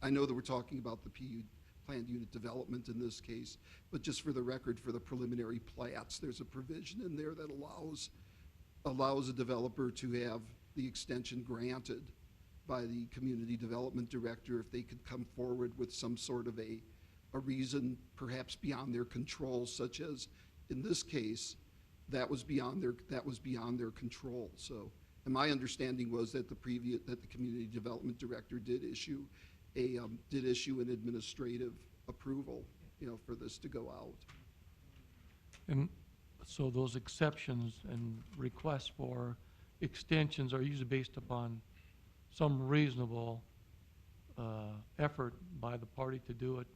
I know that we're talking about the PU, planned unit development in this case, but just for the record, for the preliminary plats, there's a provision in there that allows a developer to have the extension granted by the community development director if they could come forward with some sort of a reason, perhaps beyond their control, such as in this case, that was beyond their control. So, and my understanding was that the community development director did issue an administrative approval, for this to go out. And so those exceptions and requests for extensions are usually based upon some reasonable effort by the party to do it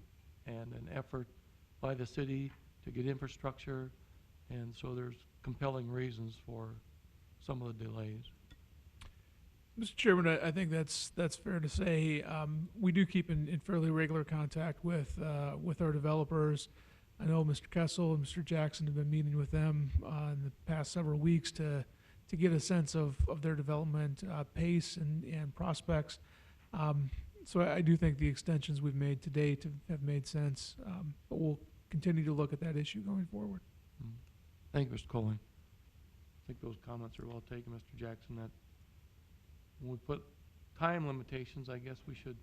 and an effort by the city to get infrastructure, and so there's compelling reasons for some of the delays. Mr. Chairman, I think that's fair to say. We do keep in fairly regular contact with our developers. I know Mr. Kessel and Mr. Jackson have been meeting with them in the past several weeks to get a sense of their development pace and prospects. So I do think the extensions we've made to date have made sense, but we'll continue to look at that issue going forward. Thank you, Mr. Colling. I think those comments are well taken, Mr. Jackson, that when we put time limitations, I guess we should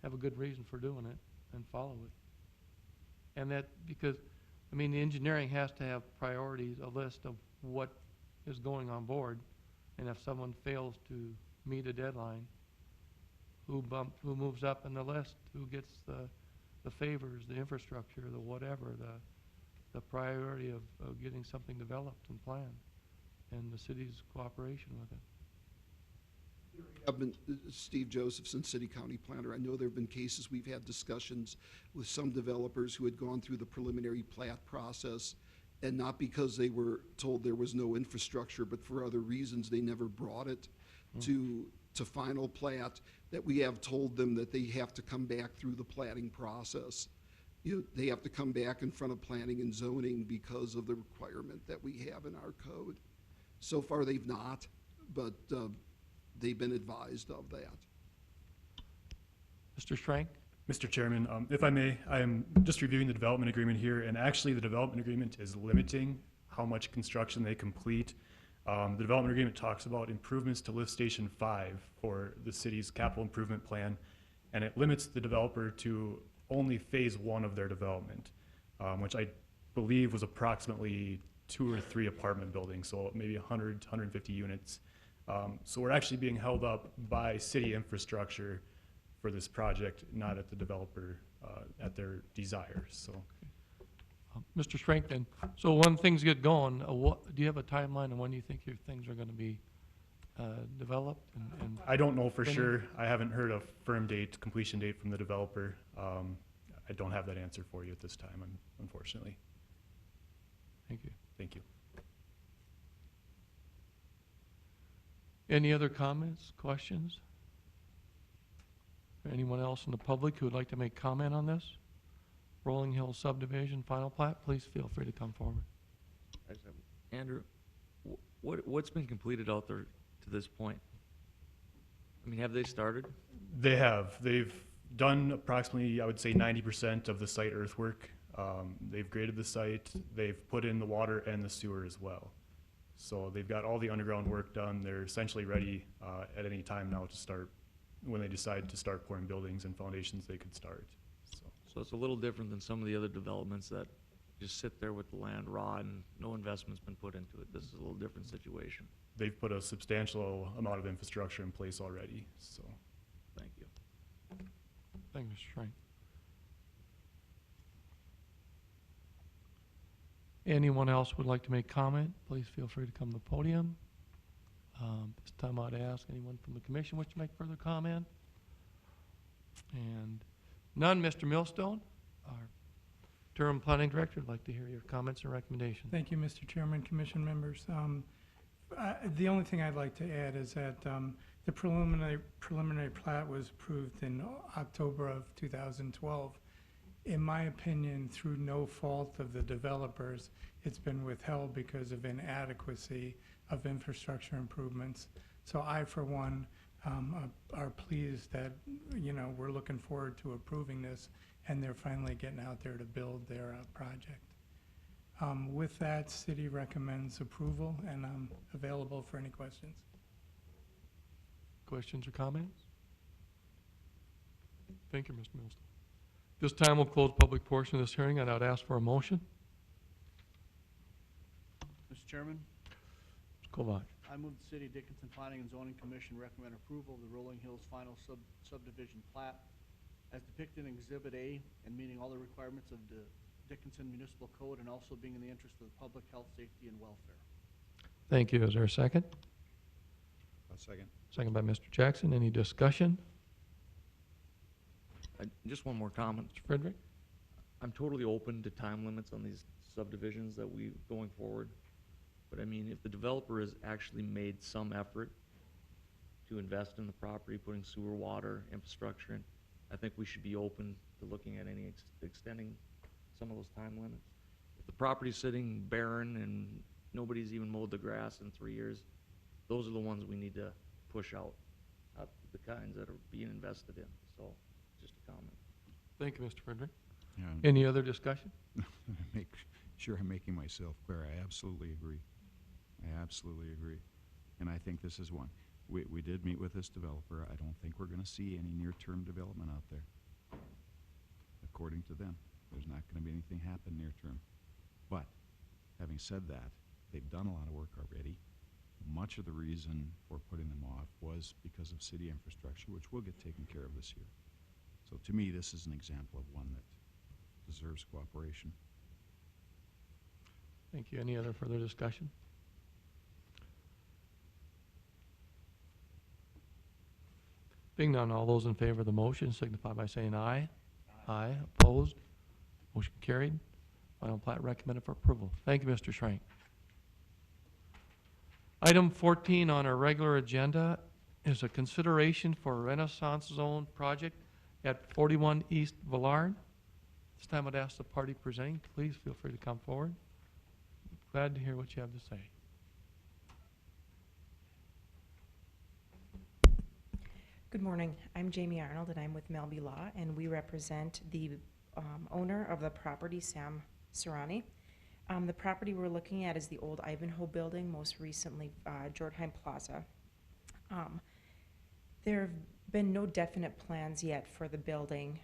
have a good reason for doing it and follow it. And that, because, the engineering has to have priorities, a list of what is going on board, and if someone fails to meet a deadline, who moves up in the list, who gets the favors, the infrastructure, the whatever, the priority of getting something developed and planned, and the city's cooperation with it. I've been Steve Josephson, City County Planner. I know there have been cases we've had discussions with some developers who had gone through the preliminary plat process, and not because they were told there was no infrastructure, but for other reasons, they never brought it to final plat, that we have told them that they have to come back through the platting process. They have to come back in front of planning and zoning because of the requirement that we have in our code. So far, they've not, but they've been advised of that. Mr. Schrank? Mr. Chairman, if I may, I am just reviewing the development agreement here, and actually the development agreement is limiting how much construction they complete. The development agreement talks about improvements to Lift Station 5 for the city's capital improvement plan, and it limits the developer to only phase 1 of their development, which I believe was approximately 2 or 3 apartment buildings, so maybe 100 to 150 units. So we're actually being held up by city infrastructure for this project, not at the developer, at their desire. So Mr. Schrank then, so when things get going, do you have a timeline on when you think your things are gonna be developed and I don't know for finished? sure. I haven't heard a firm date, completion date from the developer. I don't have that answer for you at this time, unfortunately. Thank you. Thank you. Any other comments, questions? Anyone else in the public who would like to make comment on this? Rolling Hills subdivision, final plat, please feel free to come forward. Andrew, what's been completed out there to this point? I mean, have they started? They have. They've done approximately, I would say, 90% of the site earthwork. They've graded the site. They've put in the water and the sewer as well. So they've got all the underground work done. They're essentially ready at any time now to start. When they decide to start pouring buildings and foundations, they could start. So it's a little different than some of the other developments that just sit there with the land raw and no investment's been put into it. This is a little different situation. They've put a substantial amount of infrastructure in place already, so. Thank you. Thank you, Mr. Schrank. Anyone else would like to make comment, please feel free to come to the podium. This time I'd ask anyone from the commission wish to make further comment. And none, Mr. Millstone, our interim planning director, would like to hear your comments and recommendations. Thank you, Mr. Chairman, commission members. The only thing I'd like to add is that the preliminary plat was approved in October of 2012. In my opinion, through no fault of the developers, it's been withheld because of inadequacy of infrastructure improvements. So I, for one, are pleased that, we're looking forward to approving this and they're finally getting out there to build their project. With that, city recommends approval and I'm available for any questions. Questions or comments? Thank you, Mr. Millstone. This time we'll close the public portion of this hearing and I'd ask for a motion. Mr. Chairman, Mr. Kovac. I move the City of Dickinson Planning and Zoning Commission recommend approval of the Rolling Hills final subdivision plat as depicted in Exhibit A and meeting all the requirements of the Dickinson Municipal Code and also being in the interest of the public health, safety, and welfare. Thank you. Is there a second? A second. Second by Mr. Jackson. Any discussion? Just one more comment. Mr. Frederick? I'm totally open to time limits on these subdivisions that we, going forward. But I mean, if the developer has actually made some effort to invest in the property, putting sewer, water, infrastructure in, I think we should be open to looking at any extending some of those time limits. If the property's sitting barren and nobody's even mowed the grass in 3 years, those are the ones we need to push out, not the kinds that are being invested in. So, just a comment. Thank you, Mr. Frederick. Yeah. Any other discussion? Make sure I'm making myself clear. I absolutely agree. I absolutely agree. And I think this is one. We did meet with this developer. I don't think we're going to see any near-term development out there. According to them, there's not going to be anything happen near-term. But having said that, they've done a lot of work already. Much of the reason for putting them off was because of city infrastructure, which will get taken care of this year. So to me, this is an example of one that deserves cooperation. Thank you. Any other further discussion? Being none, all those in favor of the motion signify by saying aye. Aye. Opposed? Motion carried. Final plat recommended for approval. Thank you, Mr. Schrank. Item 14 on our regular agenda is a consideration for a Renaissance Zone project at 41 East Villard. This time I'd ask the party presenting, please feel free to come forward. Glad to hear what you have to say. Good morning. I'm Jamie Arnold, and I'm with Melby Law, and we represent the owner of the property, Sam Serrani. The property we're looking at is the old Ivanhoe building, most recently Jortheim Plaza. There have been no definite plans yet for the building.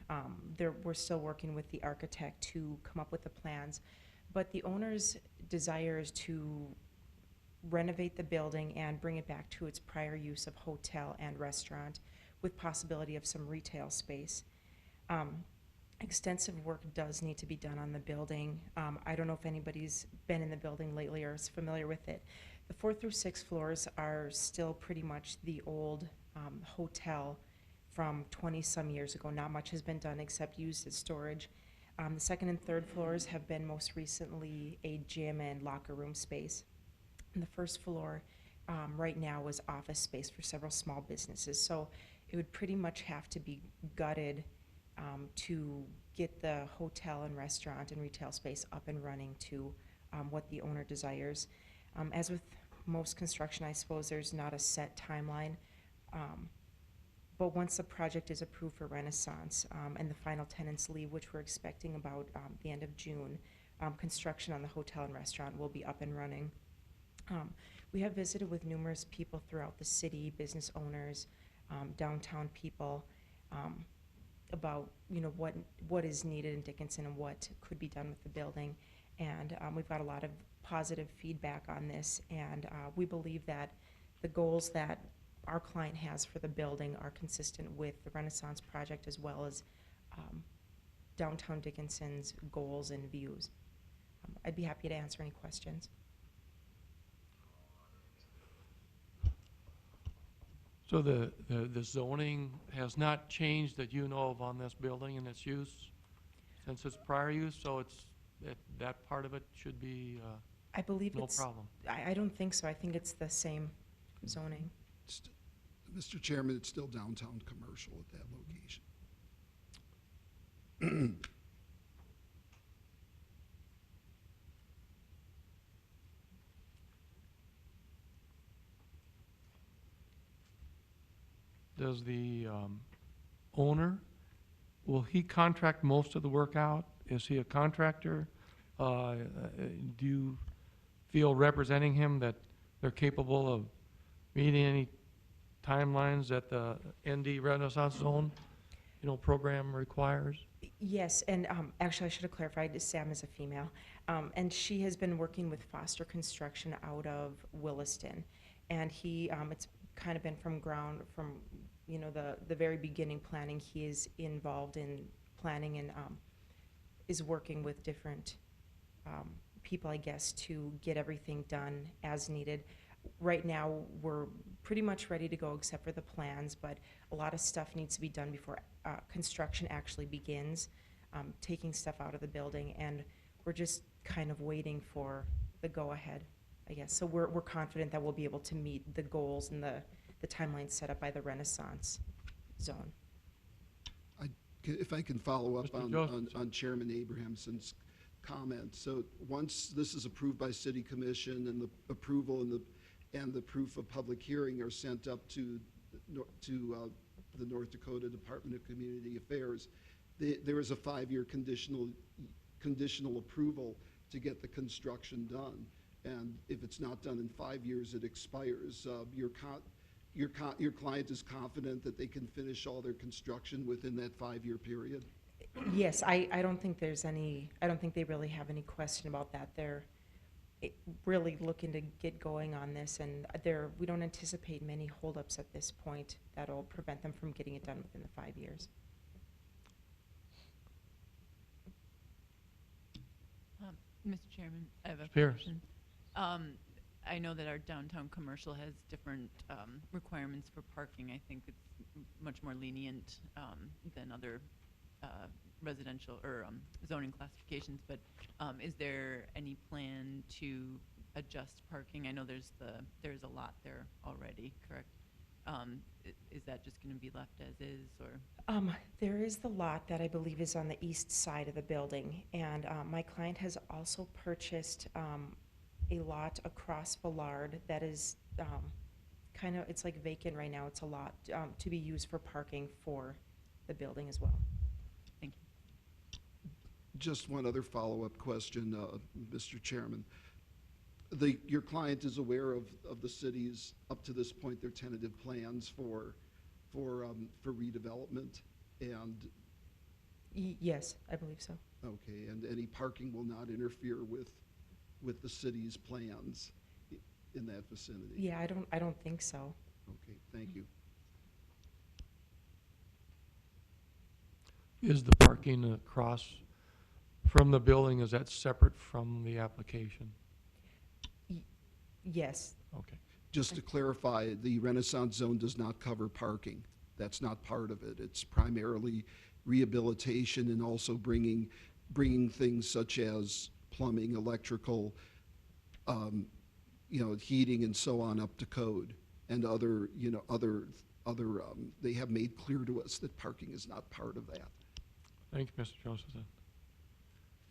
We're still working with the architect to come up with the plans, but the owner's desire is to renovate the building and bring it back to its prior use of hotel and restaurant with possibility of some retail space. Extensive work does need to be done on the building. I don't know if anybody's been in the building lately or is familiar with it. The 4th through 6th floors are still pretty much the old hotel from 20-some years ago. Not much has been done except used as storage. The 2nd and 3rd floors have been most recently a gym and locker room space. And the 1st floor right now is office space for several small businesses. So it would pretty much have to be gutted to get the hotel and restaurant and retail space up and running to what the owner desires. As with most construction, I suppose there's not a set timeline. But once the project is approved for Renaissance and the final tenants leave, which we're expecting about the end of June, construction on the hotel and restaurant will be up and running. We have visited with numerous people throughout the city, business owners, downtown people, about what is needed in Dickinson and what could be done with the building. And we've got a lot of positive feedback on this, and we believe that the goals that our client has for the building are consistent with the Renaissance project as well as downtown Dickinson's goals and views. I'd be happy to answer any questions. So the zoning has not changed that you know of on this building and its use since its prior use, so it's, that part of it should be I believe no it's, problem. I don't think so. I think it's the same zoning. Mr. Chairman, it's still downtown commercial at that location. Does the owner, will he contract most of the work out? Is he a contractor? Do you feel representing him that they're capable of meeting any timelines that the ND Renaissance Zone, program requires? Yes, and actually I should have clarified, Sam is a female, and she has been working with Foster Construction out of Williston, and he, it's kind of been from the very beginning planning. He is involved in planning and is working with different people, I guess, to get everything done as needed. Right now, we're pretty much ready to go except for the plans, but a lot of stuff needs to be done before construction actually begins, taking stuff out of the building, and we're just kind of waiting for the go-ahead, I guess. So we're confident that we'll be able to meet the goals and the timeline set up by the Renaissance Zone. If I can follow up Mr. Joseph. on Chairman Abrahamson's comment. So once this is approved by City Commission and the approval and the proof of public hearing are sent up to the North Dakota Department of Community Affairs, there is a 5-year conditional approval to get the construction done. And if it's not done in 5 years, it expires. Your client is confident that they can finish all their construction within that 5-year period? Yes, I don't think there's any, I don't think they really have any question about that. They're really looking to get going on this, and we don't anticipate many holdups at this point that'll prevent them from getting it done within the 5 years. Mr. Chairman, I have a Pierce. question. I know that our downtown commercial has different requirements for parking. I think it's much more lenient than other residential or zoning classifications, but is there any plan to adjust parking? I know there's a lot there already, correct? Is that just going to be left as is, or? There is the lot that I believe is on the east side of the building, and my client has also purchased a lot across Villard that is kind of, it's like vacant right now. It's a lot to be used for parking for the building as well. Thank you. Just one other follow-up question, Mr. Chairman. Your client is aware of the city's, up to this point, their tentative plans for redevelopment, and Yes, I believe so. okay, and any parking will not interfere with the city's plans in that vicinity? Yeah, I don't think so. Okay, thank you. Is the parking across from the building, is that separate from the application? Yes, Okay. Just to clarify, the Renaissance Zone does not cover parking. That's not part of it. It's primarily rehabilitation and also bringing things such as plumbing, electrical, heating and so on up to code, and other, they have made clear to us that parking is not part of that. Thank you, Mr. Josephson.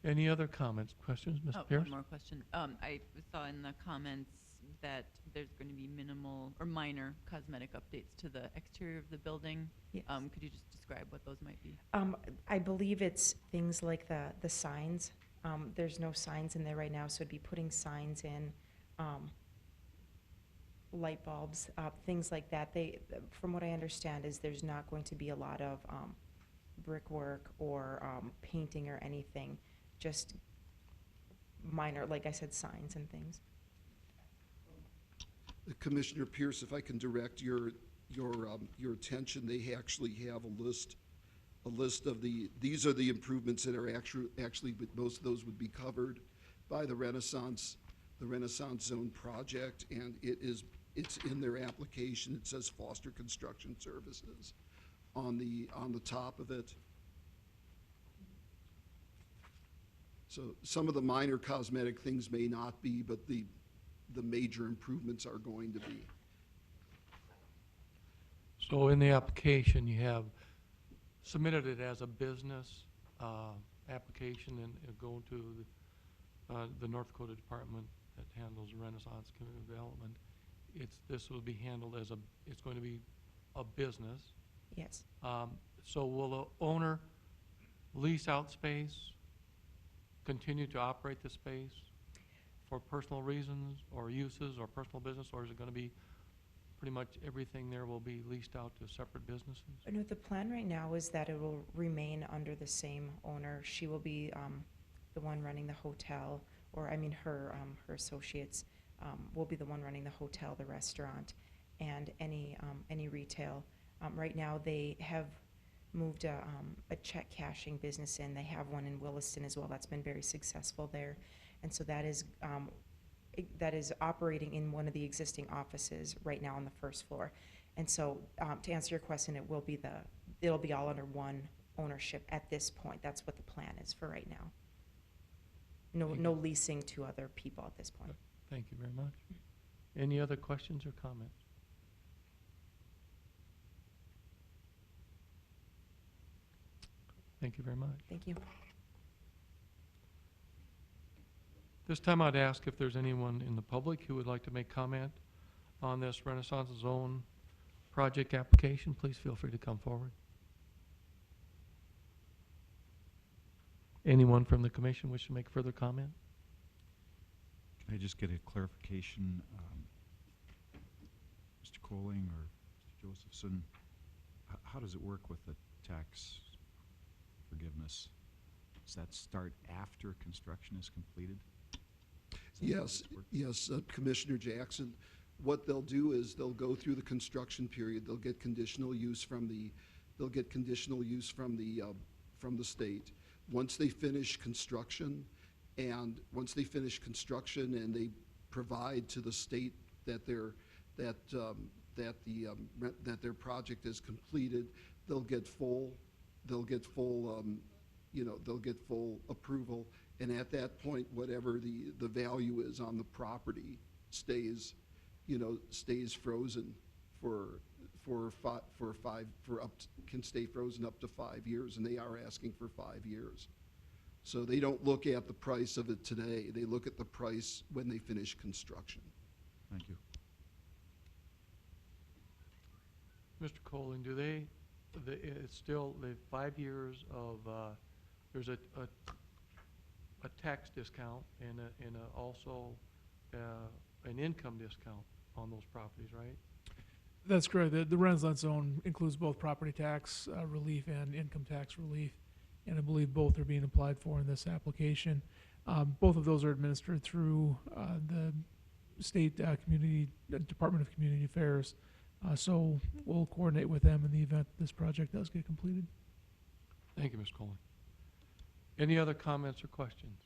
Any other comments, questions, Ms. Oh, Pierce? one more question. I saw in the comments that there's going to be minimal or minor cosmetic updates to the exterior of the building. Yes. Could you just describe what those might be? I believe it's things like the signs. There's no signs in there right now, so it'd be putting signs in, light bulbs, things like that. From what I understand, is there's not going to be a lot of brickwork or painting or anything, just minor, like I said, signs and things. Commissioner Pierce, if I can direct your attention, they actually have a list of these are the improvements that are actually, but most of those would be covered by the Renaissance Zone project, and it's in their application. It says Foster Construction Services on the top of it. So some of the minor cosmetic things may not be, but the major improvements are going to be. So in the application, you have submitted it as a business application and go to the North Dakota Department that handles Renaissance Community Development. This will be handled as it's going to be a business. Yes. So will the owner lease out space, continue to operate the space for personal reasons or uses or personal business, or is it going to be pretty much everything there will be leased out to separate businesses? No, the plan right now is that it will remain under the same owner. She will be the one running the hotel, or I mean her associates will be the one running the hotel, the restaurant, and any retail. Right now they have moved a check cashing business in. They have one in Williston as well. That's been very successful there. And so that is operating in one of the existing offices right now on the first floor. And so to answer your question, it'll be all under one ownership at this point. That's what the plan is for right now. No leasing to other people at this point. Thank you very much. Any other questions or comments? Thank you very much. Thank you. This time I'd ask if there's anyone in the public who would like to make comment on this Renaissance Zone project application. Please feel free to come forward. Anyone from the commission wish to make further comment? Can I just get a clarification, Mr. Coling or Mr. Josephson? How does it work with the tax forgiveness? Does that start after construction is completed? Yes, Commissioner Jackson. What they'll do is they'll go through the construction period. They'll get conditional use from the state. Once they finish construction, and they provide to the state that their project is completed, they'll get full approval. And at that point, whatever the value is on the property stays frozen can stay frozen up to 5 years, and they are asking for 5 years. So they don't look at the price of it today. They look at the price when they finish construction. Thank you. Mr. Coling, it's still the 5 years of, there's a tax discount and also an income discount on those properties, right? That's correct. The Renaissance Zone includes both property tax relief and income tax relief, and I believe both are being applied for in this application. Both of those are administered through the state Department of Community Affairs. So we'll coordinate with them in the event this project does get completed. Thank you, Ms. Colon. Any other comments or questions?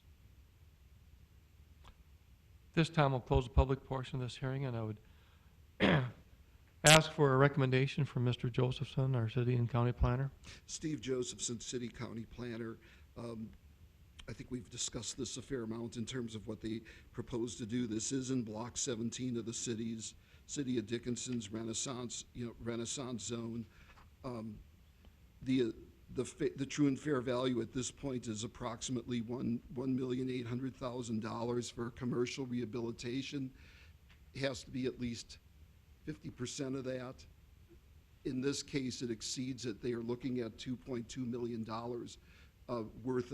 This time, we'll close the public portion of this hearing, and I would ask for a recommendation from Mr. Josephson, our city and county planner. Steve Josephson, City County Planner. I think we've discussed this a fair amount in terms of what they propose to do. This is in Block 17 of the City of Dickinson's Renaissance Zone. The true and fair value at this point is approximately $1,800,000 for commercial rehabilitation. It has to be at least 50% of that. In this case, it exceeds it. They are looking at $2.2 million worth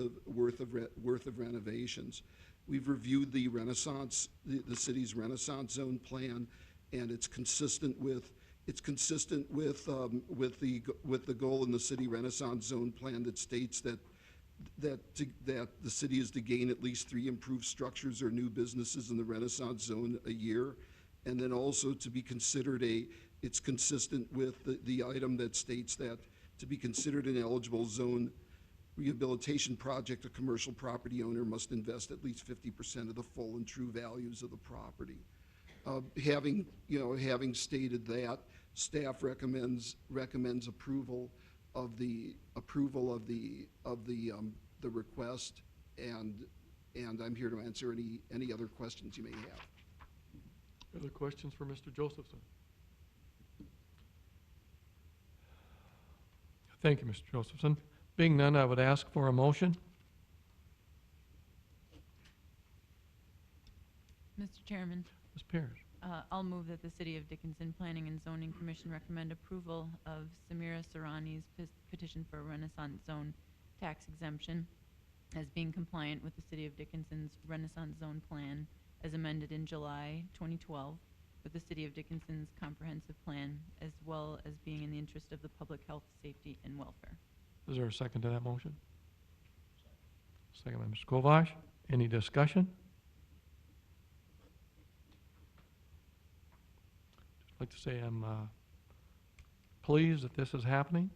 of renovations. We've reviewed the city's Renaissance Zone plan, and it's consistent with the goal in the city Renaissance Zone plan that states that the city is to gain at least 3 improved structures or new businesses in the Renaissance Zone a year, and then also to be considered it's consistent with the item that states that to be considered an eligible zone rehabilitation project, a commercial property owner must invest at least 50% of the full and true values of the property. Having stated that, staff recommends approval of the request, and I'm here to answer any other questions you may have. Other questions for Mr. Josephson? Thank you, Mr. Josephson. Being none, I would ask for a motion. Mr. Chairman, Ms. Pierce. I'll move that the City of Dickinson Planning and Zoning Commission recommend approval of Samira Sarani's petition for a Renaissance Zone tax exemption as being compliant with the City of Dickinson's Renaissance Zone plan as amended in July 2012 with the City of Dickinson's comprehensive plan, as well as being in the interest of the public health, safety, and welfare. Is there a second to that motion? Second by Mr. Kovash. Any discussion? I'd like to say I'm pleased that this is happening,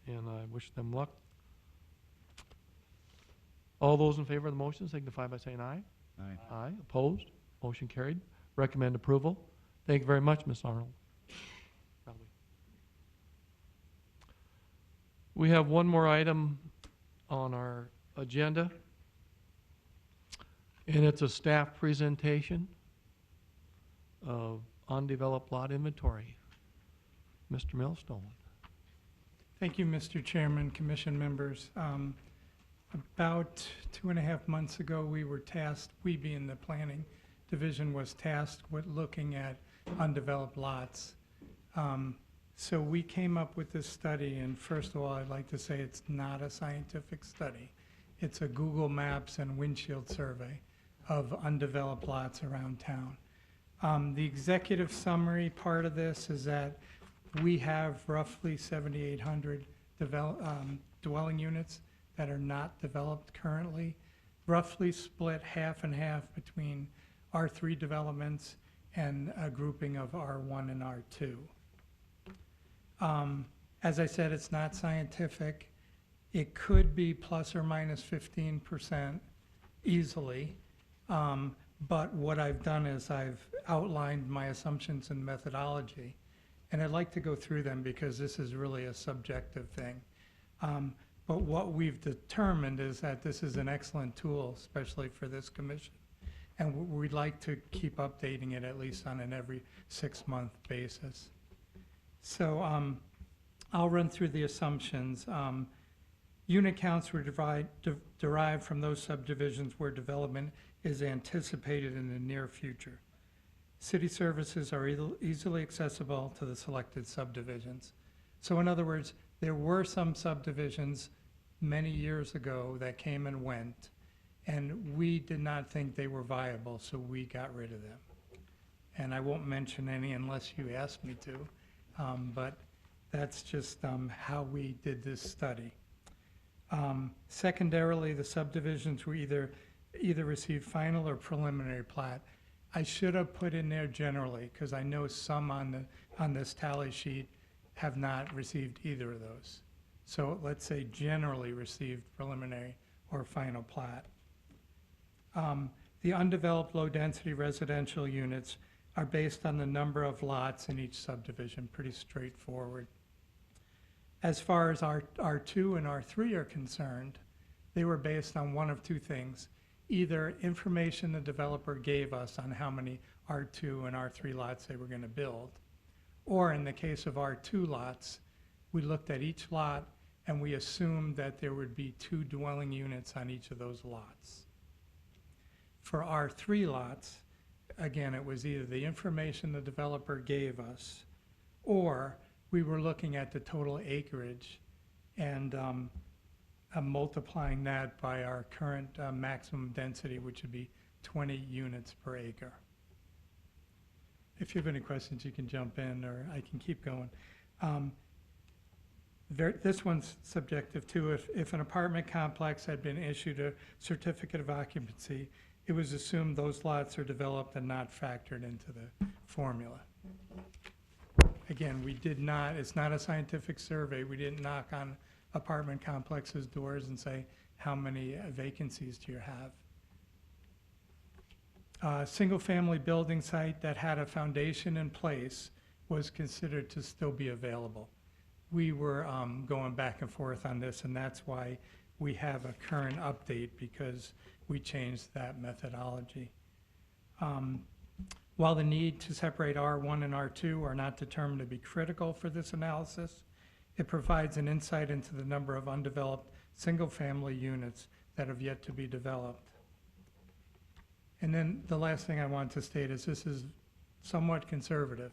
and I wish them luck. All those in favor of the motion signify by saying aye. Aye. Aye. Opposed? Motion carried. Recommend approval. Thank you very much, Ms. Arnold. We have one more item on our agenda, and it's a staff presentation of undeveloped lot inventory. Mr. Millstone. Thank you, Mr. Chairman, Commission members. About 2.5 months ago, we being the Planning Division, was tasked with looking at undeveloped lots. So we came up with this study, and first of all, I'd like to say it's not a scientific study. It's a Google Maps and windshield survey of undeveloped lots around town. The executive summary part of this is that we have roughly 7,800 dwelling units that are not developed currently, roughly split half and half between R3 developments and a grouping of R1 and R2. As I said, it's not scientific. It could be plus or minus 15% easily. But what I've done is I've outlined my assumptions and methodology. And I'd like to go through them because this is really a subjective thing. But what we've determined is that this is an excellent tool, especially for this commission. And we'd like to keep updating it at least on an every 6-month basis. So I'll run through the assumptions. Unit counts were derived from those subdivisions where development is anticipated in the near future. City services are easily accessible to the selected subdivisions. So in other words, there were some subdivisions many years ago that came and went, and we did not think they were viable, so we got rid of them. And I won't mention any unless you ask me to, but that's just how we did this study. Secondarily, the subdivisions were either received final or preliminary plat. I should have put in there generally, because I know some on this tally sheet have not received either of those. So let's say generally received preliminary or final plat. The undeveloped low-density residential units are based on the number of lots in each subdivision, pretty straightforward. As far as R2 and R3 are concerned, they were based on one of two things. Either information the developer gave us on how many R2 and R3 lots they were going to build, or in the case of R2 lots, we looked at each lot and we assumed that there would be 2 dwelling units on each of those lots. For R3 lots, again, it was either the information the developer gave us, or we were looking at the total acreage and multiplying that by our current maximum density, which would be 20 units per acre. If you have any questions, you can jump in, or I can keep going. This one's subjective too. If an apartment complex had been issued a certificate of occupancy, it was assumed those lots are developed and not factored into the formula. Again, we did not, it's not a scientific survey. We didn't knock on apartment complexes' doors and say, how many vacancies do you have? A single-family building site that had a foundation in place was considered to still be available. We were going back and forth on this, and that's why we have a current update, because we changed that methodology. While the need to separate R1 and R2 are not determined to be critical for this analysis, it provides an insight into the number of undeveloped single-family units that have yet to be developed. And then the last thing I want to state is this is somewhat conservative.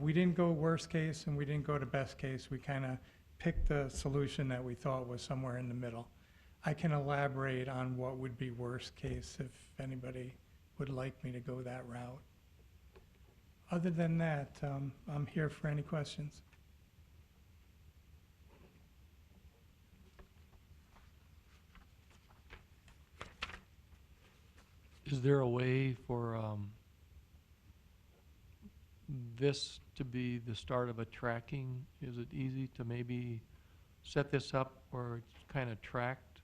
We didn't go worst case and we didn't go to best case. We kind of picked the solution that we thought was somewhere in the middle. I can elaborate on what would be worst case if anybody would like me to go that route. Other than that, I'm here for any questions. Is there a way for this to be the start of a tracking? Is it easy to maybe set this up where it's kind of tracked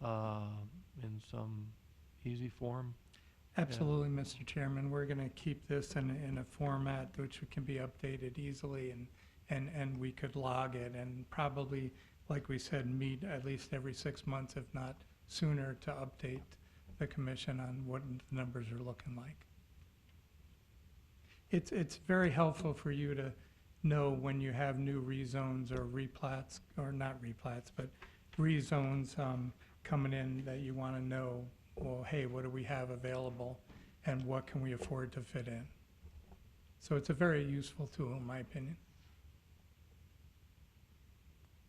in some easy form? Absolutely, Mr. Chairman. We're going to keep this in a format which can be updated easily, and we could log it, and probably, like we said, meet at least every 6 months, if not sooner, to update the commission on what the numbers are looking like. It's very helpful for you to know when you have new rezones or replats, or not replats, but rezones coming in, that you want to know, well, hey, what do we have available and what can we afford to fit in? So it's a very useful tool, in my opinion.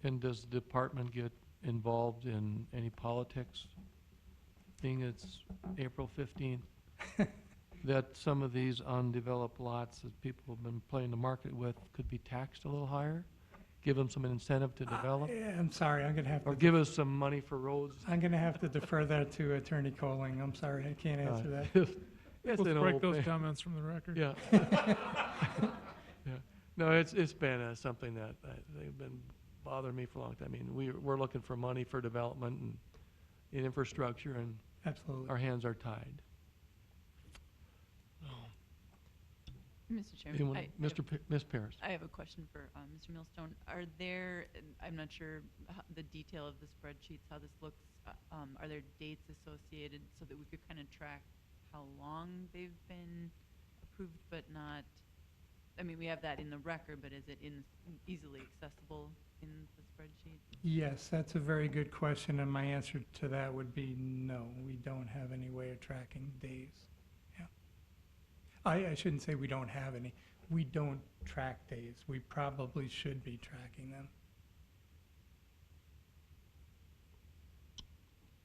And does the department get involved in any politics? Being it's April 15th, that some of these undeveloped lots that people have been playing the market with could be taxed a little higher? Give them some incentive to develop? Yeah, I'm sorry, I'm going to have to. Or give us some money for roads? I'm going to have to defer that to Attorney Coling. I'm sorry, I can't answer that. It's We'll an strike old those thing. comments from the record. Yeah. Yeah. No, it's been something that they've been bothering me for a long time. I mean, we're looking for money for development and infrastructure, and absolutely, our hands are tied. Mr. Chairman, Anyone? Ms. Paris. I have a question for Mr. Millstone. Are there, I'm not sure the detail of the spreadsheets, how this looks, are there dates associated so that we could kind of track how long they've been approved but not, I mean, we have that in the record, but is it easily accessible in the spreadsheet? Yes, that's a very good question, and my answer to that would be no. We don't have any way of tracking days. Yeah. I shouldn't say we don't have any. We don't track days. We probably should be tracking them.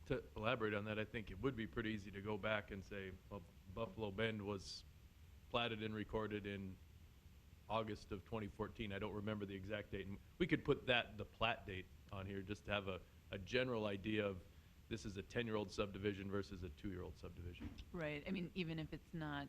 To elaborate on that, I think it would be pretty easy to go back and say, well, Buffalo Bend was platted and recorded in August of 2014. I don't remember the exact date. And we could put the plat date on here just to have a general idea of this is a 10-year-old subdivision versus a 2-year-old subdivision. Right, I mean, even if it's not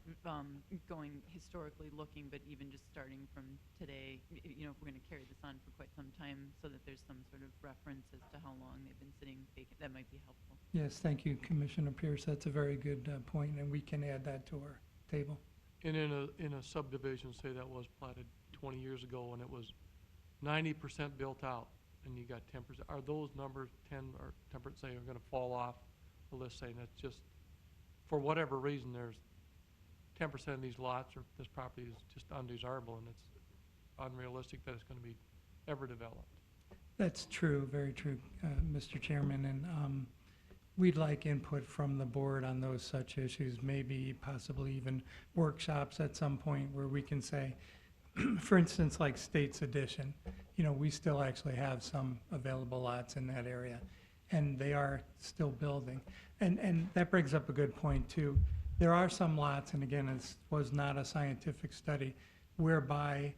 going historically looking, but even just starting from today, you know, if we're going to carry this on for quite some time, so that there's some sort of reference as to how long they've been sitting vacant, that might be helpful. Yes, thank you, Commissioner Pierce. That's a very good point, and we can add that to our table. And in a subdivision, say that was platted 20 years ago and it was 90% built out, and you got 10%, are those numbers 10 or 10%, say, are gonna fall off the list, saying that's just, for whatever reason, there's 10% of these lots or this property is just undesirable and it's unrealistic that it's gonna be ever developed? That's true, very true, Mr. Chairman, and we'd like input from the board on those such issues, maybe possibly even workshops at some point where we can say, for instance, like States Edition, you know, we still actually have some available lots in that area, and they are still building. And that brings up a good point, too. There are some lots, and again, it was not a scientific study, whereby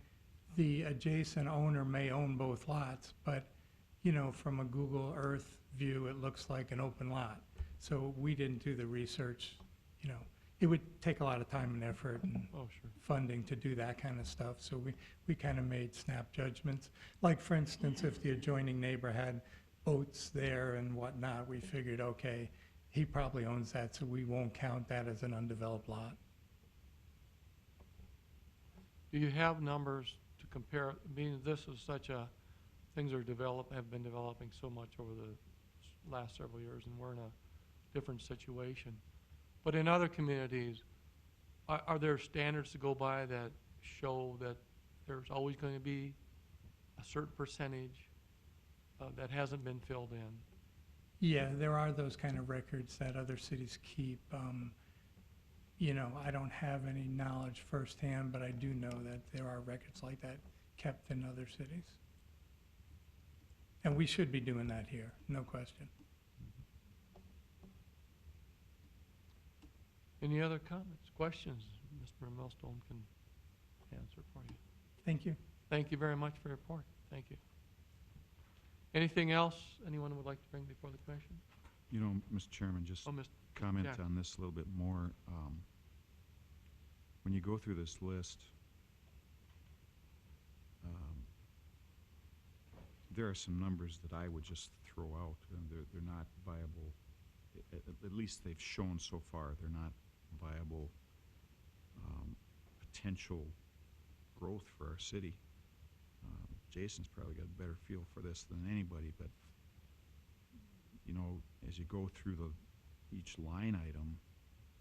the adjacent owner may own both lots, but, you know, from a Google Earth view, it looks like an open lot. So we didn't do the research, you know. It would take a lot of time and effort and funding to do that kind of stuff. So we kind of made snap judgments. Like, for instance, if the adjoining neighbor had boats there and whatnot, we figured, okay, he probably owns that, so we won't count that as an undeveloped lot. Do you have numbers to compare, meaning this is such a, things have been developing so much over the last several years, and we're in a different situation. But in other communities, are there standards to go by that show that there's always going to be a certain percentage that hasn't been filled in? Yeah, there are those kind of records that other cities keep. You know, I don't have any knowledge firsthand, but I do know that there are records like that kept in other cities. And we should be doing that here, no question. Any other comments, questions Mr. Millstone can answer for you? Thank you. Thank you very much for your report. Thank you. Anything else anyone would like to bring before the commission? You know, Mr. Chairman, just comment Jack. on this a little bit more. When you go through this list, there are some numbers that I would just throw out, and they're not viable. At least they've shown so far they're not viable potential growth for our city. Jason's probably got a better feel for this than anybody, but you know, as you go through each line item,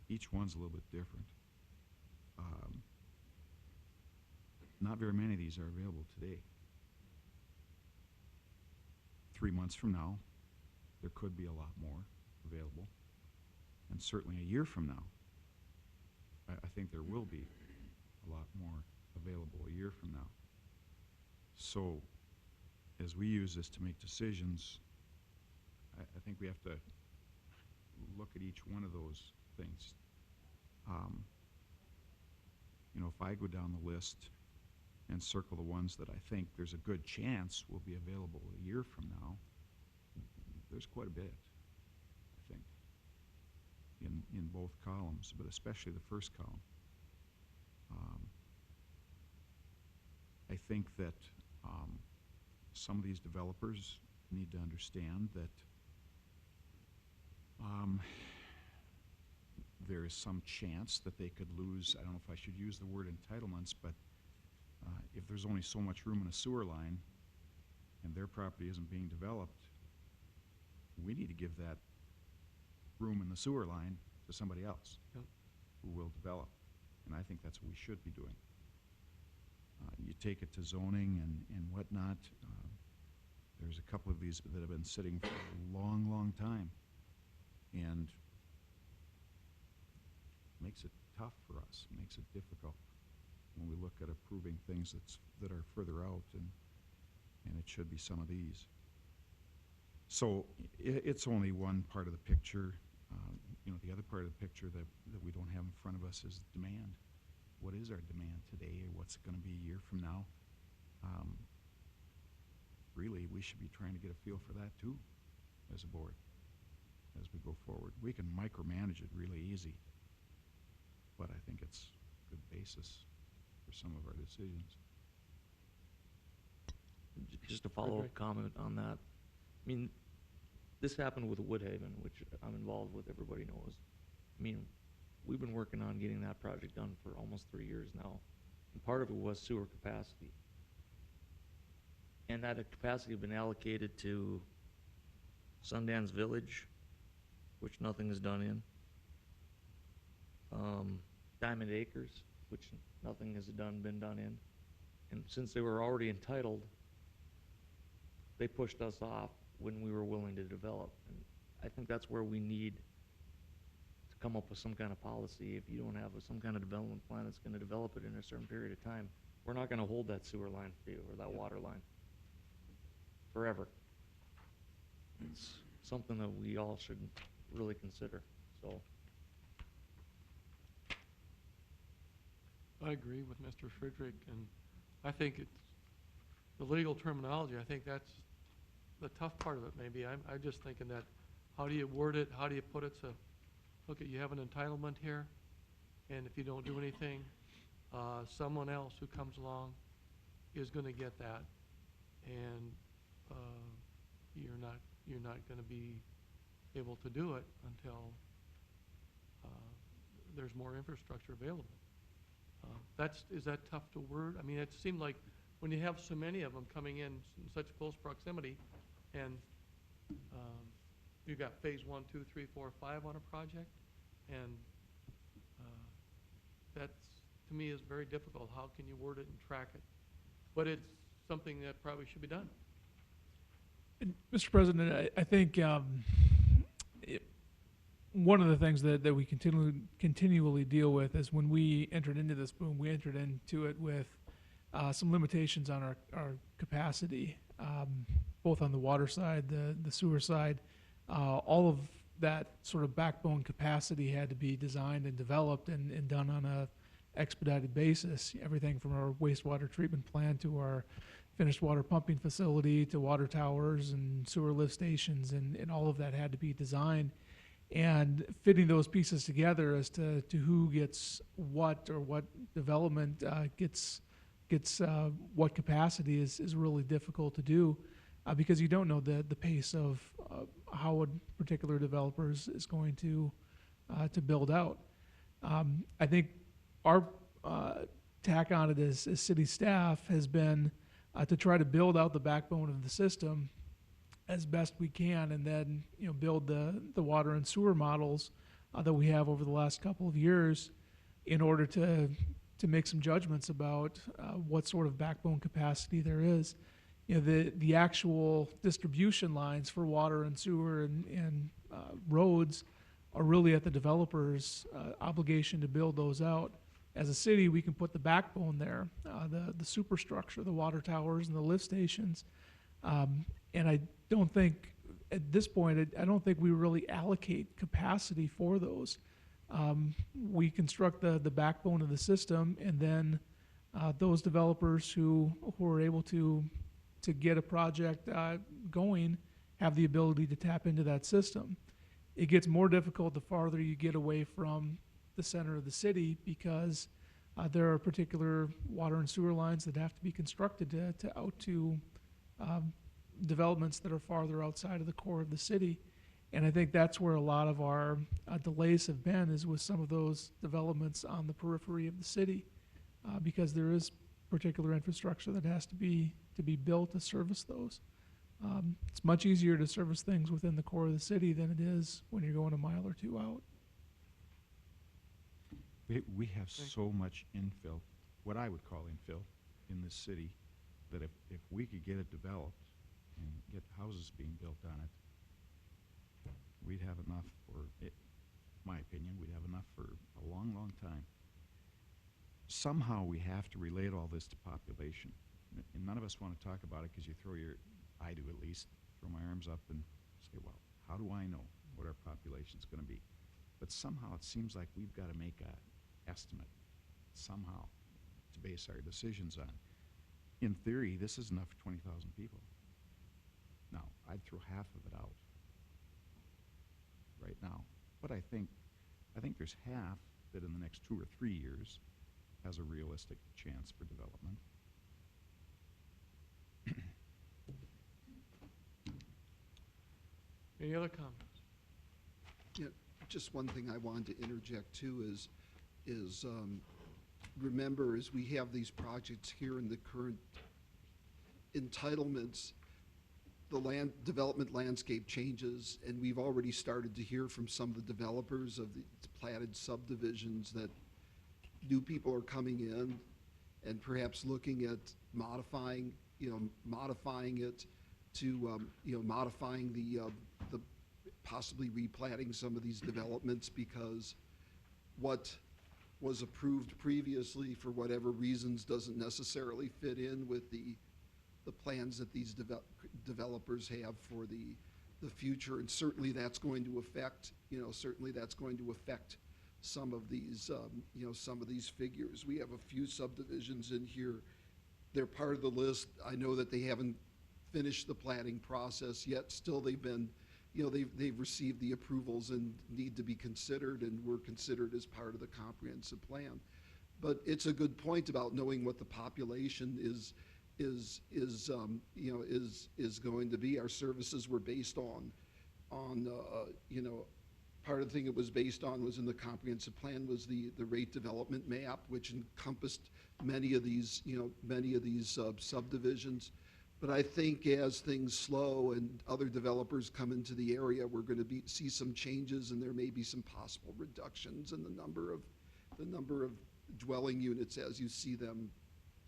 each one's a little bit different. Not very many of these are available today. 3 months from now, there could be a lot more available, and certainly a year from now, I think there will be a lot more available a year from now. So, as we use this to make decisions, I think we have to look at each one of those things. You know, if I go down the list and circle the ones that I think there's a good chance will be available a year from now, there's quite a bit, I think, in both columns, but especially the first column. I think that some of these developers need to understand that there is some chance that they could lose, I don't know if I should use the word entitlements, but if there's only so much room in a sewer line and their property isn't being developed, we need to give that room in the sewer line to somebody else who will develop. And I think that's what we should be doing. You take it to zoning and whatnot. There's a couple of these that have been sitting for a long, long time, and makes it tough for us, makes it difficult when we look at approving things that are further out, and it should be some of these. So it's only one part of the picture. You know, the other part of the picture that we don't have in front of us is demand. What is our demand today, or what's it going to be a year from now? Really, we should be trying to get a feel for that too, as a board. as we go forward. We can micromanage it really easy, but I think it's a good basis for some of our decisions. Just a follow-up comment on that. I mean, this happened with Woodhaven, which I'm involved with, everybody knows. I mean, we've been working on getting that project done for almost 3 years now. And part of it was sewer capacity. And that capacity had been allocated to Sundance Village, which nothing is done in. Diamond Acres, which nothing has been done in. And since they were already entitled, they pushed us off when we were willing to develop. And I think that's where we need to come up with some kind of policy. If you don't have some kind of development plan that's gonna develop it in a certain period of time, we're not gonna hold that sewer line for you, or that water line, forever. It's something that we all should really consider, so. I agree with Mr. Friedrich, and I think it's, the legal terminology, I think that's the tough part of it maybe. I'm just thinking that, how do you word it, how do you put it, so, look, you have an entitlement here, and if you don't do anything, someone else who comes along is gonna get that, and, you're not gonna be able to do it until, there's more infrastructure available. Is that tough to word? I mean, it seemed like when you have so many of them coming in such close proximity, and you got phase 1, 2, 3, 4, 5 on a project, and that's, to me, is very difficult. How can you word it and track it? But it's something that probably should be done. And, Mr. President, I think one of the things that we continually deal with is when we entered into this boom, we entered into it with some limitations on our capacity, both on the water side, the sewer side. All of that sort of backbone capacity had to be designed and developed and done on a expedited basis. Everything from our wastewater treatment plant to our finished water pumping facility to water towers and sewer lift stations, and all of that had to be designed. And fitting those pieces together as to who gets what, or what development gets what capacity is really difficult to do, because you don't know the pace of how a particular developer is going to build out. I think our tack on it as city staff has been to try to build out the backbone of the system as best we can, and then build the water and sewer models that we have over the last couple of years in order to make some judgments about what sort of backbone capacity there is. The actual distribution lines for water and sewer and roads are really at the developer's obligation to build those out. As a city, we can put the backbone there, the superstructure, the water towers and the lift stations. And I don't think, at this point, I don't think we really allocate capacity for those. We construct the backbone of the system, and then those developers who are able to get a project going have the ability to tap into that system. It gets more difficult the farther you get away from the center of the city, because there are particular water and sewer lines that have to be constructed to developments that are farther outside of the core of the city. And I think that's where a lot of our delays have been, is with some of those developments on the periphery of the city, because there is particular infrastructure that has to be built to service those. It's much easier to service things within the core of the city than it is when you're going a mile or two out. We have so much infill, what I would call infill, in this city, that if we could get it developed and get houses being built on it, we'd have enough for it. My opinion, we'd have enough for a long, long time. Somehow we have to relate all this to population. And none of us want to talk about it, because I do at least, throw my arms up and say, well, how do I know what our population's going to be? But somehow it seems like we've got to make an estimate somehow to base our decisions on. In theory, this is enough for 20,000 people. Now, I'd throw half of it out. right now. But I think there's half that in the next 2 or 3 years has a realistic chance for development. Any other comments? Yeah, just one thing I wanted to interject too is remember, as we have these projects here in the current entitlements, the land development landscape changes, and we've already started to hear from some of the developers of the platted subdivisions that new people are coming in and perhaps looking at modifying it to, modifying the possibly replatting some of these developments because what was approved previously for whatever reasons doesn't necessarily fit in with the plans that these developers have for the future. And certainly that's going to affect, some of these, some of these figures. We have a few subdivisions in here. They're part of the list. I know that they haven't finished the planning process yet. Still, they've been, they've received the approvals and need to be considered and were considered as part of the comprehensive plan. But it's a good point about knowing what the population is going to be. Our services were based on part of the thing it was based on was in the comprehensive plan was the rate development map, which encompassed many of these subdivisions. But I think as things slow and other developers come into the area, we're going to see some changes, and there may be some possible reductions in the number of dwelling units as you see them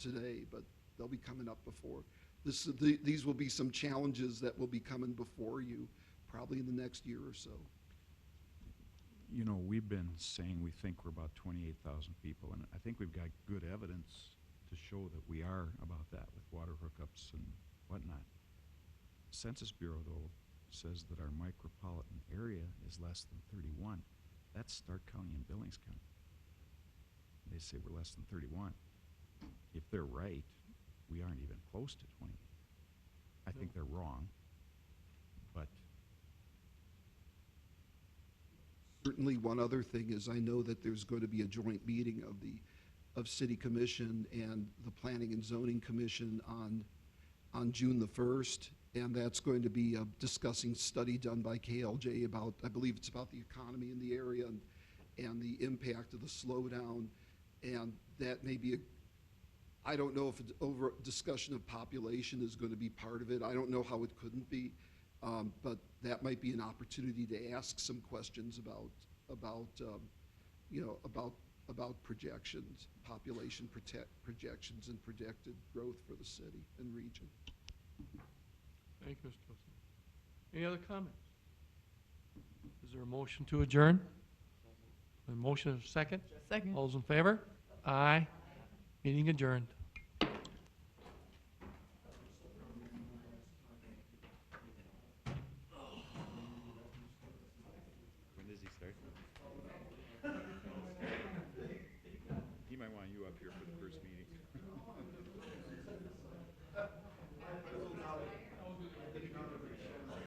today. But they'll be coming up before. These will be some challenges that will be coming before you probably in the next year or so. We've been saying we think we're about 28,000 people, and I think we've got good evidence to show that we are about that with water hookups and whatnot. Census Bureau, though, says that our micropolitan area is less than 31. That's Stark County and Billings County. They say we're less than 31. If they're right, we aren't even close to 28. I think they're wrong, but certainly one other thing is I know that there's going to be a joint meeting of City Commission and the Planning and Zoning Commission on June the 1st, and that's going to be a discussing study done by KLJ about, I believe it's about the economy in the area and the impact of the slowdown, and that may be I don't know if it's over discussion of population is going to be part of it. I don't know how it couldn't be, but that might be an opportunity to ask some questions about projections, population projections, and projected growth for the city and region. Thank you, Mr. Wilson. Any other comments? Is there a motion to adjourn? A motion is second? Second. All those in favor? Aye. Meeting adjourned.